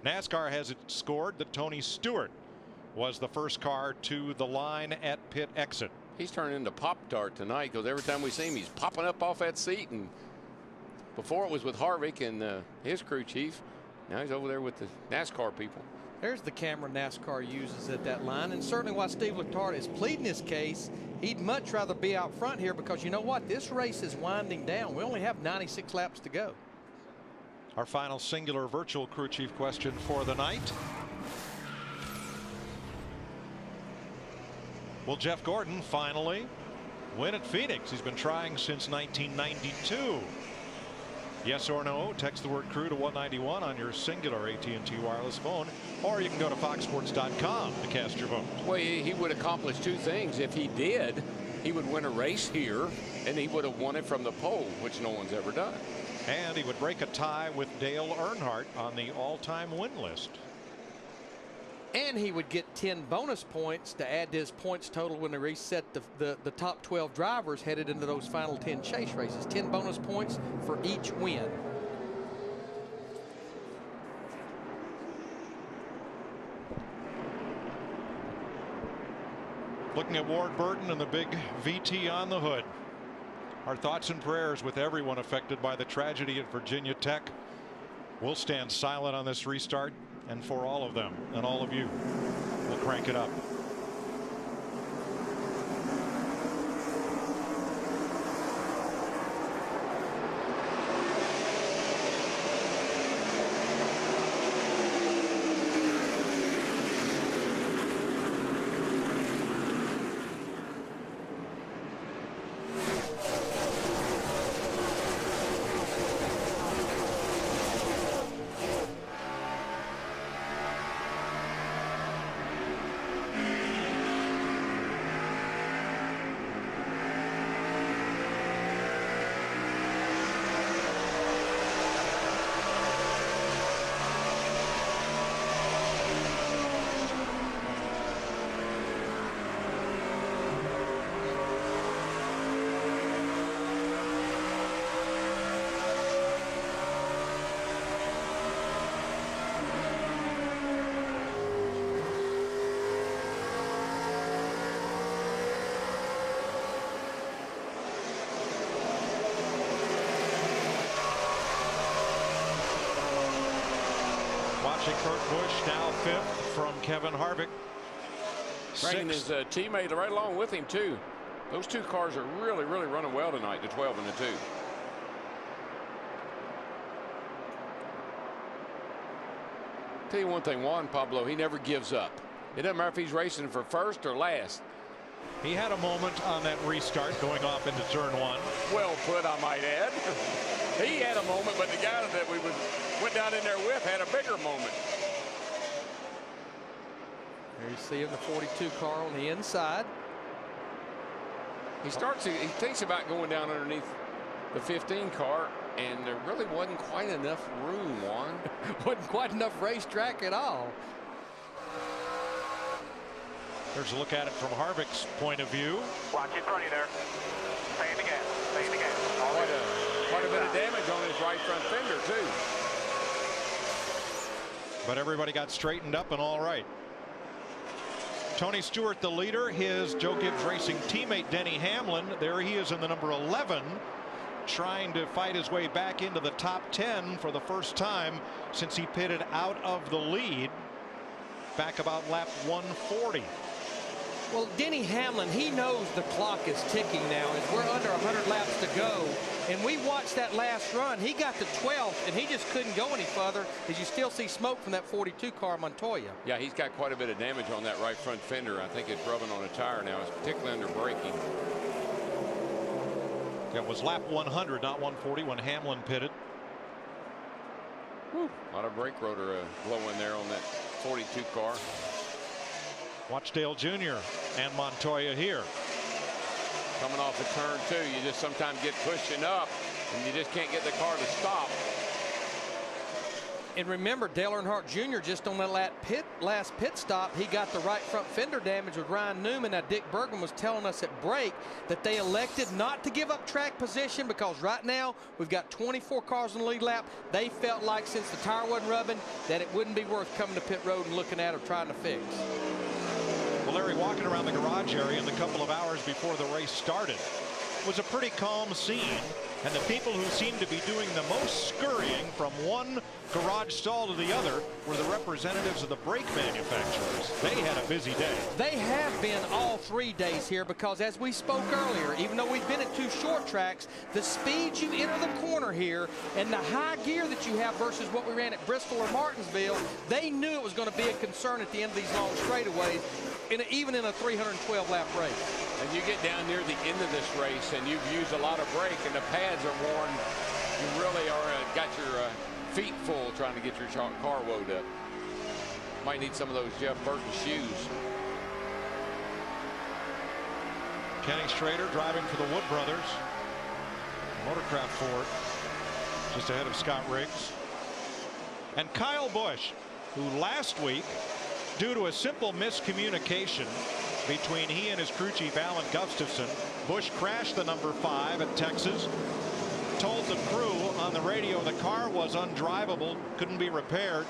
NASCAR has it scored that Tony Stewart was the first car to the line at pit exit. He's turning into Pop-Tart tonight, because every time we see him, he's popping up off that seat. And before it was with Harvick and his crew chief. Now he's over there with the NASCAR people. There's the camera NASCAR uses at that line. And certainly while Steve Letarte is pleading his case, he'd much rather be out front here, because you know what? This race is winding down. We only have 96 laps to go. Our final singular virtual crew chief question for the night. Will Jeff Gordon finally win at Phoenix? He's been trying since 1992. Yes or no? Text the word crew to 191 on your singular AT&T wireless phone, or you can go to foxsports.com to cast your vote. Well, he would accomplish 2 things. If he did, he would win a race here, and he would have won it from the pole, which no one's ever done. And he would break a tie with Dale Earnhardt on the all-time win list. And he would get 10 bonus points to add to his points total when they reset the top 12 drivers headed into those final 10 chase races. 10 bonus points for each win. Looking at Ward Burton and the big VT on the hood. Our thoughts and prayers with everyone affected by the tragedy at Virginia Tech. We'll stand silent on this restart, and for all of them and all of you, we'll crank it up. Watching Kurt Busch now 5th from Kevin Harvick. Bringing his teammate right along with him, too. Those two cars are really, really running well tonight, the 12 and the 2. Tell you one thing, Juan Pablo, he never gives up. It doesn't matter if he's racing for first or last. He had a moment on that restart going off into turn 1. Well put, I might add. He had a moment, but the guy that we went down in there with had a bigger moment. There you see him, the 42 car on the inside. He thinks about going down underneath the 15 car, and there really wasn't quite enough room, Juan. Wasn't quite enough racetrack at all. There's a look at it from Harvick's point of view. Watch in front of you there. Stay in the gas. Stay in the gas. Quite a bit of damage on his right front fender, too. But everybody got straightened up and all right. Tony Stewart, the leader, his Joe Gibbs Racing teammate Denny Hamlin. There he is in the number 11, trying to fight his way back into the top 10 for the first time since he pitted out of the lead back about lap 140. Well, Denny Hamlin, he knows the clock is ticking now as we're under 100 laps to go. And we watched that last run. He got to 12th, and he just couldn't go any further as you still see smoke from that 42 car Montoya. Yeah, he's got quite a bit of damage on that right front fender. I think it's rubbing on a tire now. It's particularly under braking. That was lap 100, not 140, when Hamlin pitted. Whew. A lot of brake rotor blowing there on that 42 car. Watch Dale Jr. and Montoya here. Coming off the turn 2, you just sometimes get pushing up and you just can't get the car to stop. And remember, Dale Earnhardt Jr. just on that last pit stop, he got the right front fender damage with Ryan Newman. Now Dick Bergman was telling us at break that they elected not to give up track position because right now we've got 24 cars on the lead lap. They felt like since the tire wasn't rubbing that it wouldn't be worth coming to pit road and looking at or trying to fix. Well, Larry, walking around the garage area in the couple of hours before the race started was a pretty calm scene, and the people who seemed to be doing the most scurrying from one garage stall to the other were the representatives of the brake manufacturers. They had a busy day. They have been all 3 days here because as we spoke earlier, even though we've been at 2 short tracks, the speed you enter the corner here and the high gear that you have versus what we ran at Bristol or Martinsville, they knew it was going to be a concern at the end of these long straightaways, even in a 312 lap race. And you get down near the end of this race and you've used a lot of brake and the pads are worn. You really are got your feet full trying to get your car woed up. Might need some of those Jeff Burton shoes. Kenny Schrader driving for the Wood Brothers. Motorcraft Ford just ahead of Scott Riggs. And Kyle Busch, who last week, due to a simple miscommunication between he and his crew chief Alan Gustafson, Busch crashed the number 5 at Texas, told the crew on the radio the car was undrivable, couldn't be repaired.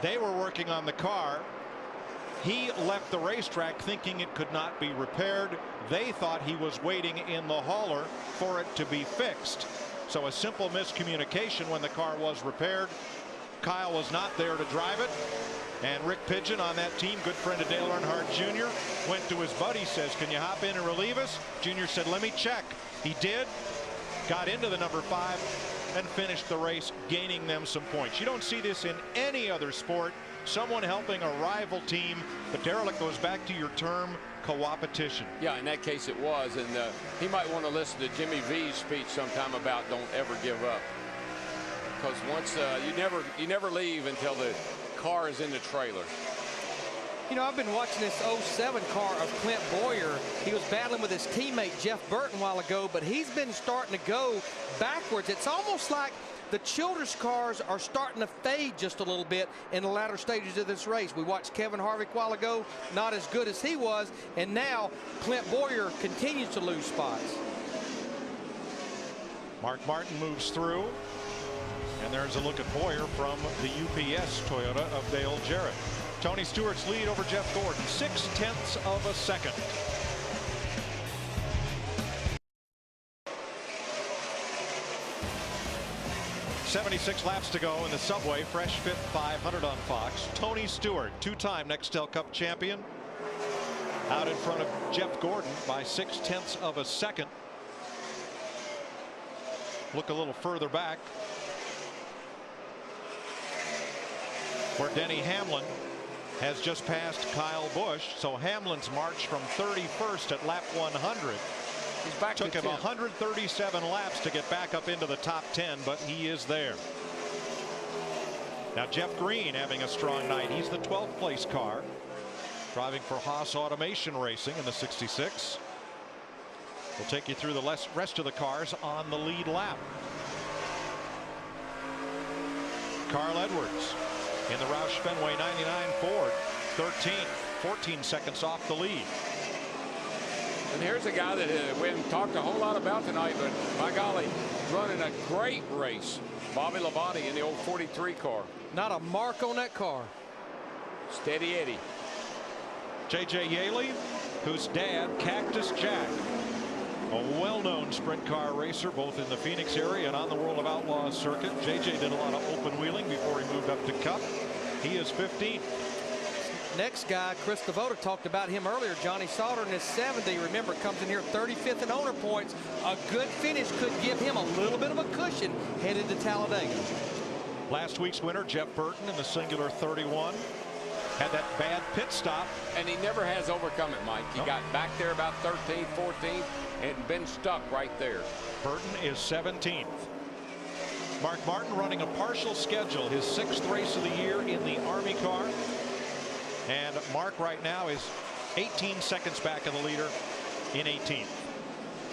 They were working on the car. He left the racetrack thinking it could not be repaired. They thought he was waiting in the hauler for it to be fixed. So a simple miscommunication when the car was repaired. Kyle was not there to drive it. And Rick Pigeon on that team, good friend of Dale Earnhardt Jr., went to his buddy, says, can you hop in and relieve us? Jr. said, let me check. He did, got into the number 5 and finished the race, gaining them some points. You don't see this in any other sport, someone helping a rival team, but derelict goes back to your term, co-opetition. Yeah, in that case it was, and he might want to listen to Jimmy V's speech sometime about don't ever give up. Because once you never leave until the car is in the trailer. You know, I've been watching this 07 car of Clint Boyer. He was battling with his teammate Jeff Burton a while ago, but he's been starting to go backwards. It's almost like the Childress cars are starting to fade just a little bit in the latter stages of this race. We watched Kevin Harvick a while ago, not as good as he was, and now Clint Boyer continues to lose spots. Mark Martin moves through. And there's a look at Boyer from the UPS Toyota of Dale Jarrett. Tony Stewart's lead over Jeff Gordon, 0.6 of a second. 76 laps to go in the Subway Fresh Fit 500 on Fox. Tony Stewart, two-time Nextel Cup champion, out in front of Jeff Gordon by 0.6 of a second. Look a little further back, where Denny Hamlin has just passed Kyle Busch. So Hamlin's march from 31st at lap 100. He's back Took to him 137 laps to get back up into the top 10, but he is there. Now Jeff Green having a strong night. He's the 12th place car, driving for Haas Automation Racing in the 66. We'll take you through the rest of the cars on the lead lap. Carl Edwards in the Roush Fenway 99 Ford, 14 seconds off the lead. And here's a guy that we haven't talked a whole lot about tonight, but by golly, running a great race. Bobby Labonte in the old 43 car. Not a mark on that car. Steady Eddie. J.J. Yaley, whose dad, Cactus Jack, a well-known sprint car racer both in the Phoenix area and on the World of Outlaws circuit. J.J. did a lot of open wheeling before he moved up to Cup. He is 15th. Next guy, Chris Devoto, talked about him earlier. Johnny Sauter in his 70. Remember, comes in here 35th in owner points. A good finish could give him a little bit of a cushion headed to Talladega. Last week's winner, Jeff Burton, in the singular 31. Had that bad pit stop. And he never has overcome it, Mike. He got back there about 13th, 14th, and been stuck right there. Burton is 17th. Mark Martin running a partial schedule, his 6th race of the year in the Army car. And Mark right now is 18 seconds back of the leader in 18th.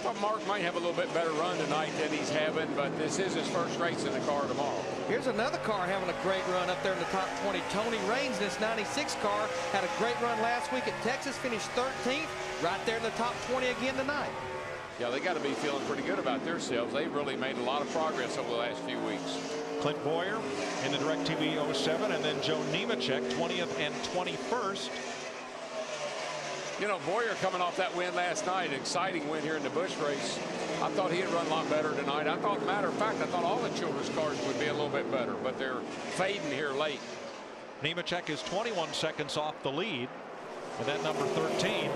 Well, Mark might have a little bit better run tonight than he's having, but this is his first race in the car tomorrow. Here's another car having a great run up there in the top 20. Tony Raines, this 96 car, had a great run last week at Texas, finished 13th, right there in the top 20 again tonight. Yeah, they got to be feeling pretty good about themselves. They've really made a lot of progress over the last few weeks. Clint Boyer in the DirecTV 07, and then Joe Nemechek 20th and 21st. You know, Boyer coming off that win last night, exciting win here in the Busch race. I thought he'd run a lot better tonight. I thought, matter of fact, I thought all the Childress cars would be a little bit better, but they're fading here late. Nemechek is 21 seconds off the lead, and that number 13.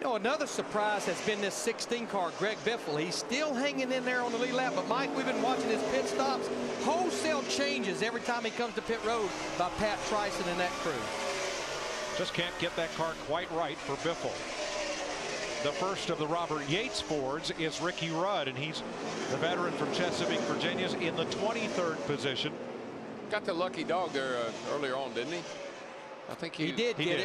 You know, another surprise has been this 16 car, Greg Biffle. He's still hanging in there on the lead lap, but Mike, we've been watching his pit stops. Wholesale changes every time he comes to pit road by Pat Tryson and that crew. Just can't get that car quite right for Biffle. The first of the Robert Yates Fords is Ricky Rudd, and he's the veteran from Chesapeake, Virginia, in the 23rd position. Got the lucky dog there earlier on, didn't he? I think he did. Yeah,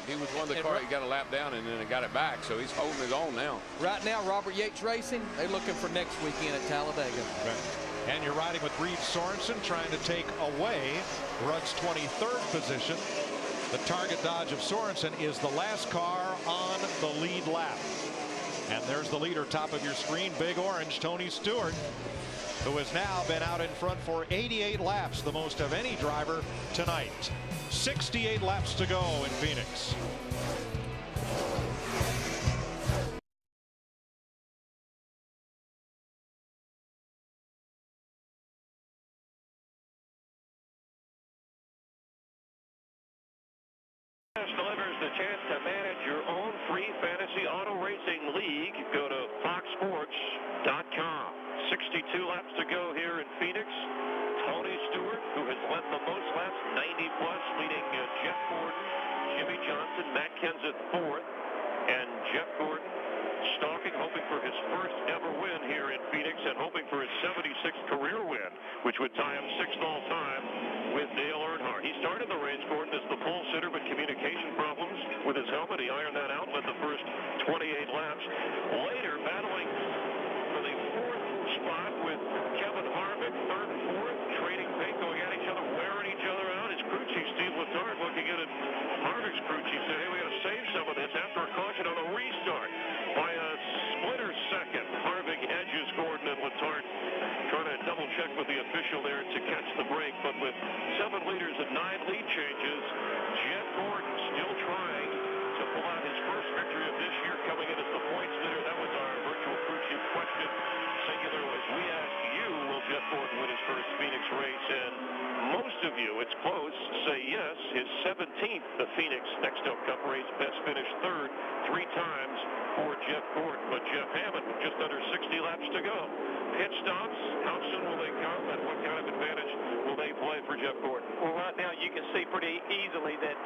he was one of the cars. He got a lap down and then got it back, so he's holding his own now. Right now, Robert Yates Racing, they're looking for next weekend at Talladega. Right. And you're riding with Reed Sorensen, trying to take away Rudd's 23rd position. The Target Dodge of Sorensen is the last car on the lead lap. And there's the leader, top of your screen, Big Orange, Tony Stewart, who has now been out in front for 88 laps, the most of any driver tonight. 68 laps to go in Phoenix. Delivers the chance to manage your own free fantasy auto racing league. Go to foxsports.com. 62 laps to go here in Phoenix. Tony Stewart, who has led the most laps, 90 plus, leading Jeff Gordon, Jimmy Johnson, Matt Kenseth fourth, and Jeff Gordon stalking, hoping for his first ever win here in Phoenix and hoping for his 76th career win, which would tie him 6th all time with Dale Earnhardt. He started the race, Gordon, as the pole sitter, but communication problems with his helmet. He ironed that out, led the first 28 laps. Later, battling for the 4th spot with Kevin Harvick, 3rd and 4th, trading paint, going at each other, wearing each other out. His crew chief, Steve Letarte, looking at it. Harvick's crew chief said, hey, we got to save some of this after a caution on a restart. By a splitter second, Harvick edges Gordon, and Letarte trying to double check with the official there to catch the break. But with 7 leaders and 9 lead changes, Jeff Gordon still trying to pull out his first victory of this year, coming in as the points leader. That was our virtual crew chief question. Gordon win his first Phoenix race, and most of you, it's close, say yes, his 17th Phoenix Nextel Cup race, best finish third 3 times for Jeff Gordon. But Jeff Hammond with just under 60 laps to go. Pit stops, how soon will they come, and what kind of advantage will they play for Jeff Gordon? Well, right now you can see pretty easily that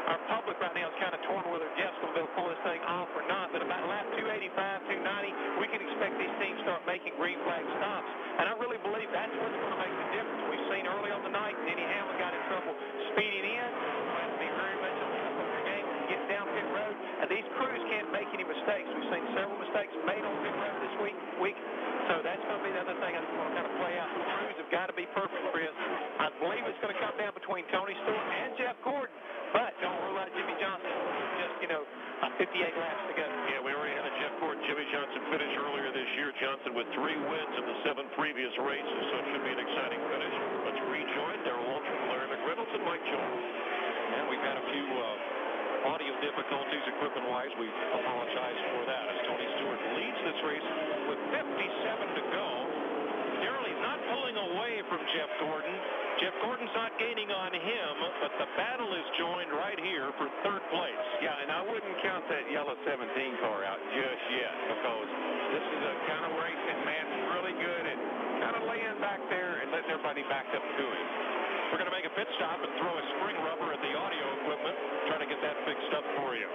our public right now is kind of torn whether Jeff's going to be able to pull this thing off or not. But about lap 285, 290, we can expect these teams start making green flag stops. And I really believe that's what's going to make the difference. We've seen early on the night, Denny Hamlin got in trouble speeding in. We'll have to be very much on top of their game and get down pit road. And these crews can't make any mistakes. We've seen several mistakes made on pit road this week. So that's going to be the other thing that's going to kind of play out. The crews have got to be perfect, Chris. I believe it's going to come down between Tony Stewart and Jeff Gordon. But don't rule out Jimmy Johnson. Just, 58 laps to go. Yeah, we already had a Jeff Gordon, Jimmy Johnson finish earlier this year. Johnson with 3 wins in the 7 previous races, so it should be an exciting finish. Let's rejoin Darrell Waltrip, Larry McReynolds, and Mike Jones. And we've had a few audio difficulties equipment-wise. We apologize for that as Tony Stewart leads this race with 57 to go. Darrell, he's not pulling away from Jeff Gordon. Jeff Gordon's not gaining on him, but the battle is joined right here for 3rd place. Yeah, and I wouldn't count that yellow 17 car out just yet, because this is a kind of race that Matt's really good at kind of laying back there and letting everybody back up to him. We're going to make a pit stop and throw a spring rubber at the audio equipment, trying to get that fixed up for you.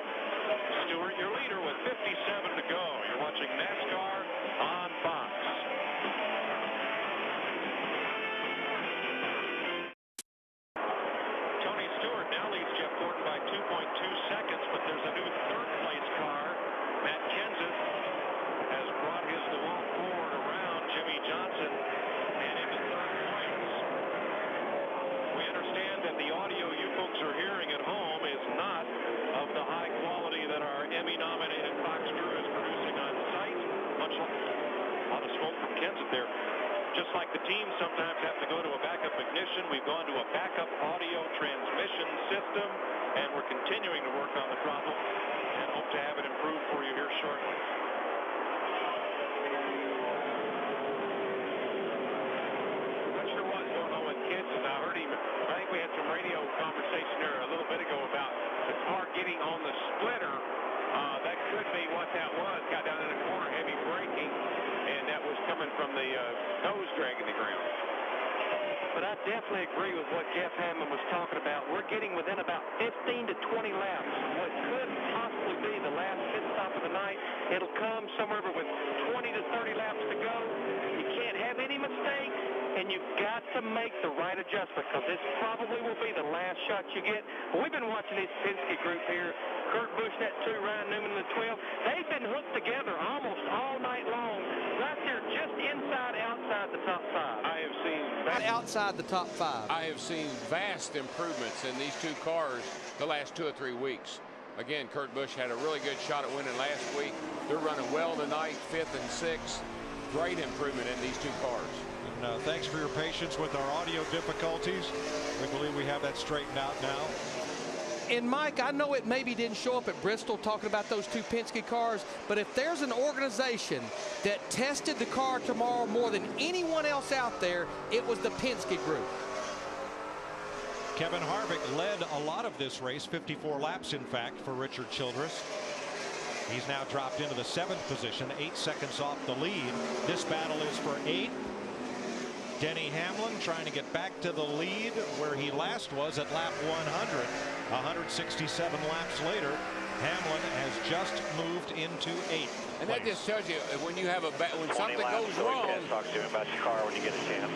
Stewart, your leader with 57 to go. You're watching NASCAR on Fox. Tony Stewart now leads Jeff Gordon by 2.2 seconds, but there's a new 3rd place car. Matt Kenseth has brought his DeWalt Ford around Jimmy Johnson and into 3rd place. We understand that the audio you folks are hearing at home is not of the high quality that our Emmy-nominated Fox crew is producing on site. Much like a lot of smoke from Kenseth there. Just like the team sometimes have to go to a backup ignition, we've gone to a backup audio transmission system, and we're continuing to work on the problem and hope to have it improved for you here shortly. Not sure what's going on with Kenseth. I heard him. I think we had some radio conversation there a little bit ago about the car getting on the splitter. That could be what that was. Got down in the corner, heavy braking, and that was coming from the nose dragging the ground. But I definitely agree with what Jeff Hammond was talking about. We're getting within about 15 to 20 laps. What could possibly be the last pit stop of the night. It'll come somewhere with 20 to 30 laps to go. You can't have any mistakes, and you've got to make the right adjustment, because this probably will be the last shot you get. But we've been watching this Penske group here. Kurt Busch, that 2, Ryan Newman, the 12. They've been hooked together almost all night long, right there just outside the top 5. I have seen outside the top 5. I have seen vast improvements in these 2 cars the last 2 or 3 weeks. Again, Kurt Busch had a really good shot at winning last week. They're running well tonight, 5th and 6th. Great improvement in these 2 cars. And, thanks for your patience with our audio difficulties. We believe we have that straightened out now. And Mike, I know it maybe didn't show up at Bristol talking about those 2 Penske cars, but if there's an organization that tested the car tomorrow more than anyone else out there, it was the Penske group. Kevin Harvick led a lot of this race, 54 laps in fact, for Richard Childress. He's now dropped into the 7th position, 8 seconds off the lead. This battle is for 8th. Denny Hamlin trying to get back to the lead where he last was at lap 100. 167 laps later, Hamlin has just moved into 8th. And that just tells you when you have when something goes wrong. Talk to him about your car when you get a chance.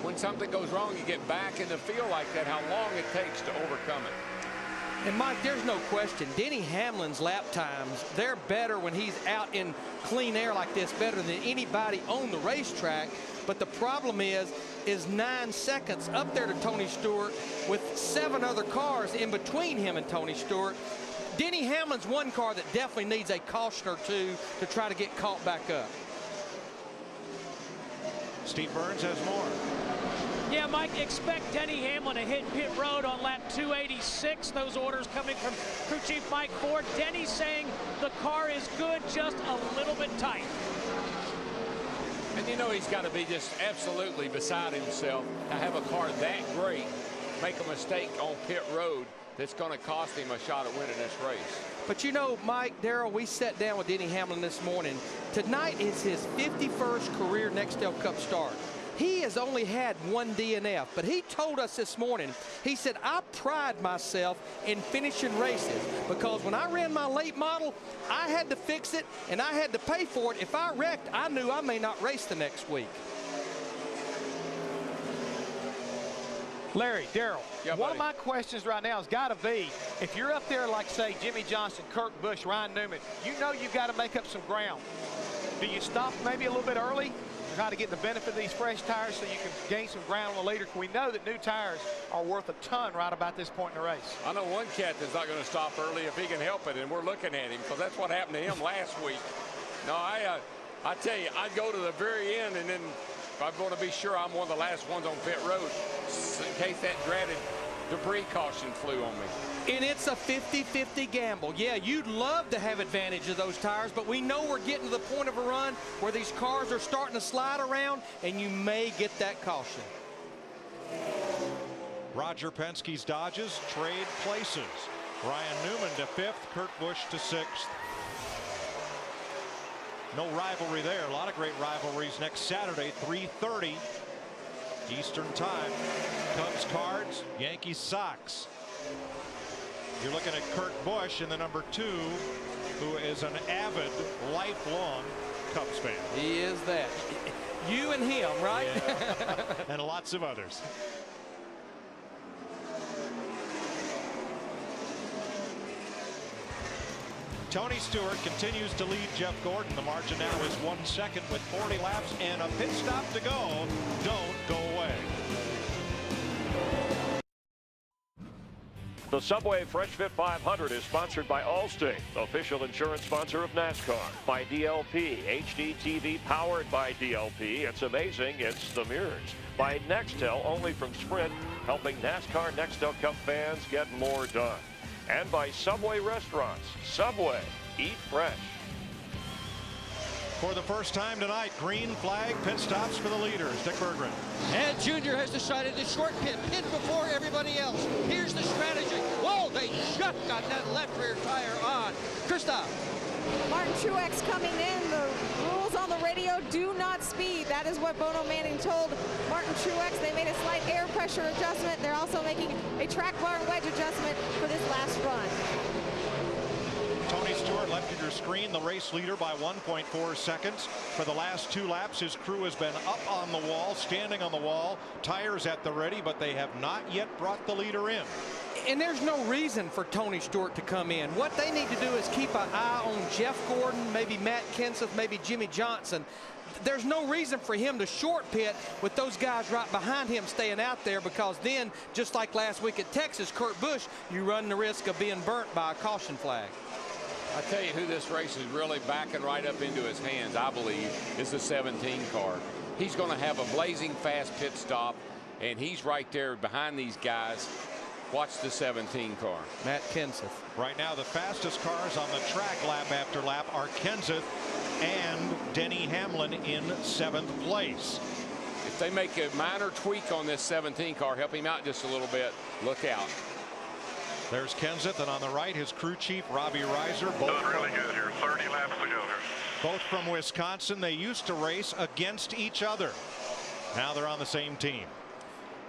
When something goes wrong, you get back in the field like that, how long it takes to overcome it. And Mike, there's no question, Denny Hamlin's lap times, they're better when he's out in clean air like this, better than anybody on the racetrack. But the problem is 9 seconds up there to Tony Stewart with 7 other cars in between him and Tony Stewart. Denny Hamlin's one car that definitely needs a caution or 2 to try to get caught back up. Steve Burns has more. Yeah, Mike, expect Denny Hamlin to hit pit road on lap 286. Those orders coming from crew chief Mike Ford. Denny saying the car is good, just a little bit tight. And you know he's got to be just absolutely beside himself to have a car that great, make a mistake on pit road that's going to cost him a shot at winning this race. But you know, Mike, Darrell, we sat down with Denny Hamlin this morning. Tonight is his 51st career Nextel Cup start. He has only had one DNF, but he told us this morning, he said, I pride myself in finishing races because when I ran my late model, I had to fix it and I had to pay for it. If I wrecked, I knew I may not race the next week. Larry, Darrell, yeah, one of my questions right now has got to be, if you're up there like, say, Jimmy Johnson, Kurt Busch, Ryan Newman, you know you've got to make up some ground. Do you stop maybe a little bit early? Try to get the benefit of these fresh tires so you can gain some ground on the leader. We know that new tires are worth a ton right about this point in the race. I know one cat that's not going to stop early if he can help it, and we're looking at him because that's what happened to him last week. No, I tell you, I'd go to the very end, and then if I'm going to be sure I'm one of the last ones on pit road in case that dreaded debris caution flew on me. And it's a 50-50 gamble. Yeah, you'd love to have advantage of those tires, but we know we're getting to the point of a run where these cars are starting to slide around, and you may get that caution. Roger Penske's Dodges trade places. Ryan Newman to 5th, Kurt Busch to 6th. No rivalry there. A lot of great rivalries next Saturday, 3:30 Eastern Time. Cubs Cards, Yankees Sox. You're looking at Kurt Busch in the number 2, who is an avid, lifelong Cubs fan. He is that. You and him, right? Yeah. And lots of others. Tony Stewart continues to lead Jeff Gordon. The margin now is 1 second with 40 laps and a pit stop to go. Don't go away. The Subway Fresh Fit 500 is sponsored by Allstate, official insurance sponsor of NASCAR. By DLP, HD TV powered by DLP. It's amazing, it's the mirrors. By Nextel, only from Sprint, helping NASCAR Nextel Cup fans get more done. And by Subway Restaurants. Subway, eat fresh. For the first time tonight, green flag pit stops for the leaders. Dick Berggren. And Junior has decided to short pit before everybody else. Here's the strategy. Whoa, they just got that left rear tire on. Krista. Martin Truex coming in. The rules on the radio do not speed. That is what Bono Manning told Martin Truex. They made a slight air pressure adjustment. They're also making a track bar wedge adjustment for this last run. Tony Stewart left at your screen, the race leader by 1.4 seconds. For the last 2 laps, his crew has been up on the wall, standing on the wall, tires at the ready, but they have not yet brought the leader in. And there's no reason for Tony Stewart to come in. What they need to do is keep an eye on Jeff Gordon, maybe Matt Kenseth, maybe Jimmy Johnson. There's no reason for him to short pit with those guys right behind him staying out there, because then, just like last week at Texas, Kurt Busch, you run the risk of being burnt by a caution flag. I tell you who this race is really backing right up into his hands, I believe, is the 17 car. He's going to have a blazing fast pit stop, and he's right there behind these guys. Watch the 17 car. Matt Kenseth. Right now, the fastest cars on the track lap after lap are Kenseth and Denny Hamlin in 7th place. If they make a minor tweak on this 17 car, help him out just a little bit, look out. There's Kenseth, and on the right, his crew chief, Robbie Reiser. Doing really good here. 30 laps to go here. Both from Wisconsin. They used to race against each other. Now they're on the same team.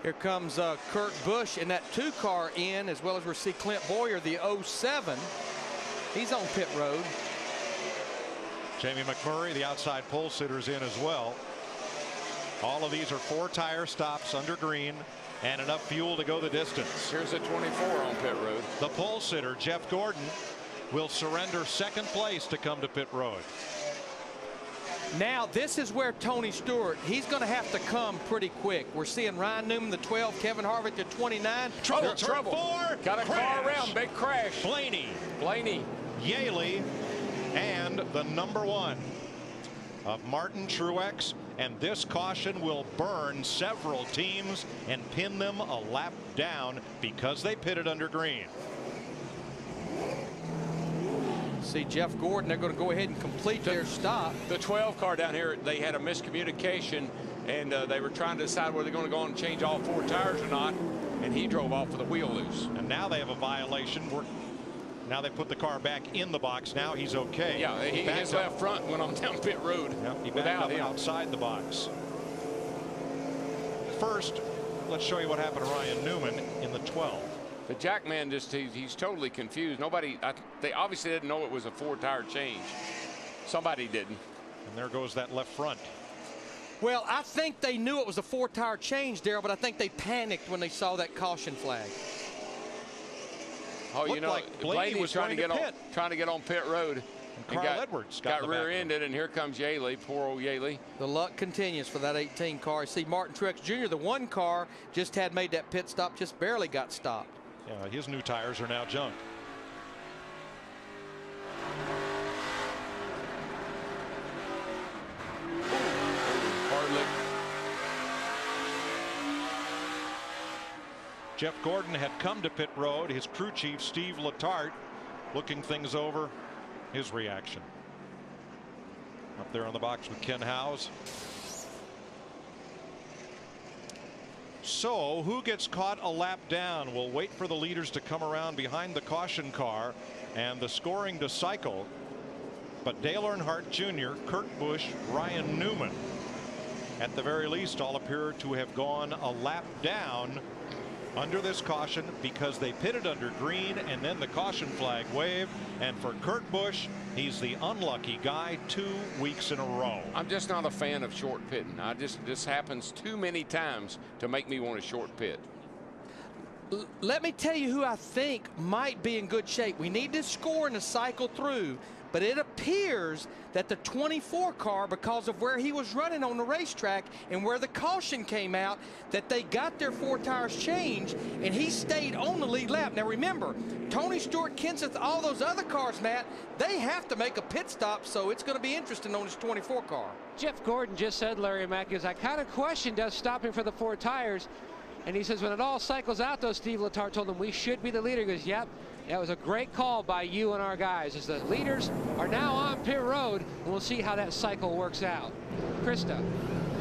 Here comes Kurt Busch in that 2 car in, as well as we see Clint Boyer, the 07. He's on pit road. Jamie McMurray, the outside pole sitter, is in as well. All of these are 4 tire stops under green and enough fuel to go the distance. Here's a 24 on pit road. The pole sitter, Jeff Gordon, will surrender 2nd place to come to pit road. Now this is where Tony Stewart, he's going to have to come pretty quick. We're seeing Ryan Newman the 12, Kevin Harvick the 29. Trouble. 4. Got a car around, big crash. Blaney, Yaley, and the number 1 of Martin Truex. And this caution will burn several teams and pin them a lap down because they pitted under green. See Jeff Gordon, they're going to go ahead and complete their stop. The 12 car down here, they had a miscommunication, and they were trying to decide whether they're going to go and change all 4 tires or not, and he drove off with a wheel loose. And now they have a violation. Now they put the car back in the box. Now he's okay. Yeah, his left front went on down pit road. Yep, he backed up outside the box. First, let's show you what happened to Ryan Newman in the 12. The Jackman he's totally confused. They obviously didn't know it was a 4-tire change. Somebody didn't. And there goes that left front. Well, I think they knew it was a 4-tire change, Darrell, but I think they panicked when they saw that caution flag. Oh, you know, like Blaney was trying to get on pit road. And Carl Edwards got rear-ended, and here comes Yaley, poor old Yaley. The luck continues for that 18 car. See, Martin Truex Jr., the 1 car, just had made that pit stop, just barely got stopped. Yeah, his new tires are now junk. Hardly. Jeff Gordon had come to pit road. His crew chief, Steve Letarte, looking things over. His reaction. Up there on the box with Ken Howes. So who gets caught a lap down? We'll wait for the leaders to come around behind the caution car and the scoring to cycle. But Dale Earnhardt Jr., Kurt Busch, Ryan Newman, at the very least, all appear to have gone a lap down under this caution because they pitted under green and then the caution flag waved. And for Kurt Busch, he's the unlucky guy 2 weeks in a row. I'm just not a fan of short pitting. This happens too many times to make me want a short pit. Let me tell you who I think might be in good shape. We need to score and to cycle through, but it appears that the 24 car, because of where he was running on the racetrack and where the caution came out, that they got their 4 tires changed and he stayed on the lead lap. Now remember, Tony Stewart, Kenseth, all those other cars, Matt, they have to make a pit stop, so it's going to be interesting on his 24 car. Jeff Gordon just said, Larry Matthews, I kind of questioned us stopping for the 4 tires. And he says when it all cycles out, though, Steve Letarte told him we should be the leader. He goes, yep, that was a great call by you and our guys. As the leaders are now on pit road, and we'll see how that cycle works out. Krista.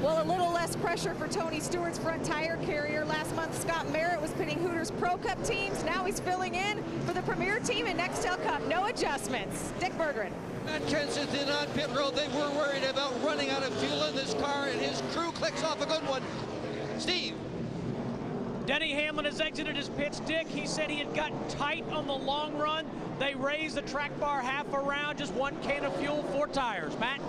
Well, a little less pressure for Tony Stewart's front tire carrier. Last month, Scott Merritt was pitting Hooters Pro Cup teams. Now he's filling in for the Premier team in Nextel Cup. No adjustments. Dick Berggren. Matt Kenseth in on pit road. They were worried about running out of fuel in this car, and his crew clicks off a good one. Steve. Denny Hamlin has exited his pits. Dick, he said he had gotten tight on the long run. They raised the track bar half around, just 1 can of fuel, 4 tires. Matt?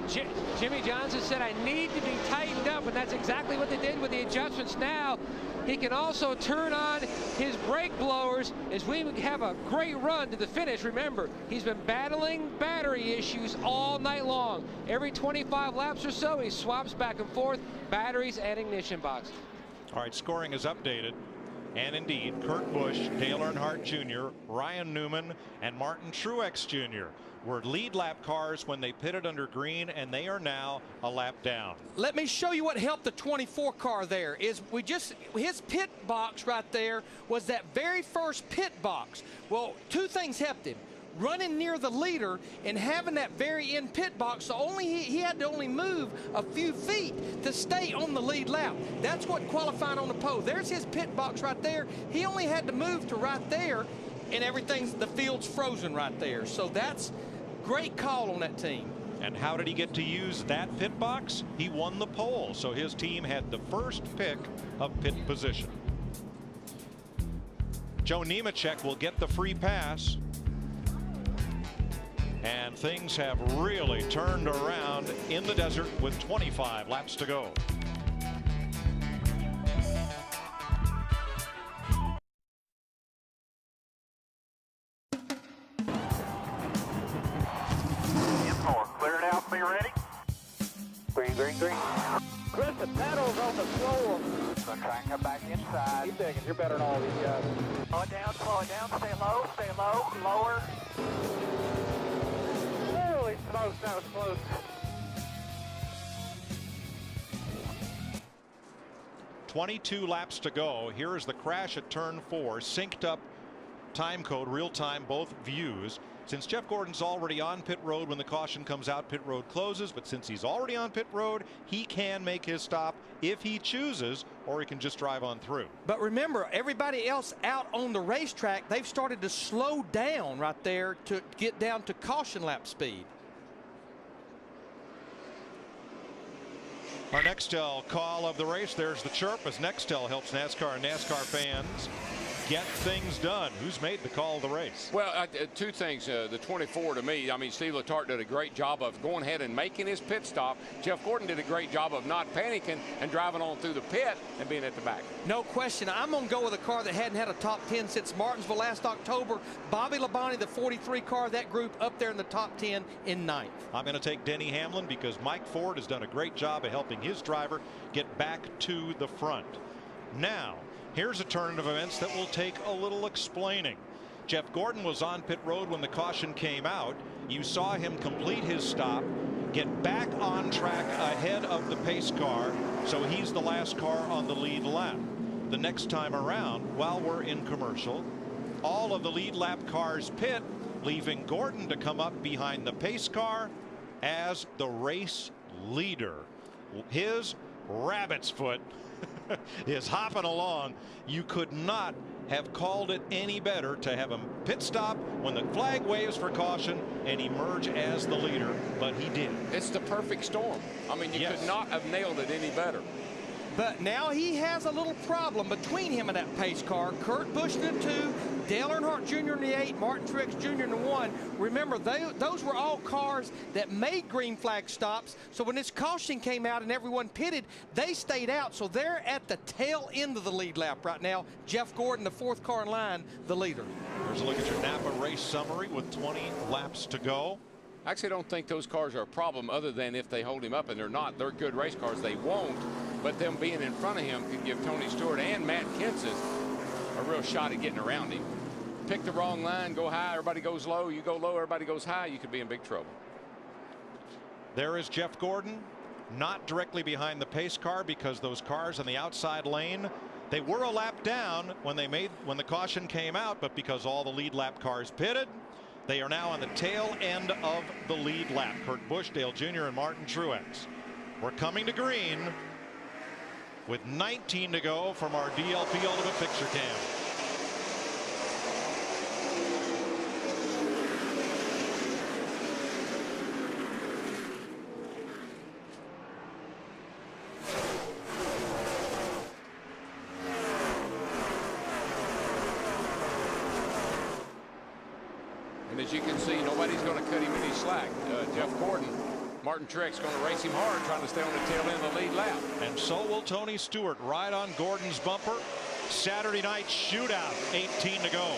Jimmy Johnson said, I need to be tightened up, and that's exactly what they did with the adjustments. Now he can also turn on his brake blowers as we have a great run to the finish. Remember, he's been battling battery issues all night long. Every 25 laps or so, he swaps back and forth batteries and ignition box. All right, scoring is updated. And indeed, Kurt Busch, Dale Earnhardt Jr., Ryan Newman, and Martin Truex Jr. were lead lap cars when they pitted under green, and they are now a lap down. Let me show you what helped the 24 car there. His pit box right there was that very first pit box. Well, 2 things helped him. Running near the leader and having that very end pit box, so he had to only move a few feet to stay on the lead lap. That's what qualifying on the pole. There's his pit box right there. He only had to move to right there, and the field's frozen right there. So that's great call on that team. And how did he get to use that pit box? He won the pole, so his team had the first pick of pit position. Joe Nemechek will get the free pass. And things have really turned around in the desert with 25 laps to go. Clear it out, be ready. Green, green, green. Chris, the pedal's on the floor. Gonna try and come back inside. Keep digging, you're better than all these guys. Slow it down, stay low, lower. Holy smokes, that was close. "22 laps to go. Here is the crash at turn 4, synced up time code, real time, both views. Since Jeff Gordon's already on pit road when the caution comes out, pit road closes. But since he's already on pit road, he can make his stop if he chooses, or he can just drive on through. But remember, everybody else out on the racetrack, they've started to slow down right there to get down to caution lap speed. Our Nextel call of the race. There's the chirp as Nextel helps NASCAR and NASCAR fans get things done. Who's made the call of the race? Well, two things. The 24 to me, I mean, Steve Letarte did a great job of going ahead and making his pit stop. Jeff Gordon did a great job of not panicking and driving on through the pit and being at the back. No question. I'm going to go with a car that hadn't had a top 10 since Martinsville last October. Bobby Labonte, the 43 car of that group, up there in the top 10 in 9th. I'm going to take Denny Hamlin because Mike Ford has done a great job of helping his driver get back to the front. Now, here's a turn of events that will take a little explaining. Jeff Gordon was on pit road when the caution came out. You saw him complete his stop, get back on track ahead of the pace car, so he's the last car on the lead lap. The next time around, while we're in commercial, all of the lead lap cars pit, leaving Gordon to come up behind the pace car as the race leader. His rabbit's foot is hopping along. You could not have called it any better to have him pit stop when the flag waves for caution and emerge as the leader, but he did. It's the perfect storm. I mean, you could not have nailed it any better. But now he has a little problem between him and that pace car. Kurt Busch in the 2, Dale Earnhardt Jr. in the 8, Martin Truex Jr. in the 1. Remember, those were all cars that made green flag stops. So when this caution came out and everyone pitted, they stayed out. So they're at the tail end of the lead lap right now. Jeff Gordon, the 4th car in line, the leader. Here's a look at your Napa race summary with 20 laps to go. I actually don't think those cars are a problem other than if they hold him up, and they're not. They're good race cars. They won't. But them being in front of him could give Tony Stewart and Matt Kenseth a real shot at getting around him. Pick the wrong line, go high, everybody goes low. You go low, everybody goes high. You could be in big trouble. There is Jeff Gordon, not directly behind the pace car because those cars on the outside lane, they were a lap down when the caution came out, but because all the lead lap cars pitted, they are now on the tail end of the lead lap. Kurt Busch, Dale Jr. and Martin Truex. We're coming to green with 19 to go from our DLP Ultimate Picture Cam. And as you can see, nobody's going to cut him any slack. Jeff Gordon, Martin Truex going to race him hard, trying to stay on the tail end of the lead lap. And so will Tony Stewart, right on Gordon's bumper. Saturday night shootout, 18 to go.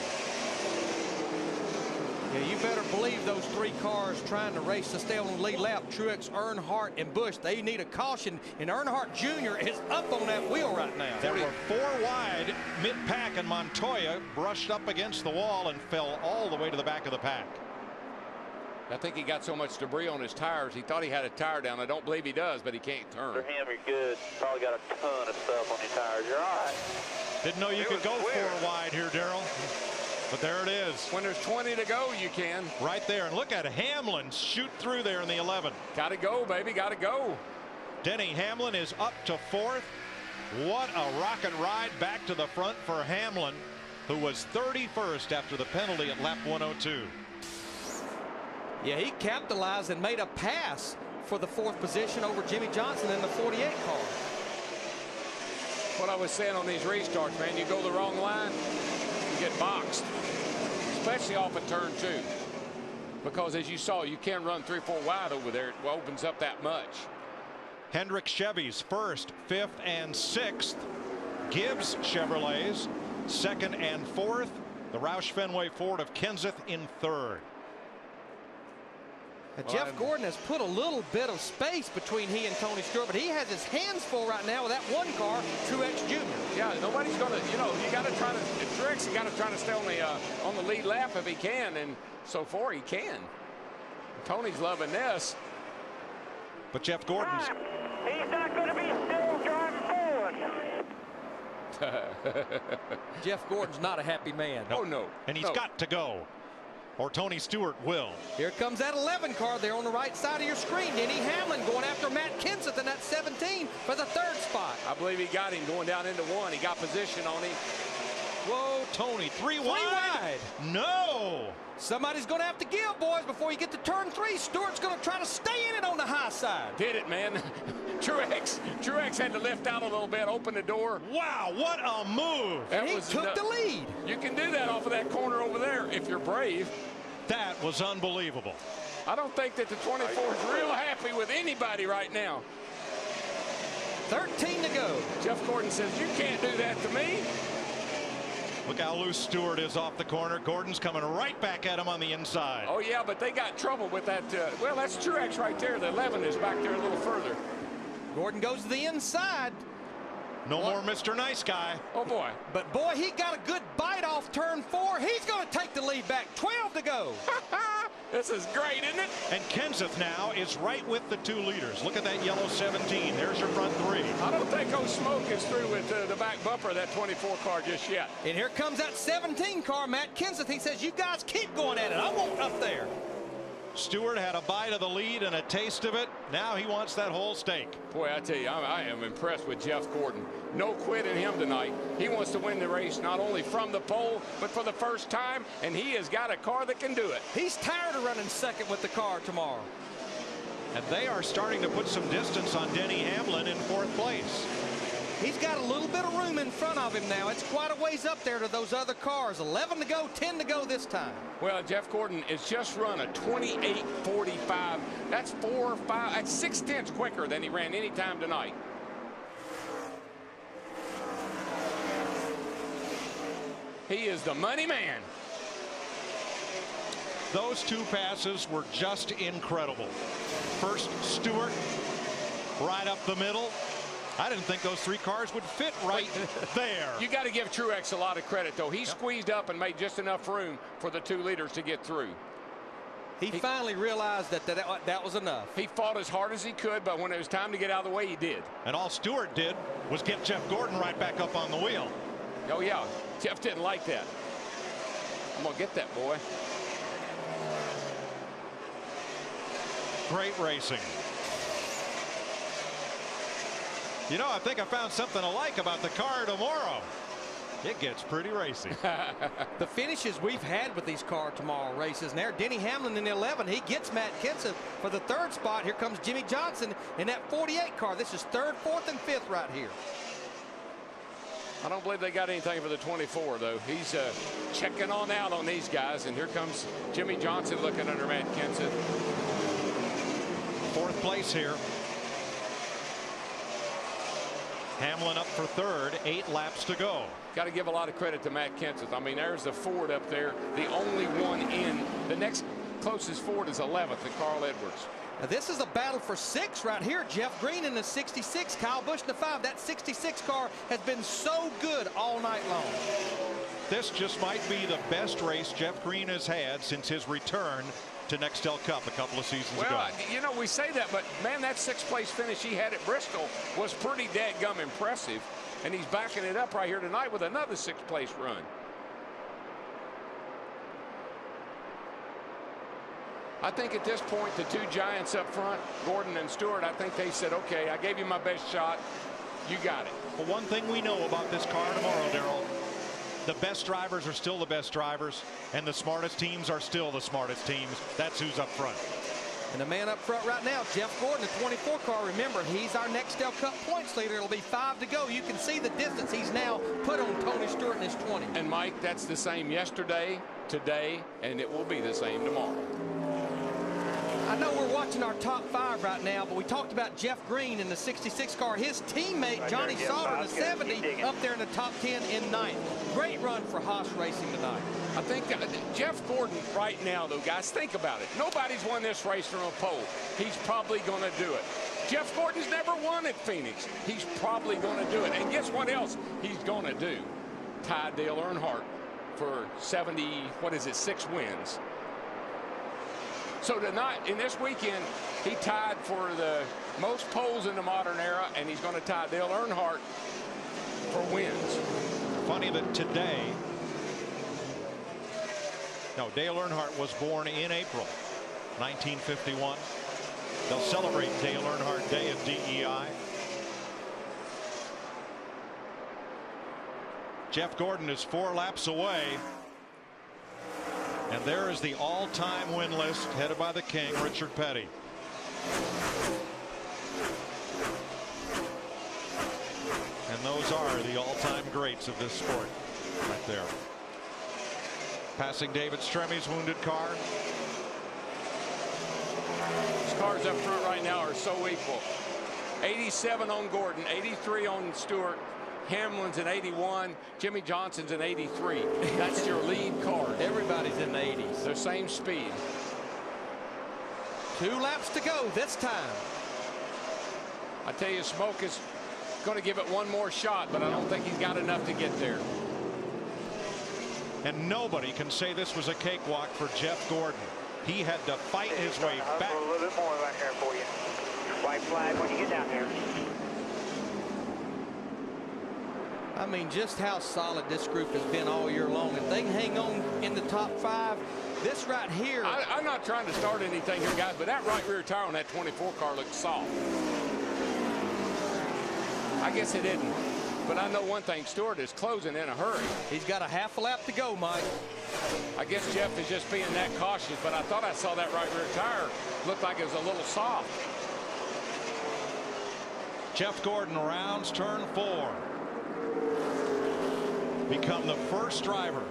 Yeah, you better believe those 3 cars trying to race to stay on the lead lap, Truex, Earnhardt, and Busch, they need a caution, and Earnhardt Jr. is up on that wheel right now. There were 4 wide mid-pack, and Montoya brushed up against the wall and fell all the way to the back of the pack. I think he got so much debris on his tires, he thought he had a tire down. I don't believe he does, but he can't turn. For him, you're good. Probably got a ton of stuff on your tires. You're all right. Didn't know you could go 4 wide here, Darrell. But there it is. When there's 20 to go, you can. Right there. And look at Hamlin shoot through there in the 11. Got to go, baby. Got to go. Denny Hamlin is up to 4th. What a rocket ride back to the front for Hamlin, who was 31st after the penalty at lap 102. Yeah, he capitalized and made a pass for the 4th position over Jimmy Johnson in the 48 car. What I was saying on these restarts, man, you go the wrong line, you get boxed, especially off of turn 2. Because as you saw, you can't run 3-4 wide over there. It opens up that much. Hendrick Chevys 1st, 5th, and 6th. Gibbs Chevrolets 2nd and 4th. The Roush Fenway Ford of Kenseth in 3rd. Jeff Gordon has put a little bit of space between he and Tony Stewart, but he has his hands full right now with that 1 car, Truex Jr. Yeah, nobody's going to, you got to try to, Truex, you got to try to stay on the lead lap if he can, and so far he can. Tony's loving this. But Jeff Gordon's. He's not going to be still driving forward. Jeff Gordon's not a happy man. No. Oh, no. And he's got to go. or Tony Stewart will. Here comes that 11 car there on the right side of your screen. Denny Hamlin going after Matt Kenseth in that 17 for the 3rd spot. I believe he got him going down into 1. He got position on him. Whoa, Tony, 3 wide. No. Somebody's going to have to give, boys, before you get to turn 3. Stewart's going to try to stay in it on the high side. Did it, man. Truex had to lift out a little bit, open the door. Wow, what a move. And he took the lead. You can do that off of that corner over there if you're brave. That was unbelievable. I don't think that the 24 is real happy with anybody right now. 13 to go. Jeff Gordon says, you can't do that to me. Look how loose Stewart is off the corner. Gordon's coming right back at him on the inside. Oh, yeah, but they got trouble with that. Well, that's Truex right there. The 11 is back there a little further. Gordon goes to the inside. No more Mr. Nice Guy. Oh, boy. But, boy, he got a good bite off turn 4. He's going to take the lead back. 12 to go. This is great, isn't it? And Kenseth now is right with the 2 leaders. Look at that yellow 17. There's your front 3. I don't think Smoke is through with the back bumper of that 24 car just yet. And here comes that 17 car, Matt Kenseth. He says, you guys keep going at it. I won't up there. Stewart had a bite of the lead and a taste of it. Now he wants that whole steak. Boy, I tell you, I am impressed with Jeff Gordon. No quit in him tonight. He wants to win the race not only from the pole, but for the first time, and he has got a car that can do it. He's tired of running second with the car tomorrow. And they are starting to put some distance on Denny Hamlin in 4th place. He's got a little bit of room in front of him now. It's quite a ways up there to those other cars. 11 to go, 10 to go this time. Well, Jeff Gordon has just run a 28.45. That's 6/10 quicker than he ran any time tonight. He is the money man. Those 2 passes were just incredible. First, Stewart right up the middle. I didn't think those 3 cars would fit right there. You got to give Truex a lot of credit, though. He squeezed up and made just enough room for the 2 leaders to get through. He finally realized that was enough. He fought as hard as he could, but when it was time to get out of the way, he did. And all Stewart did was get Jeff Gordon right back up on the wheel. Oh, yeah. Jeff didn't like that. I'm going to get that, boy. Great racing. You know, I think I found something I like about the car tomorrow. It gets pretty racy. The finishes we've had with these car tomorrow races. And there, Denny Hamlin in the 11. He gets Matt Kenseth for the 3rd spot. Here comes Jimmy Johnson in that 48 car. This is 3rd, 4th, and 5th right here. I don't believe they got anything for the 24, though. He's checking on out on these guys. And here comes Jimmy Johnson looking under Matt Kenseth. 4th place here. Hamlin up for 3rd, 8 laps to go. Got to give a lot of credit to Matt Kenseth. I mean, there's the Ford up there, the only one in. The next closest Ford is 11th, and Carl Edwards. Now this is a battle for 6 right here. Jeff Green in the 66, Kyle Busch in the 5. That 66 car has been so good all night long. This just might be the best race Jeff Green has had since his return to Nextel Cup a couple of seasons ago. Well, you know, we say that, but man, that 6th place finish he had at Bristol was pretty dadgum impressive, and he's backing it up right here tonight with another 6th place run. I think at this point, the 2 giants up front, Gordon and Stewart, I think they said, okay, I gave you my best shot. You got it. Well, one thing we know about this car tomorrow, Darrell, the best drivers are still the best drivers, and the smartest teams are still the smartest teams. That's who's up front. And the man up front right now, Jeff Gordon, the 24 car. Remember, he's our Nextel Cup points leader. It'll be 5 to go. You can see the distance he's now put on Tony Stewart in his 20. And Mike, that's the same yesterday, today, and it will be the same tomorrow. I know we're watching our top 5 right now, but we talked about Jeff Green in the 66 car. His teammate, Johnny Sauter, in the 70, up there in the top 10 in 9th. Great run for Haas Racing tonight. I think Jeff Gordon right now, though, guys, think about it. Nobody's won this race from a pole. He's probably going to do it. Jeff Gordon's never won at Phoenix. He's probably going to do it. And guess what else he's going to do? Tie Dale Earnhardt for 6 wins. So tonight, in this weekend, he tied for the most poles in the modern era, and he's going to tie Dale Earnhardt for wins. Funny that today No, Dale Earnhardt was born in April 1951. They'll celebrate Dale Earnhardt Day at DEI. Jeff Gordon is 4 laps away. And there is the all-time win list headed by the king, Richard Petty. And those are the all-time greats of this sport right there. Passing David Stremmy's wounded car. These cars up front right now are so equal. 87 on Gordon, 83 on Stewart, Hamlin's in 81, Jimmy Johnson's in 83. That's your lead car. Everybody's in the 80s. They're same speed. 2 laps to go this time. I tell you, Smoke is going to give it one more shot, but I don't think he's got enough to get there. And nobody can say this was a cakewalk for Jeff Gordon. He had to fight his way back. A little bit more back there for you. White flag when you get down there. I mean, just how solid this group has been all year long. If they can hang on in the top 5, this right here. I'm not trying to start anything here, guys, but that right rear tire on that 24 car looks soft. I guess it didn't. But I know one thing, Stewart is closing in a hurry. He's got a half a lap to go, Mike. I guess Jeff is just being that cautious, but I thought I saw that right rear tire looked like it was a little soft. Jeff Gordon rounds turn 4. Become the first driver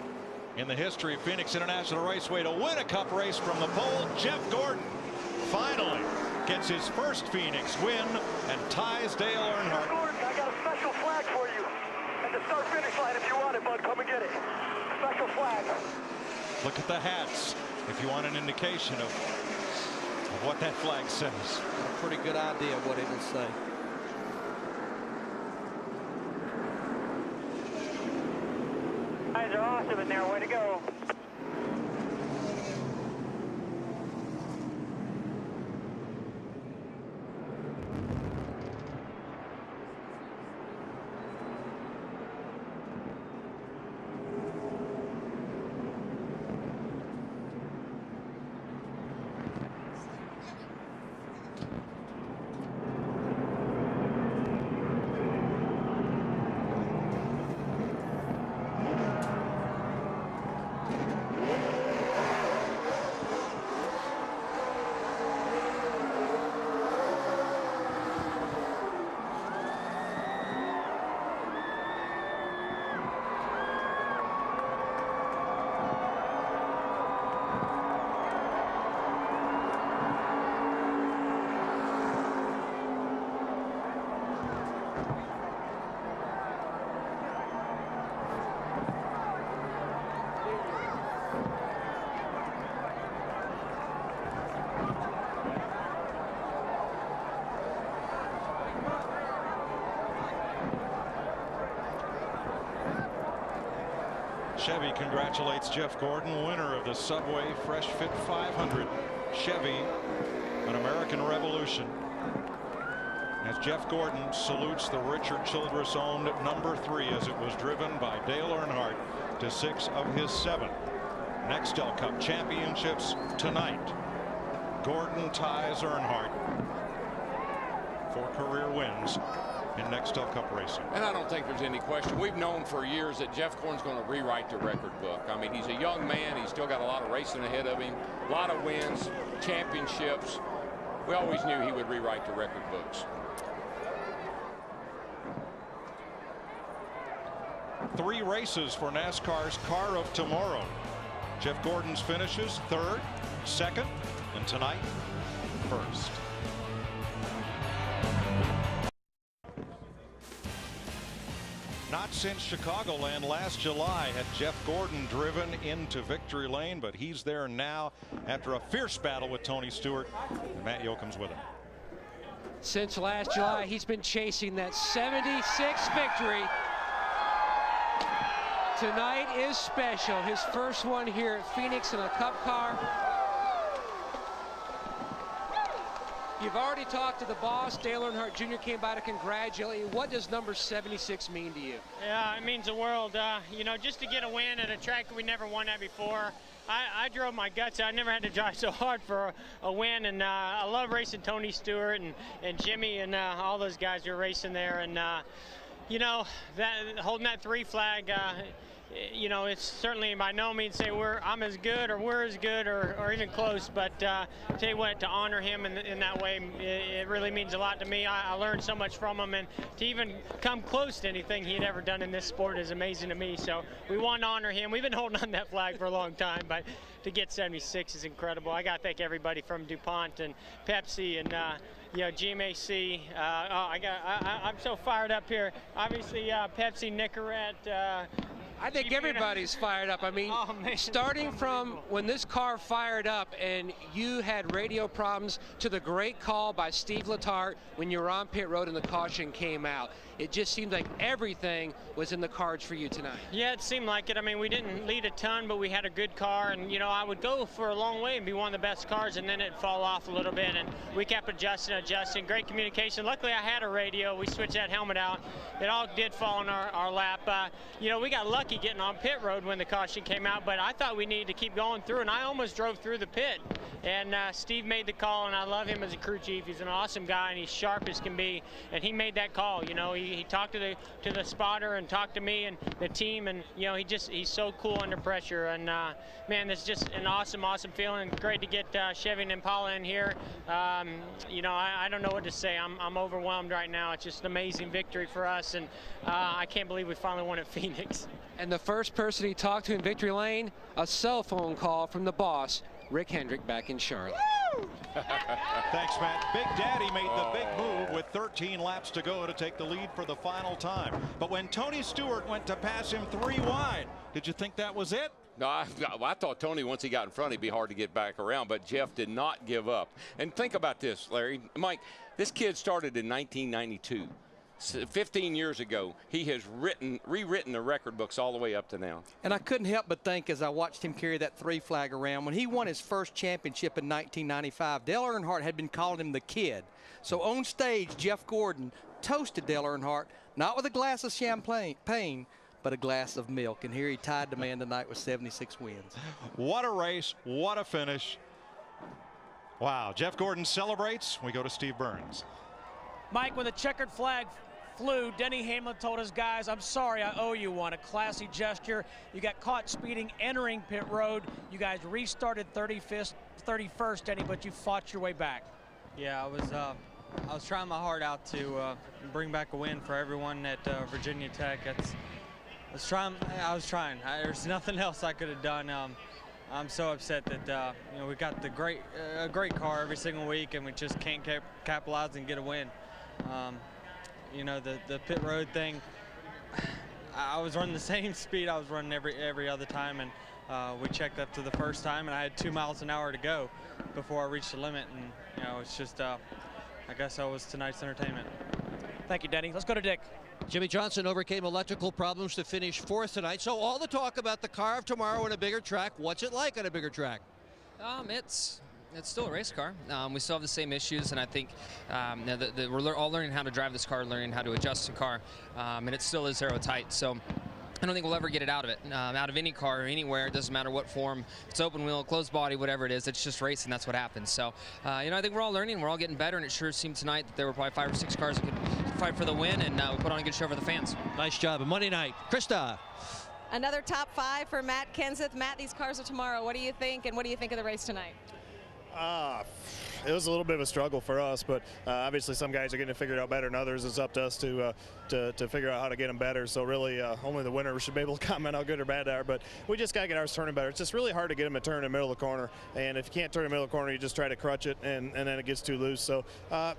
in the history of Phoenix International Raceway to win a Cup race from the pole. Jeff Gordon finally gets his first Phoenix win and ties Dale Earnhardt. Gordon, I got a special flag for you at the start-finish line. If you want it, bud, come and get it. Special flag. Look at the hats if you want an indication of what that flag says. A pretty good idea of what it will say. Guys are awesome in there. Way to go. Chevy congratulates Jeff Gordon, winner of the Subway Fresh Fit 500. Chevy, an American Revolution. As Jeff Gordon salutes the Richard Childress owned number 3 as it was driven by Dale Earnhardt to 6 of his 7 Nextel Cup championships tonight. Gordon ties Earnhardt for career wins in Nextel Cup racing. And I don't think there's any question. We've known for years that Jeff Gordon's going to rewrite the record book. I mean, he's a young man. He's still got a lot of racing ahead of him, a lot of wins, championships. We always knew he would rewrite the record books. Three races for NASCAR's Car of Tomorrow. Jeff Gordon's finishes 3rd, 2nd, and tonight 1st. Not since Chicagoland last July had Jeff Gordon driven into victory lane, but he's there now after a fierce battle with Tony Stewart. And Matt Yoakum's with him. Since last July, he's been chasing that 76 victory. Tonight is special. His first one here at Phoenix in a Cup car. You've already talked to the boss. Dale Earnhardt Jr. came by to congratulate you. What does number 76 mean to you? Yeah, it means the world. You know, just to get a win at a track we never won at before. I drove my guts out. I never had to drive so hard for a win, and I love racing Tony Stewart and Jimmy and all those guys who are racing there. And you know, holding that 3 flag, you know, it's certainly by no means say I'm as good or we're as good or even close, but tell you what, to honor him in that way, it really means a lot to me. I learned so much from him, and to even come close to anything he had ever done in this sport is amazing to me. So we want to honor him. We've been holding on that flag for a long time, but to get 76 is incredible. I got to thank everybody from DuPont and Pepsi and you know, GMAC. I'm so fired up here. Obviously, Pepsi, Nicorette. I think everybody's fired up. I mean, starting from when this car fired up and you had radio problems to the great call by Steve Letarte when you were on pit road and the caution came out. It just seemed like everything was in the cards for you tonight. Yeah, it seemed like it. I mean, we didn't lead a ton, but we had a good car. And, you know, I would go for a long way and be one of the best cars, and then it'd fall off a little bit. And we kept adjusting. Great communication. Luckily, I had a radio. We switched that helmet out. It all did fall in our lap. You know, we got lucky getting on pit road when the caution came out, but I thought we needed to keep going through, and I almost drove through the pit. And Steve made the call, and I love him as a crew chief. He's an awesome guy, and he's sharp as can be. And he made that call. You know, he talked to the spotter and talked to me and the team, and you know, he's so cool under pressure. And man, it's just an awesome feeling. Great to get Chevy and Impala in here. You know, I don't know what to say. I'm overwhelmed right now. It's just an amazing victory for us, and I can't believe we finally won at Phoenix. And the first person he talked to in victory lane, a cell phone call from the boss, Rick Hendrick, back in Charlotte. Thanks, Matt. Big Daddy made the big move with 13 laps to go to take the lead for the final time. But when Tony Stewart went to pass him 3 wide, did you think that was it? No, I thought Tony, once he got in front, it'd be hard to get back around, but Jeff did not give up. And think about this, Larry. Mike, this kid started in 1992. 15 years ago, he has rewritten the record books all the way up to now. And I couldn't help but think as I watched him carry that 3 flag around, when he won his first championship in 1995, Dale Earnhardt had been calling him the kid. So on stage, Jeff Gordon toasted Dale Earnhardt, not with a glass of champagne, but a glass of milk. And here he tied the man tonight with 76 wins. What a race, what a finish. Wow, Jeff Gordon celebrates. We go to Steve Burns. Mike, when the checkered flag flew, Denny Hamlin told his guys, I'm sorry, I owe you one. A classy gesture. You got caught speeding entering pit road. You guys restarted 31st, Denny, but you fought your way back. Yeah, I was trying my heart out to bring back a win for everyone at Virginia Tech. I was trying. There's nothing else I could have done. I'm so upset that you know, we got a great car every single week, and we just can't capitalize and get a win. You know, the pit road thing, I was running the same speed I was running every other time, and we checked up to the first time, and I had 2 miles an hour to go before I reached the limit, and you know, it's just I guess that was tonight's entertainment. Thank you, Denny. Let's go to Dick. Jimmy Johnson overcame electrical problems to finish 4th tonight. So all the talk about the car of tomorrow on a bigger track. What's it like on a bigger track? It's still a race car. We still have the same issues, and I think we're all learning how to drive this car, learning how to adjust the car, and it still is aerotight. So I don't think we'll ever get it out of it, out of any car or anywhere. It doesn't matter what form. It's open wheel, closed body, whatever it is. It's just racing. That's what happens. So, you know, I think we're all learning. We're all getting better, and it sure seemed tonight that there were probably 5 or 6 cars that could fight for the win, and we put on a good show for the fans. Nice job. And Monday night, Krista. Another top 5 for Matt Kenseth. Matt, these cars are tomorrow. What do you think, and what do you think of the race tonight? It was a little bit of a struggle for us, but obviously some guys are getting it figured out better than others. It's up to us to figure out how to get them better. So really, only the winner should be able to comment how good or bad they are. But we just got to get ours turning better. It's just really hard to get them to turn in the middle of the corner. And if you can't turn in the middle of the corner, you just try to crutch it, and then it gets too loose. So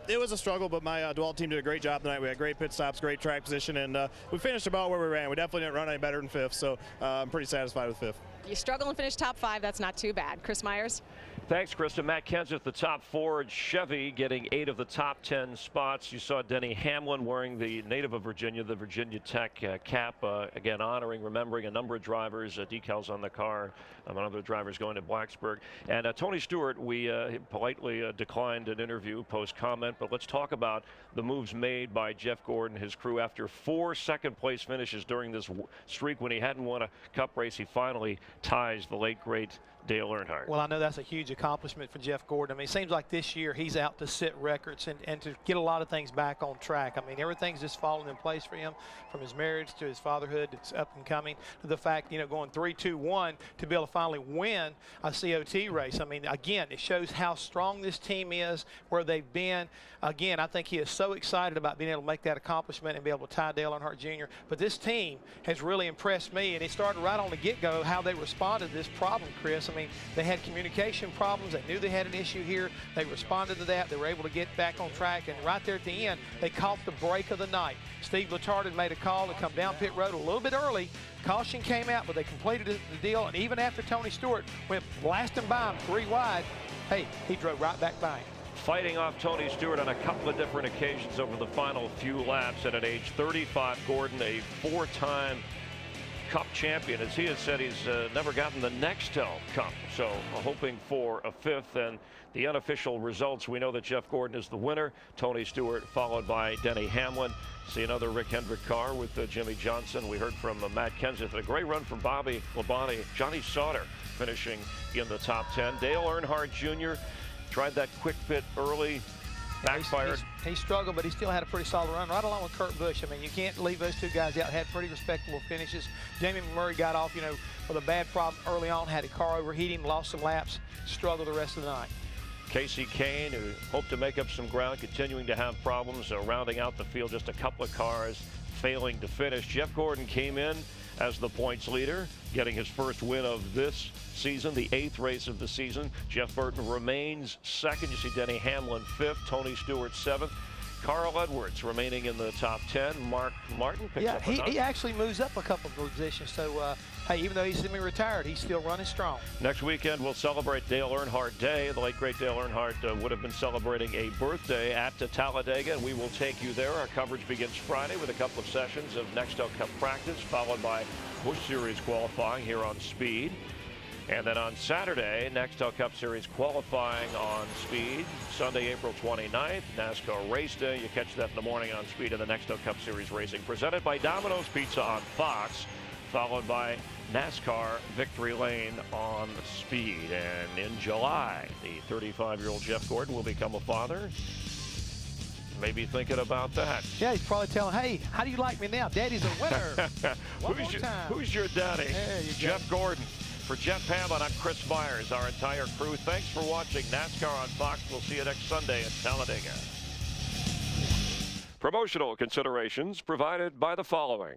it was a struggle, but my Dewalt team did a great job tonight. We had great pit stops, great track position, and we finished about where we ran. We definitely didn't run any better than 5th, so I'm pretty satisfied with 5th. You struggle and finish top 5. That's not too bad. Chris Myers? Thanks, Krista. Matt Kenseth, the top Ford Chevy, getting 8 of the top 10 spots. You saw Denny Hamlin wearing the native of Virginia, the Virginia Tech cap. Again, honoring, remembering a number of drivers, decals on the car. Other drivers going to Blacksburg. And Tony Stewart, we politely declined an interview post-comment, but let's talk about the moves made by Jeff Gordon, his crew, after 4 second-place finishes during this streak when he hadn't won a Cup race. He finally ties the late, great Dale Earnhardt. Well, I know that's a huge accomplishment for Jeff Gordon. I mean, it seems like this year he's out to set records and to get a lot of things back on track. I mean, everything's just falling in place for him, from his marriage to his fatherhood. It's up and coming to the fact, going 3-2-1 to be able to finally win a COT race. I mean, again, it shows how strong this team is, where they've been. Again, I think he is so excited about being able to make that accomplishment and be able to tie Dale Earnhardt Jr. But this team has really impressed me, and it started right on the get-go how they responded to this problem, Chris. I mean, they had communication problems. They knew they had an issue here. They responded to that. They were able to get back on track, and right there at the end, they caught the break of the night. Steve Letarte had made a call to come down pit road a little bit early. Caution came out, but they completed the deal, and even after Tony Stewart went blasting by him 3 wide, hey, he drove right back by him. Fighting off Tony Stewart on a couple of different occasions over the final few laps. And at age 35, Gordon, a 4-time Cup champion. As he has said, he's never gotten the Nextel Cup, so hoping for a 5th. And the unofficial results, we know that Jeff Gordon is the winner. Tony Stewart followed by Denny Hamlin. See another Rick Hendrick car with Jimmy Johnson. We heard from Matt Kenseth. A great run from Bobby Labonte. Johnny Sauter finishing in the top 10. Dale Earnhardt Jr. tried that quick pit early, backfired. He struggled, but he still had a pretty solid run, right along with Kurt Busch. I mean, you can't leave those 2 guys out. Had pretty respectable finishes. Jamie McMurray got off, with a bad problem early on, had a car overheating, lost some laps, struggled the rest of the night. Casey Kane, who hoped to make up some ground, continuing to have problems, rounding out the field, just a couple of cars failing to finish. Jeff Gordon came in as the points leader, getting his first win of this season, the 8th race of the season. Jeff Burton remains 2nd. You see Denny Hamlin 5th, Tony Stewart 7th. Carl Edwards remaining in the top 10. Mark Martin picks up a he actually moves up a couple of positions. So, hey, even though he's semi-retired, he's still running strong. Next weekend, we'll celebrate Dale Earnhardt Day. The late, great Dale Earnhardt would have been celebrating a birthday at Talladega, and we will take you there. Our coverage begins Friday with a couple of sessions of Nextel Cup practice, followed by Busch Series qualifying here on Speed. And then on Saturday, Nextel Cup Series qualifying on Speed. Sunday, April 29th, NASCAR Race Day. You catch that in the morning on Speed and the Nextel Cup Series Racing. Presented by Domino's Pizza on Fox, followed by NASCAR Victory Lane on Speed. And in July, the 35-year-old Jeff Gordon will become a father. Maybe thinking about that. Yeah, he's probably telling, hey, how do you like me now? Daddy's a winner. Who's your daddy? Jeff Gordon. For Jeff Hammond, I'm Chris Myers, our entire crew. Thanks for watching NASCAR on Fox. We'll see you next Sunday at Talladega. Promotional considerations provided by the following.